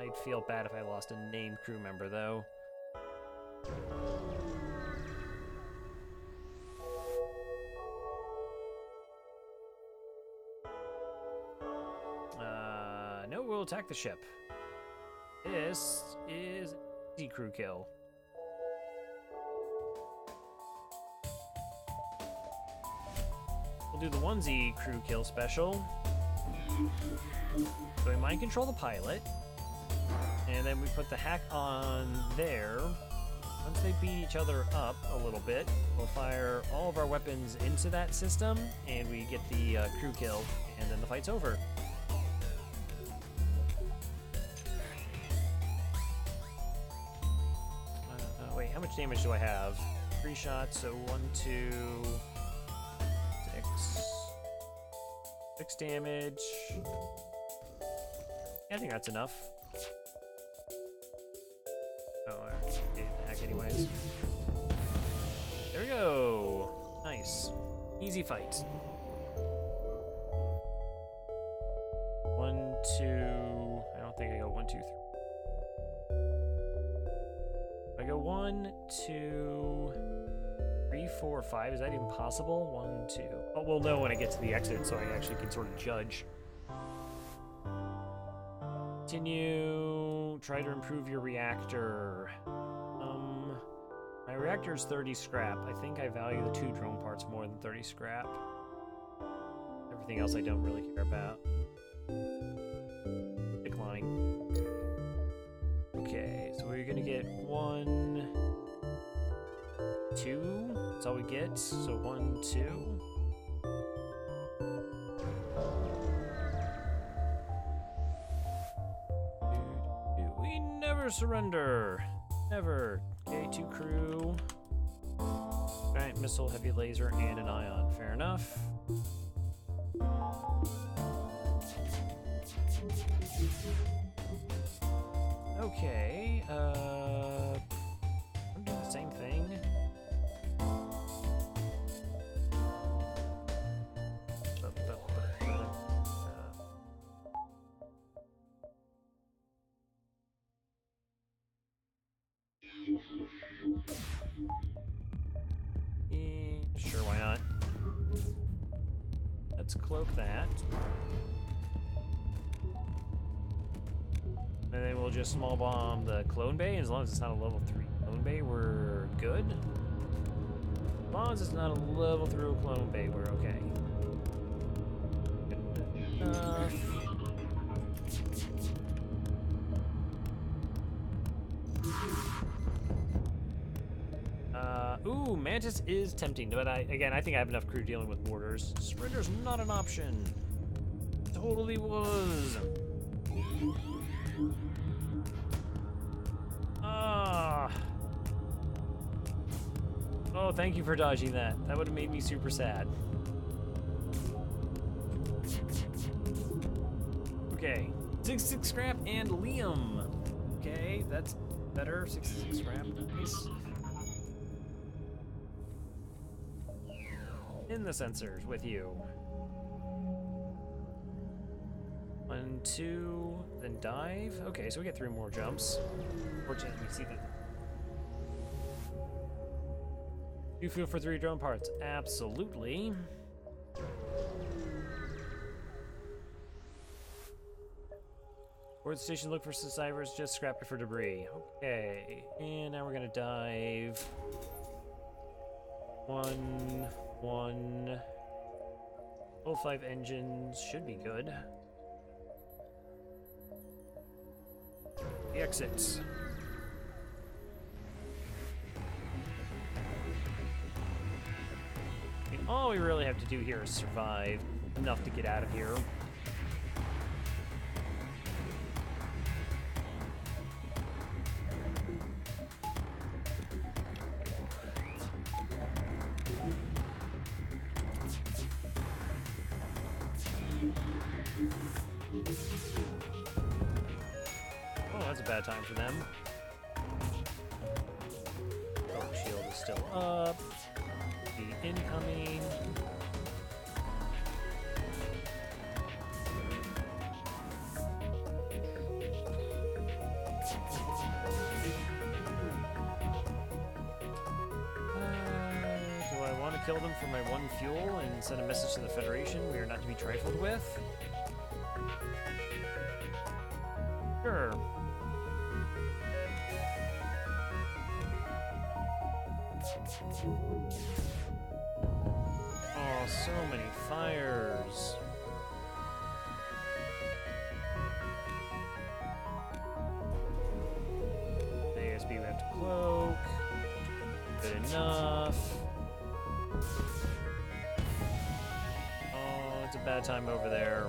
Speaker 1: I'd feel bad if I lost a named crew member, though. No, we'll attack the ship. This is an easy crew kill. We'll do the onesie crew kill special. So we mind control the pilot, and then we put the hack on there. Once they beat each other up a little bit, we'll fire all of our weapons into that system, and we get the crew kill, and then the fight's over. Wait, how much damage do I have? 3 shots, so 1, 2, 6. 6 damage. Yeah, I think that's enough. Oh, I did the hack anyways. There we go. Nice. Easy fight. 1, 2. I don't think I go 1, 2, 3. I go 1, 2, 3, 4, 5. Is that even possible? 1, 2. Oh, we'll know when I get to the exit, so I actually can sort of judge. Continue. Try to improve your reactor. My reactor is 30 scrap. I think I value the 2 drone parts more than 30 scrap. Everything else I don't really care about. Decline. Okay, so we're gonna get 1, 2. That's all we get. So 1, 2. We never surrender. Never. Okay, 2 crew. Giant missile, heavy laser, and an ion. Fair enough. Okay, I'm doing the same thing. Sure, why not? Let's cloak that. And then we'll just small bomb the clone bay, and as long as it's not a level 3 clone bay, we're good. As long as it's not a level 3 clone bay, we're okay. Good enough. Ooh, Mantis is tempting, but I think I have enough crew dealing with mortars. Surrender's not an option. Totally was. Ah. Oh, thank you for dodging that. That would have made me super sad. Okay, 66 scrap and Liam. Okay, that's better. 66 scrap, nice. In the sensors with you. 1, 2, then dive. Okay, so we get 3 more jumps. Fortunately, we see that. You feel for 3 drone parts? Absolutely. Board the station, look for survivors, just scrap it for debris. Okay, and now we're gonna dive. 1. All 5 engines should be good. The exits. I mean, all we really have to do here is survive enough to get out of here. Oh, that's a bad time for them. Torque shield up. The incoming. Do I want to kill them for my 1 fuel and send a message to the Federation we are not to be trifled with? Sure. Oh, so many fires. ASB we have to cloak. Good enough. Oh, it's a bad time over there.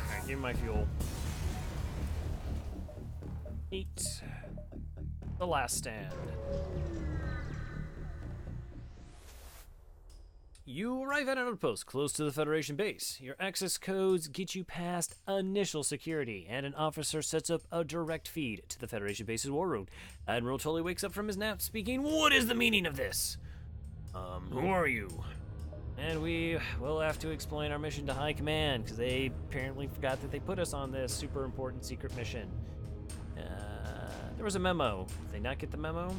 Speaker 1: Alright, give me my fuel. 8. The last stand. You arrive at an outpost close to the Federation base. Your access codes get you past initial security, and an officer sets up a direct feed to the Federation base's war room. Admiral Tully wakes up from his nap speaking, "What is the meaning of this?" Who are you? And we will have to explain our mission to High Command, because they apparently forgot that they put us on this super important secret mission. There was a memo. Did they not get the memo?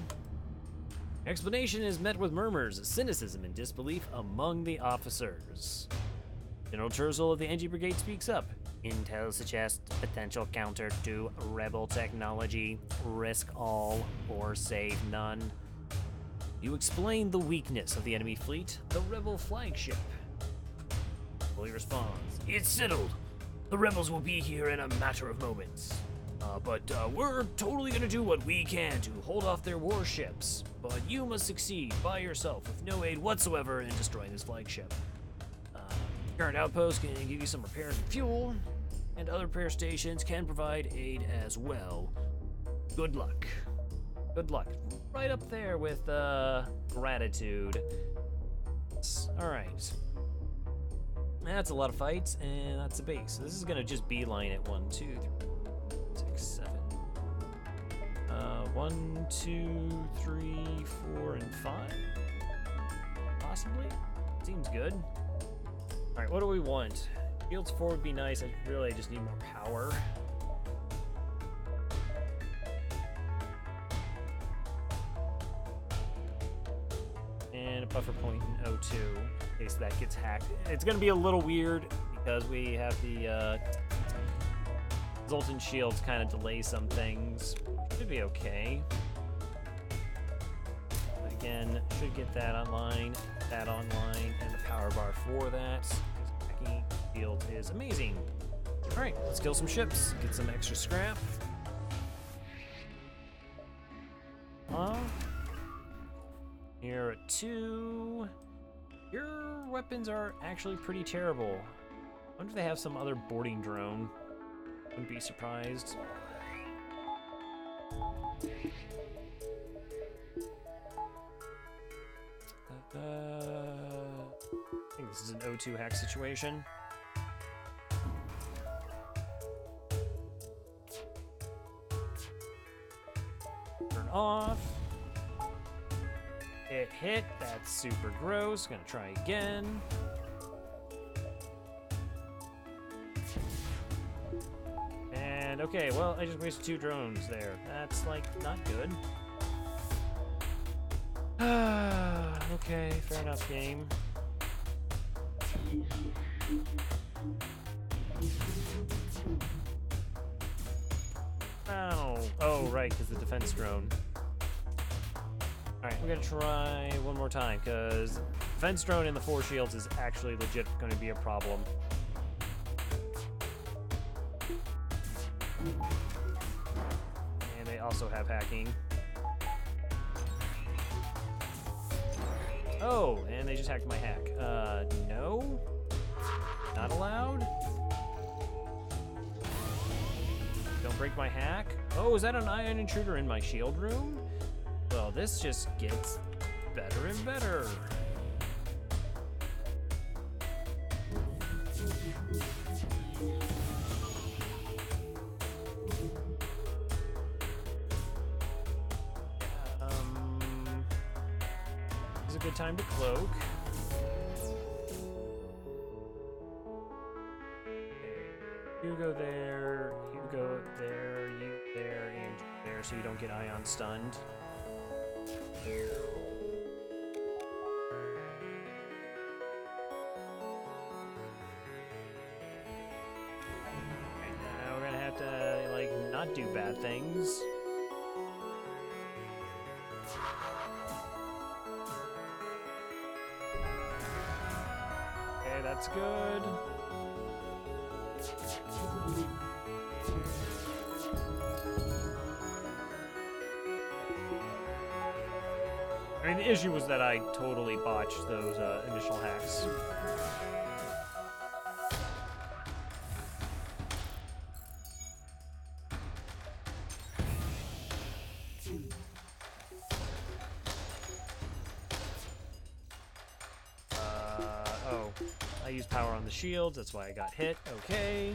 Speaker 1: Explanation is met with murmurs, cynicism, and disbelief among the officers. General Churchill of the NG Brigade speaks up. Intel suggests potential counter to rebel technology. Risk all or save none. You explain the weakness of the enemy fleet, the rebel flagship. Fully responds, "It's settled. The rebels will be here in a matter of moments. But we're totally gonna do what we can to hold off their warships. But you must succeed by yourself with no aid whatsoever in destroying this flagship. Current outpost can give you some repairs and fuel, and other repair stations can provide aid as well. Good luck." Good luck. Right up there with gratitude. Alright. That's a lot of fights, and that's a base. So this is gonna just beeline it. 1, 2, 3, 6, 7. 1, 2, 3, 4, and 5. Possibly. Seems good. All right, what do we want? Shields 4 would be nice. I just need more power. And a buffer point in O2 in case that gets hacked. It's gonna be a little weird because we have the Zoltan shields kind of delay some things. Should be okay. But again, should get that online, and the power bar for that. Hacking shield is amazing. All right, let's kill some ships, get some extra scrap. Here at 2. Your weapons are actually pretty terrible. I wonder if they have some other boarding drone. Wouldn't be surprised. I think this is an O2 hack situation. Turn off. It hit. That's super gross. Gonna try again. And okay, well, I just wasted 2 drones there. That's like not good. Okay, fair enough, game. Ow. Oh, right, because the defense drone. Alright, we're gonna try one more time, because defense drone in the 4 shields is actually legit going to be a problem. And they also have hacking. Oh, and they just hacked my hack. No? Not allowed? Don't break my hack? Oh, is that an ion intruder in my shield room? Well, this just gets better and better. good time to cloak. You go there, you go there, you there, and you there, so you don't get ion stunned. And now we're gonna have to, like, not do bad things. Okay, that's good. I mean, the issue was that I totally botched those initial hacks. Oh, I used power on the shields, that's why I got hit. Okay.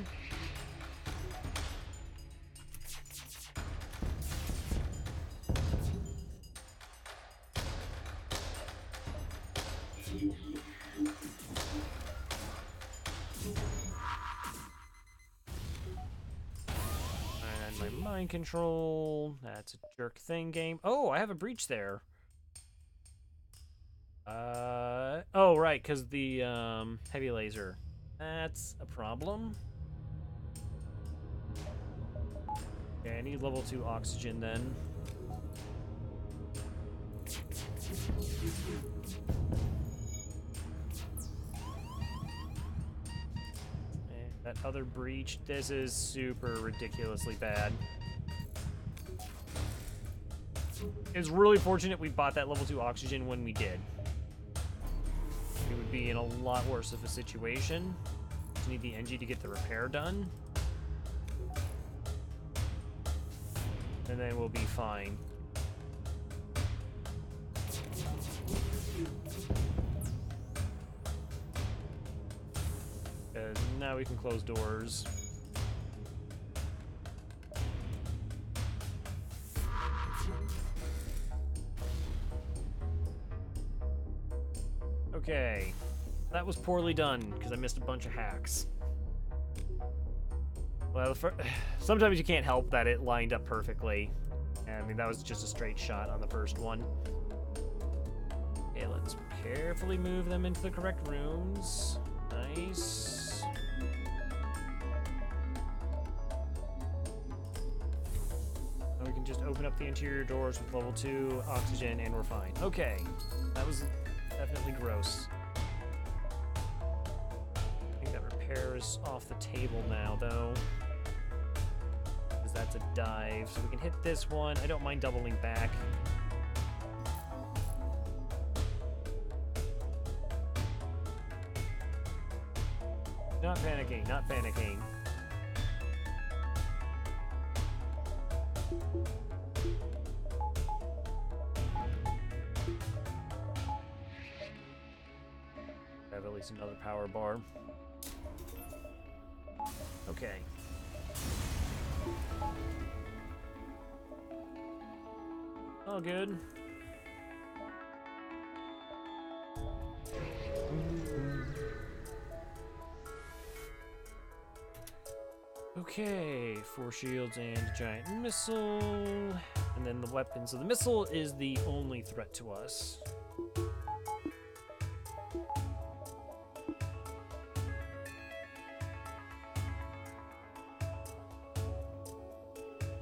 Speaker 1: And my mind control, that's a jerk thing game. Oh, I have a breach there. Oh, right, because the heavy laser. That's a problem. Okay, I need level 2 oxygen then. And that other breach, this is super ridiculously bad. It's really fortunate we bought that level 2 oxygen when we did. We would be in a lot worse of a situation. Just need the NG to get the repair done. And then we'll be fine. Because now we can close doors. Okay, that was poorly done because I missed a bunch of hacks. Well, sometimes you can't help that it lined up perfectly. I mean, that was just a straight shot on the first one. Okay, let's carefully move them into the correct rooms. Nice. Now we can just open up the interior doors with level 2 oxygen and we're fine. Okay, that was definitely gross. I think that repair is off the table now, though. Because that's a dive. So we can hit this one. I don't mind doubling back. Not panicking, not panicking. I have at least another power bar. Okay. All good. Okay, 4 shields and a giant missile. And then the weapon. So the missile is the only threat to us.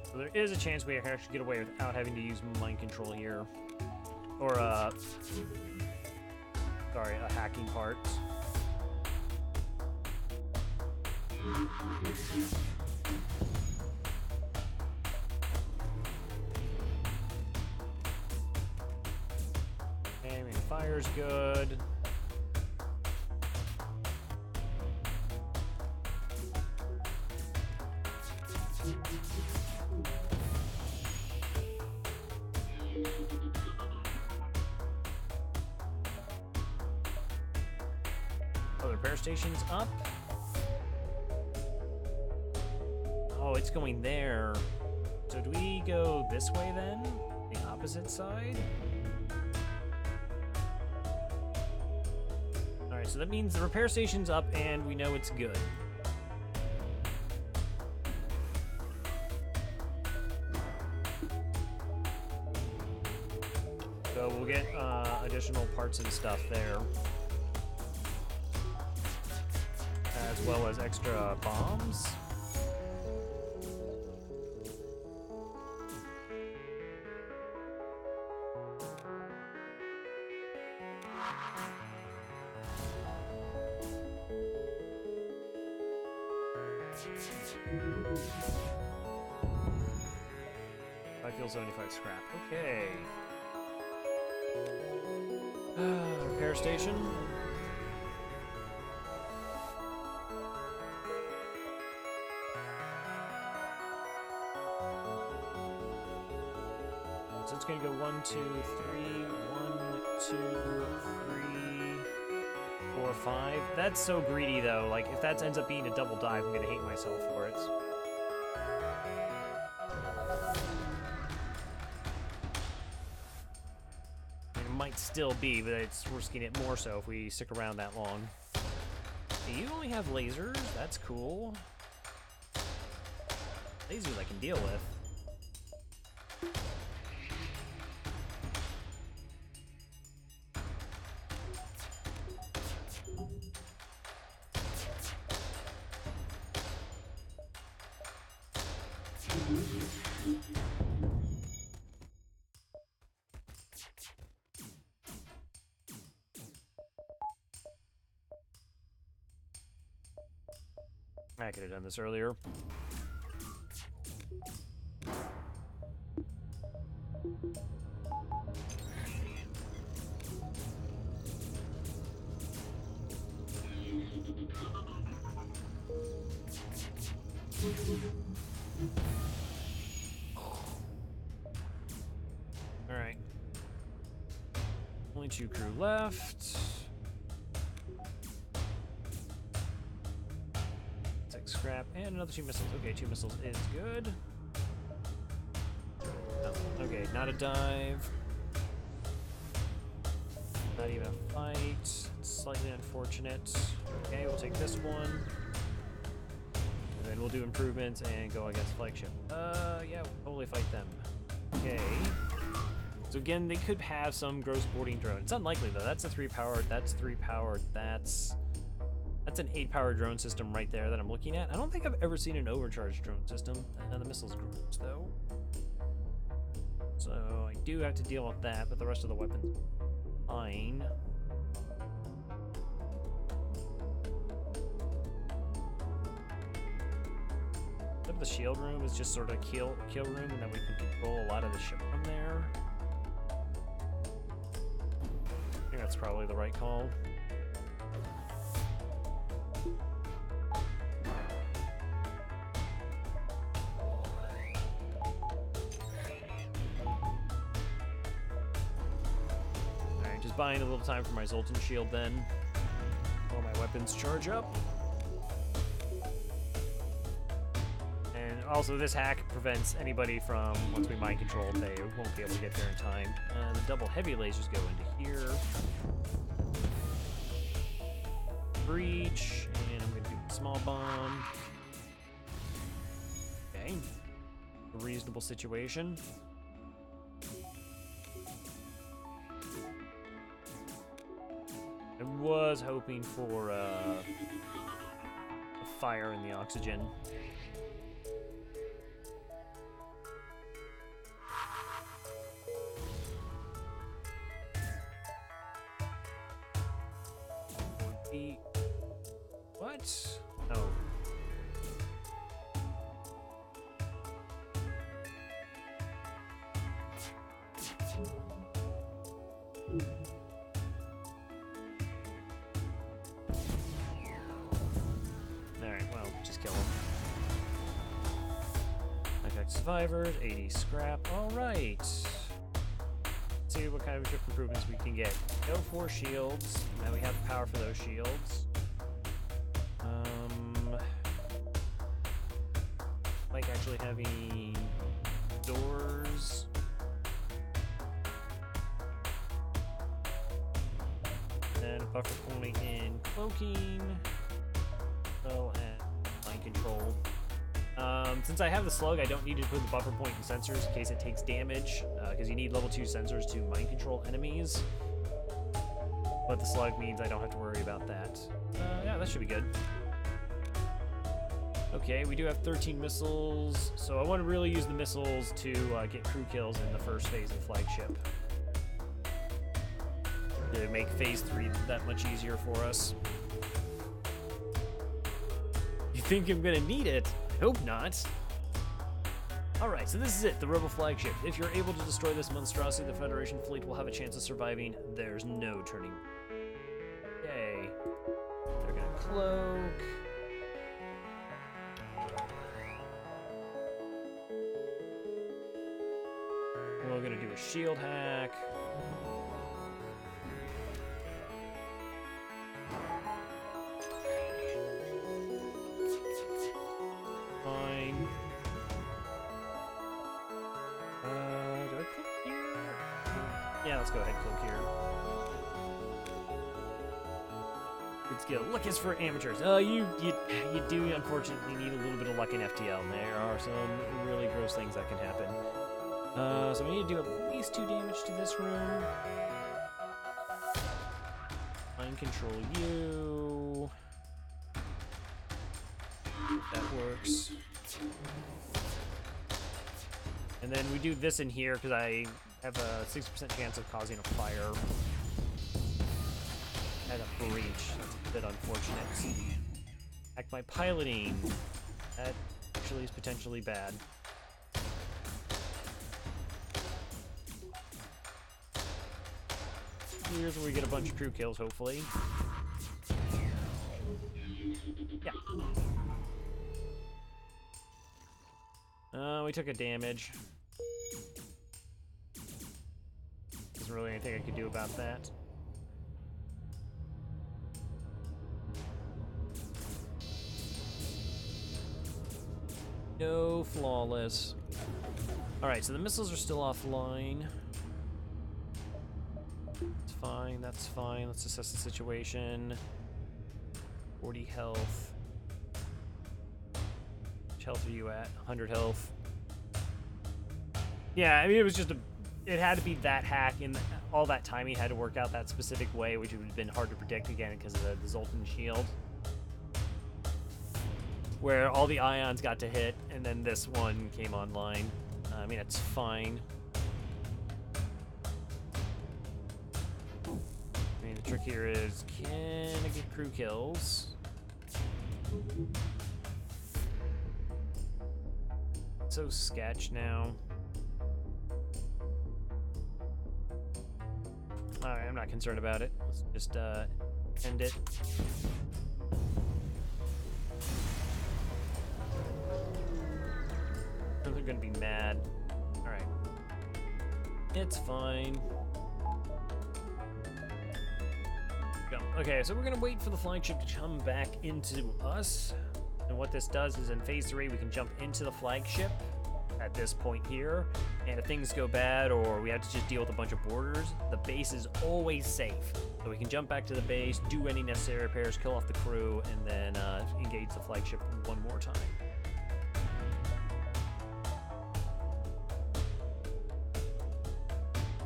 Speaker 1: So there is a chance we can actually get away without having to use mind control here. Or, sorry, a hacking part. I mean, fire's good. Oh, the repair station's up. Oh, it's going there. So do we go this way then? The opposite side? Alright, so that means the repair station's up and we know it's good. So we'll get additional parts and stuff there. As well as extra bombs. I feel 75 scrap. Okay. Repair station. So it's gonna go 1, 2, 3, 1, 2, 3, 4, 5. That's so greedy though. Like if that ends up being a double dive, I'm gonna hate myself for it. It might still be, but it's risking it more so if we stick around that long. You only have lasers? That's cool. Lasers I can deal with. I could have done this earlier. All right. Only 2 crew left. 6 scrap and another 2 missiles. Okay, 2 missiles is good. Oh, okay, not a dive. Not even a fight. Slightly unfortunate. Okay, we'll take this one. And then we'll do improvements and go against flagship. Yeah, we'll totally fight them. Okay. So again, they could have some gross boarding drone. It's unlikely though. That's a 3-powered, that's 3-powered, that's an 8-powered drone system right there that I'm looking at. I don't think I've ever seen an overcharged drone system. The missiles gross though. So I do have to deal with that, but the rest of the weapons fine. The shield room is just sort of kill room, and then we can control a lot of the ship from there. I think that's probably the right call. Alright, just buying a little time for my Zoltan shield then, while my weapons charge up. Also, this hack prevents anybody from, once we mind control, they won't be able to get there in time. The double heavy lasers go into here. Breach, and I'm going to do a small bomb. Okay. A reasonable situation. I was hoping for a fire in the oxygen. What? Oh. Alright, well, just kill him. Effect survivors, 80 scrap. Alright. See what kind of ship improvements we can get. Go for shields. Now we have the power for those shields. Like actually having doors. No. and a buffer point in cloaking, well, and mind control. Since I have the slug, I don't need to put the buffer point in sensors in case it takes damage, because you need level 2 sensors to mind control enemies. But the slug means I don't have to worry about that. Yeah, that should be good. Okay, we do have 13 missiles, so I want to really use the missiles to get crew kills in the first phase of the flagship. To make phase 3 that much easier for us. You think I'm gonna need it? I hope not. Alright, so this is it, the Rebel flagship. If you're able to destroy this monstrosity, the Federation fleet will have a chance of surviving. There's no turning. Okay. They're gonna cloak. We're gonna do a shield hack. Fine. Do I click here? Yeah, let's go ahead and click here. Good skill. Luck is for amateurs. You do unfortunately need a little bit of luck in FTL, and there are some really gross things that can happen. So we need to do at least 2 damage to this room. Mind control you. That works. And then we do this in here because I have a 60% chance of causing a fire. And a breach. That's a bit unfortunate. Act by piloting. That actually is potentially bad. Here's where we get a bunch of crew kills, hopefully. Yeah. We took a damage. There's really anything I could do about that. No flawless. Alright, so the missiles are still offline. That's fine, that's fine. Let's assess the situation. 40 health. Which health are you at? 100 health. Yeah, I mean, it was just it had to be that hack, and all that time he had to work out that specific way, which would have been hard to predict again because of the Zoltan shield. Where all the ions got to hit, and then this one came online. I mean, it's fine. I mean, the trick here is, can I get crew kills? So sketch now. Alright, I'm not concerned about it. Let's just end it. They're gonna be mad. Alright. It's fine. Go. Okay, so we're gonna wait for the flagship to come back into us. And what this does is in phase 3 we can jump into the flagship at this point here, and if things go bad or we have to just deal with a bunch of boarders, the base is always safe. So we can jump back to the base, do any necessary repairs, kill off the crew, and then engage the flagship one more time.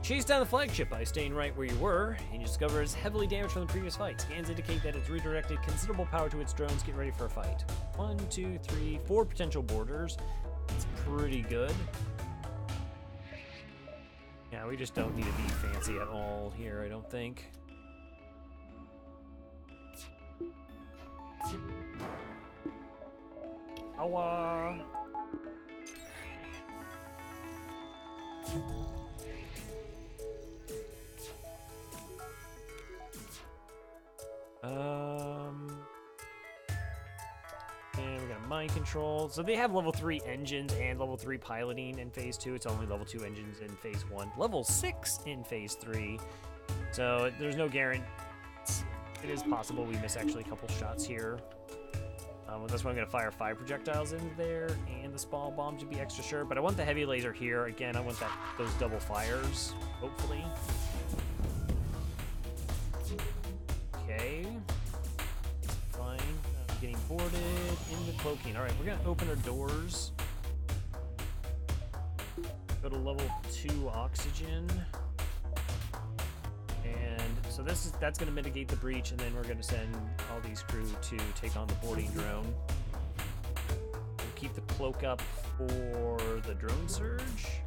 Speaker 1: Chase down the flagship by staying right where you were, and you discover it's heavily damaged from the previous fight. Scans indicate that it's redirected considerable power to its drones. Get ready for a fight. 1, 2, 3, 4 potential boarders. It's pretty good. Yeah, we just don't need to be fancy at all here, I don't think. Awa! And we got mind control. So they have level 3 engines and level 3 piloting in phase 2. It's only level 2 engines in phase 1. Level 6 in phase 3. So there's no guarantee. It is possible we miss actually a couple shots here. That's why I'm going to fire 5 projectiles in there, and the small bomb to be extra sure. But I want the heavy laser here. Again, I want those double fires, hopefully. boarded into cloaking. All right, we're gonna open our doors. Go to level 2 oxygen. And so that's gonna mitigate the breach, and then we're gonna send all these crew to take on the boarding drone. We'll keep the cloak up for the drone surge.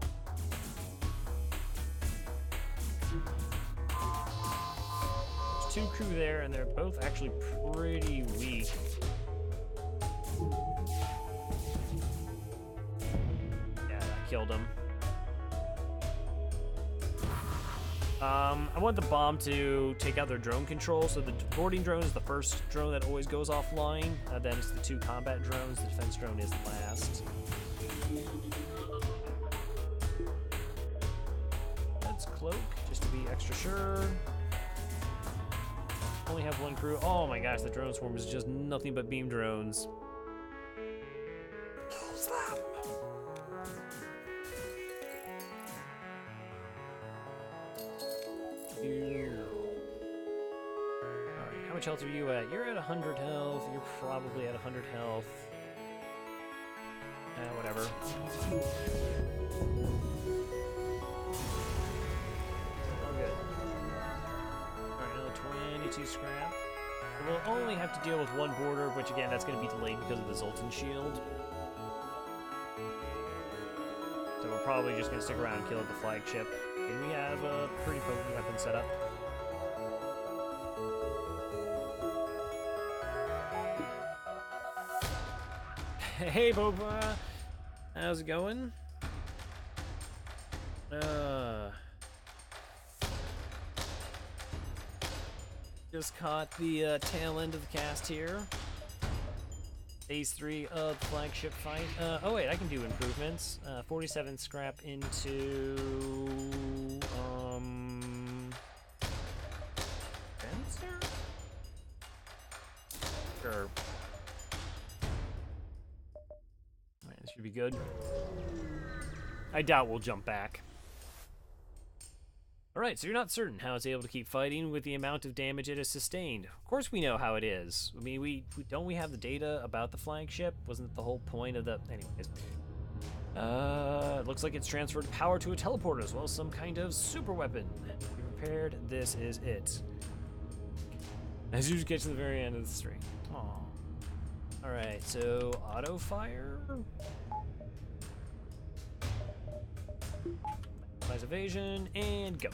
Speaker 1: There's 2 crew there, and they're both actually pretty weak. Yeah, that killed him. I want the bomb to take out their drone control, so the boarding drone is the first drone that always goes offline, then it's the 2 combat drones, the defense drone is last. Let's cloak, just to be extra sure. Only have 1 crew. Oh my gosh, the drone swarm is just nothing but beam drones. Lose them! Alright, how much health are you at? You're at 100 health. You're probably at 100 health. Whatever. All good. Alright, another 22 scrap. We'll only have to deal with 1 boarder, which again, that's going to be delayed because of the Zoltan shield. So we're probably just going to stick around and kill at the flagship. And we have a pretty potent weapon set up. Hey, Boba! How's it going? Just caught the tail end of the cast here. Phase 3 of the flagship fight. Oh wait, I can do improvements. 47 scrap into... Fencer? Sure. Alright, this should be good. I doubt we'll jump back. Alright, so you're not certain how it's able to keep fighting with the amount of damage it has sustained. Of course we know how it is. I mean, don't we have the data about the flagship? Wasn't it the whole point of the... Anyways. It looks like it's transferred power to a teleporter as well as some kind of super weapon. Be prepared, this is it. As you get to the very end of the string. Aww. Alright, so auto fire. Minimize evasion, and go.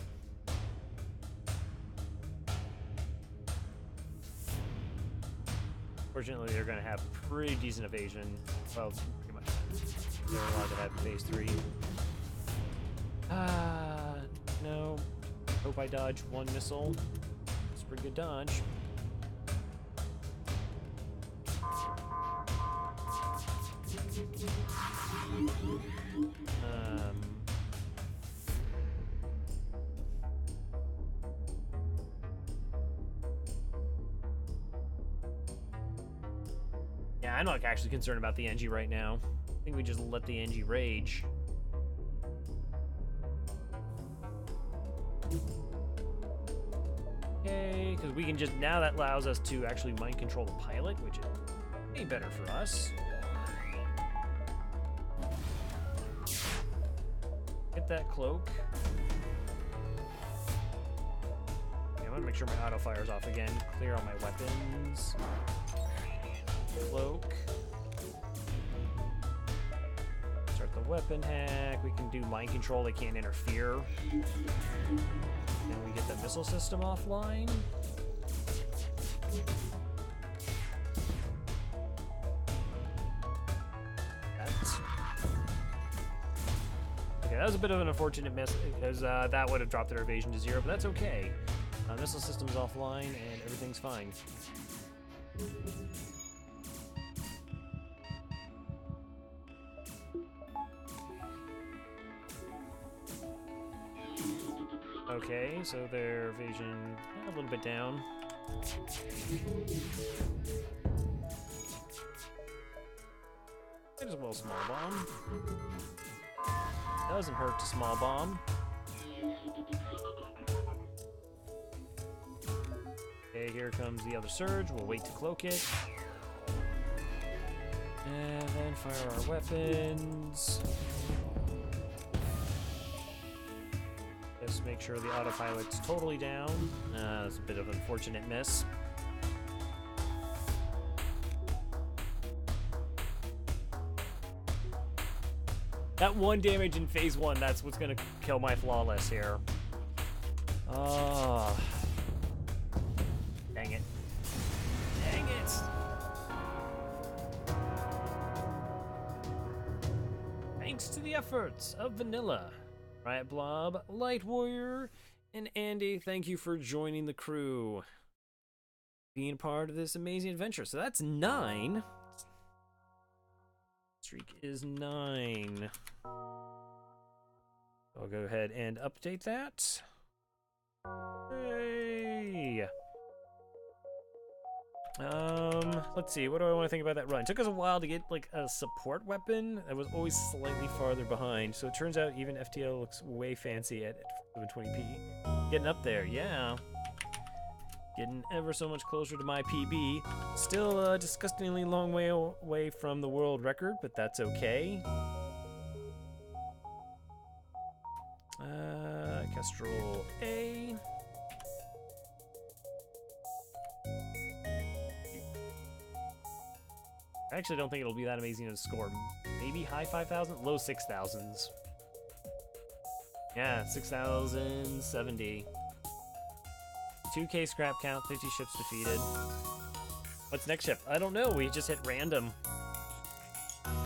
Speaker 1: Fortunately, they're going to have pretty decent evasion. Well, pretty much. They're allowed to have phase 3. No. Hope I dodge 1 missile. It's a pretty good dodge. Yeah, I'm not actually concerned about the NG right now. I think we just let the NG rage. Okay, because we can just, now that allows us to actually mind control the pilot, which is way better for us. Get that cloak. Okay, I'm gonna make sure my auto fire's off again. Clear all my weapons. Cloak. Start the weapon hack. We can do mind control. They can't interfere. Then we get the missile system offline. Okay, that was a bit of an unfortunate miss because that would have dropped their evasion to 0, but that's okay. Missile system's offline and everything's fine. Okay, so their evasion a little bit down. There's a little small bomb. Doesn't hurt to small bomb. Okay, here comes the other surge. We'll wait to cloak it. And then fire our weapons. Just make sure the autopilot's totally down. That's a bit of an unfortunate miss. That 1 damage in phase 1, that's what's gonna kill my flawless here. Oh. Dang it. Dang it! Thanks to the efforts of Vanilla, Riot Blob, Light Warrior, and Andy, thank you for joining the crew. Being part of this amazing adventure. So that's 9. Streak is 9. I'll go ahead and update that. Hey! Let's see, what do I want to think about that run? It took us a while to get, like, a support weapon that was always slightly farther behind, so it turns out even FTL looks way fancy at 720p. Getting up there, yeah. Getting ever so much closer to my PB. Still a disgustingly long way away from the world record, but that's okay. Kestrel A. I actually don't think it'll be that amazing to score. Maybe high 5,000? Low 6,000s. Yeah, 6,070. 2K scrap count, 50 ships defeated. What's next ship? I don't know, we just hit random.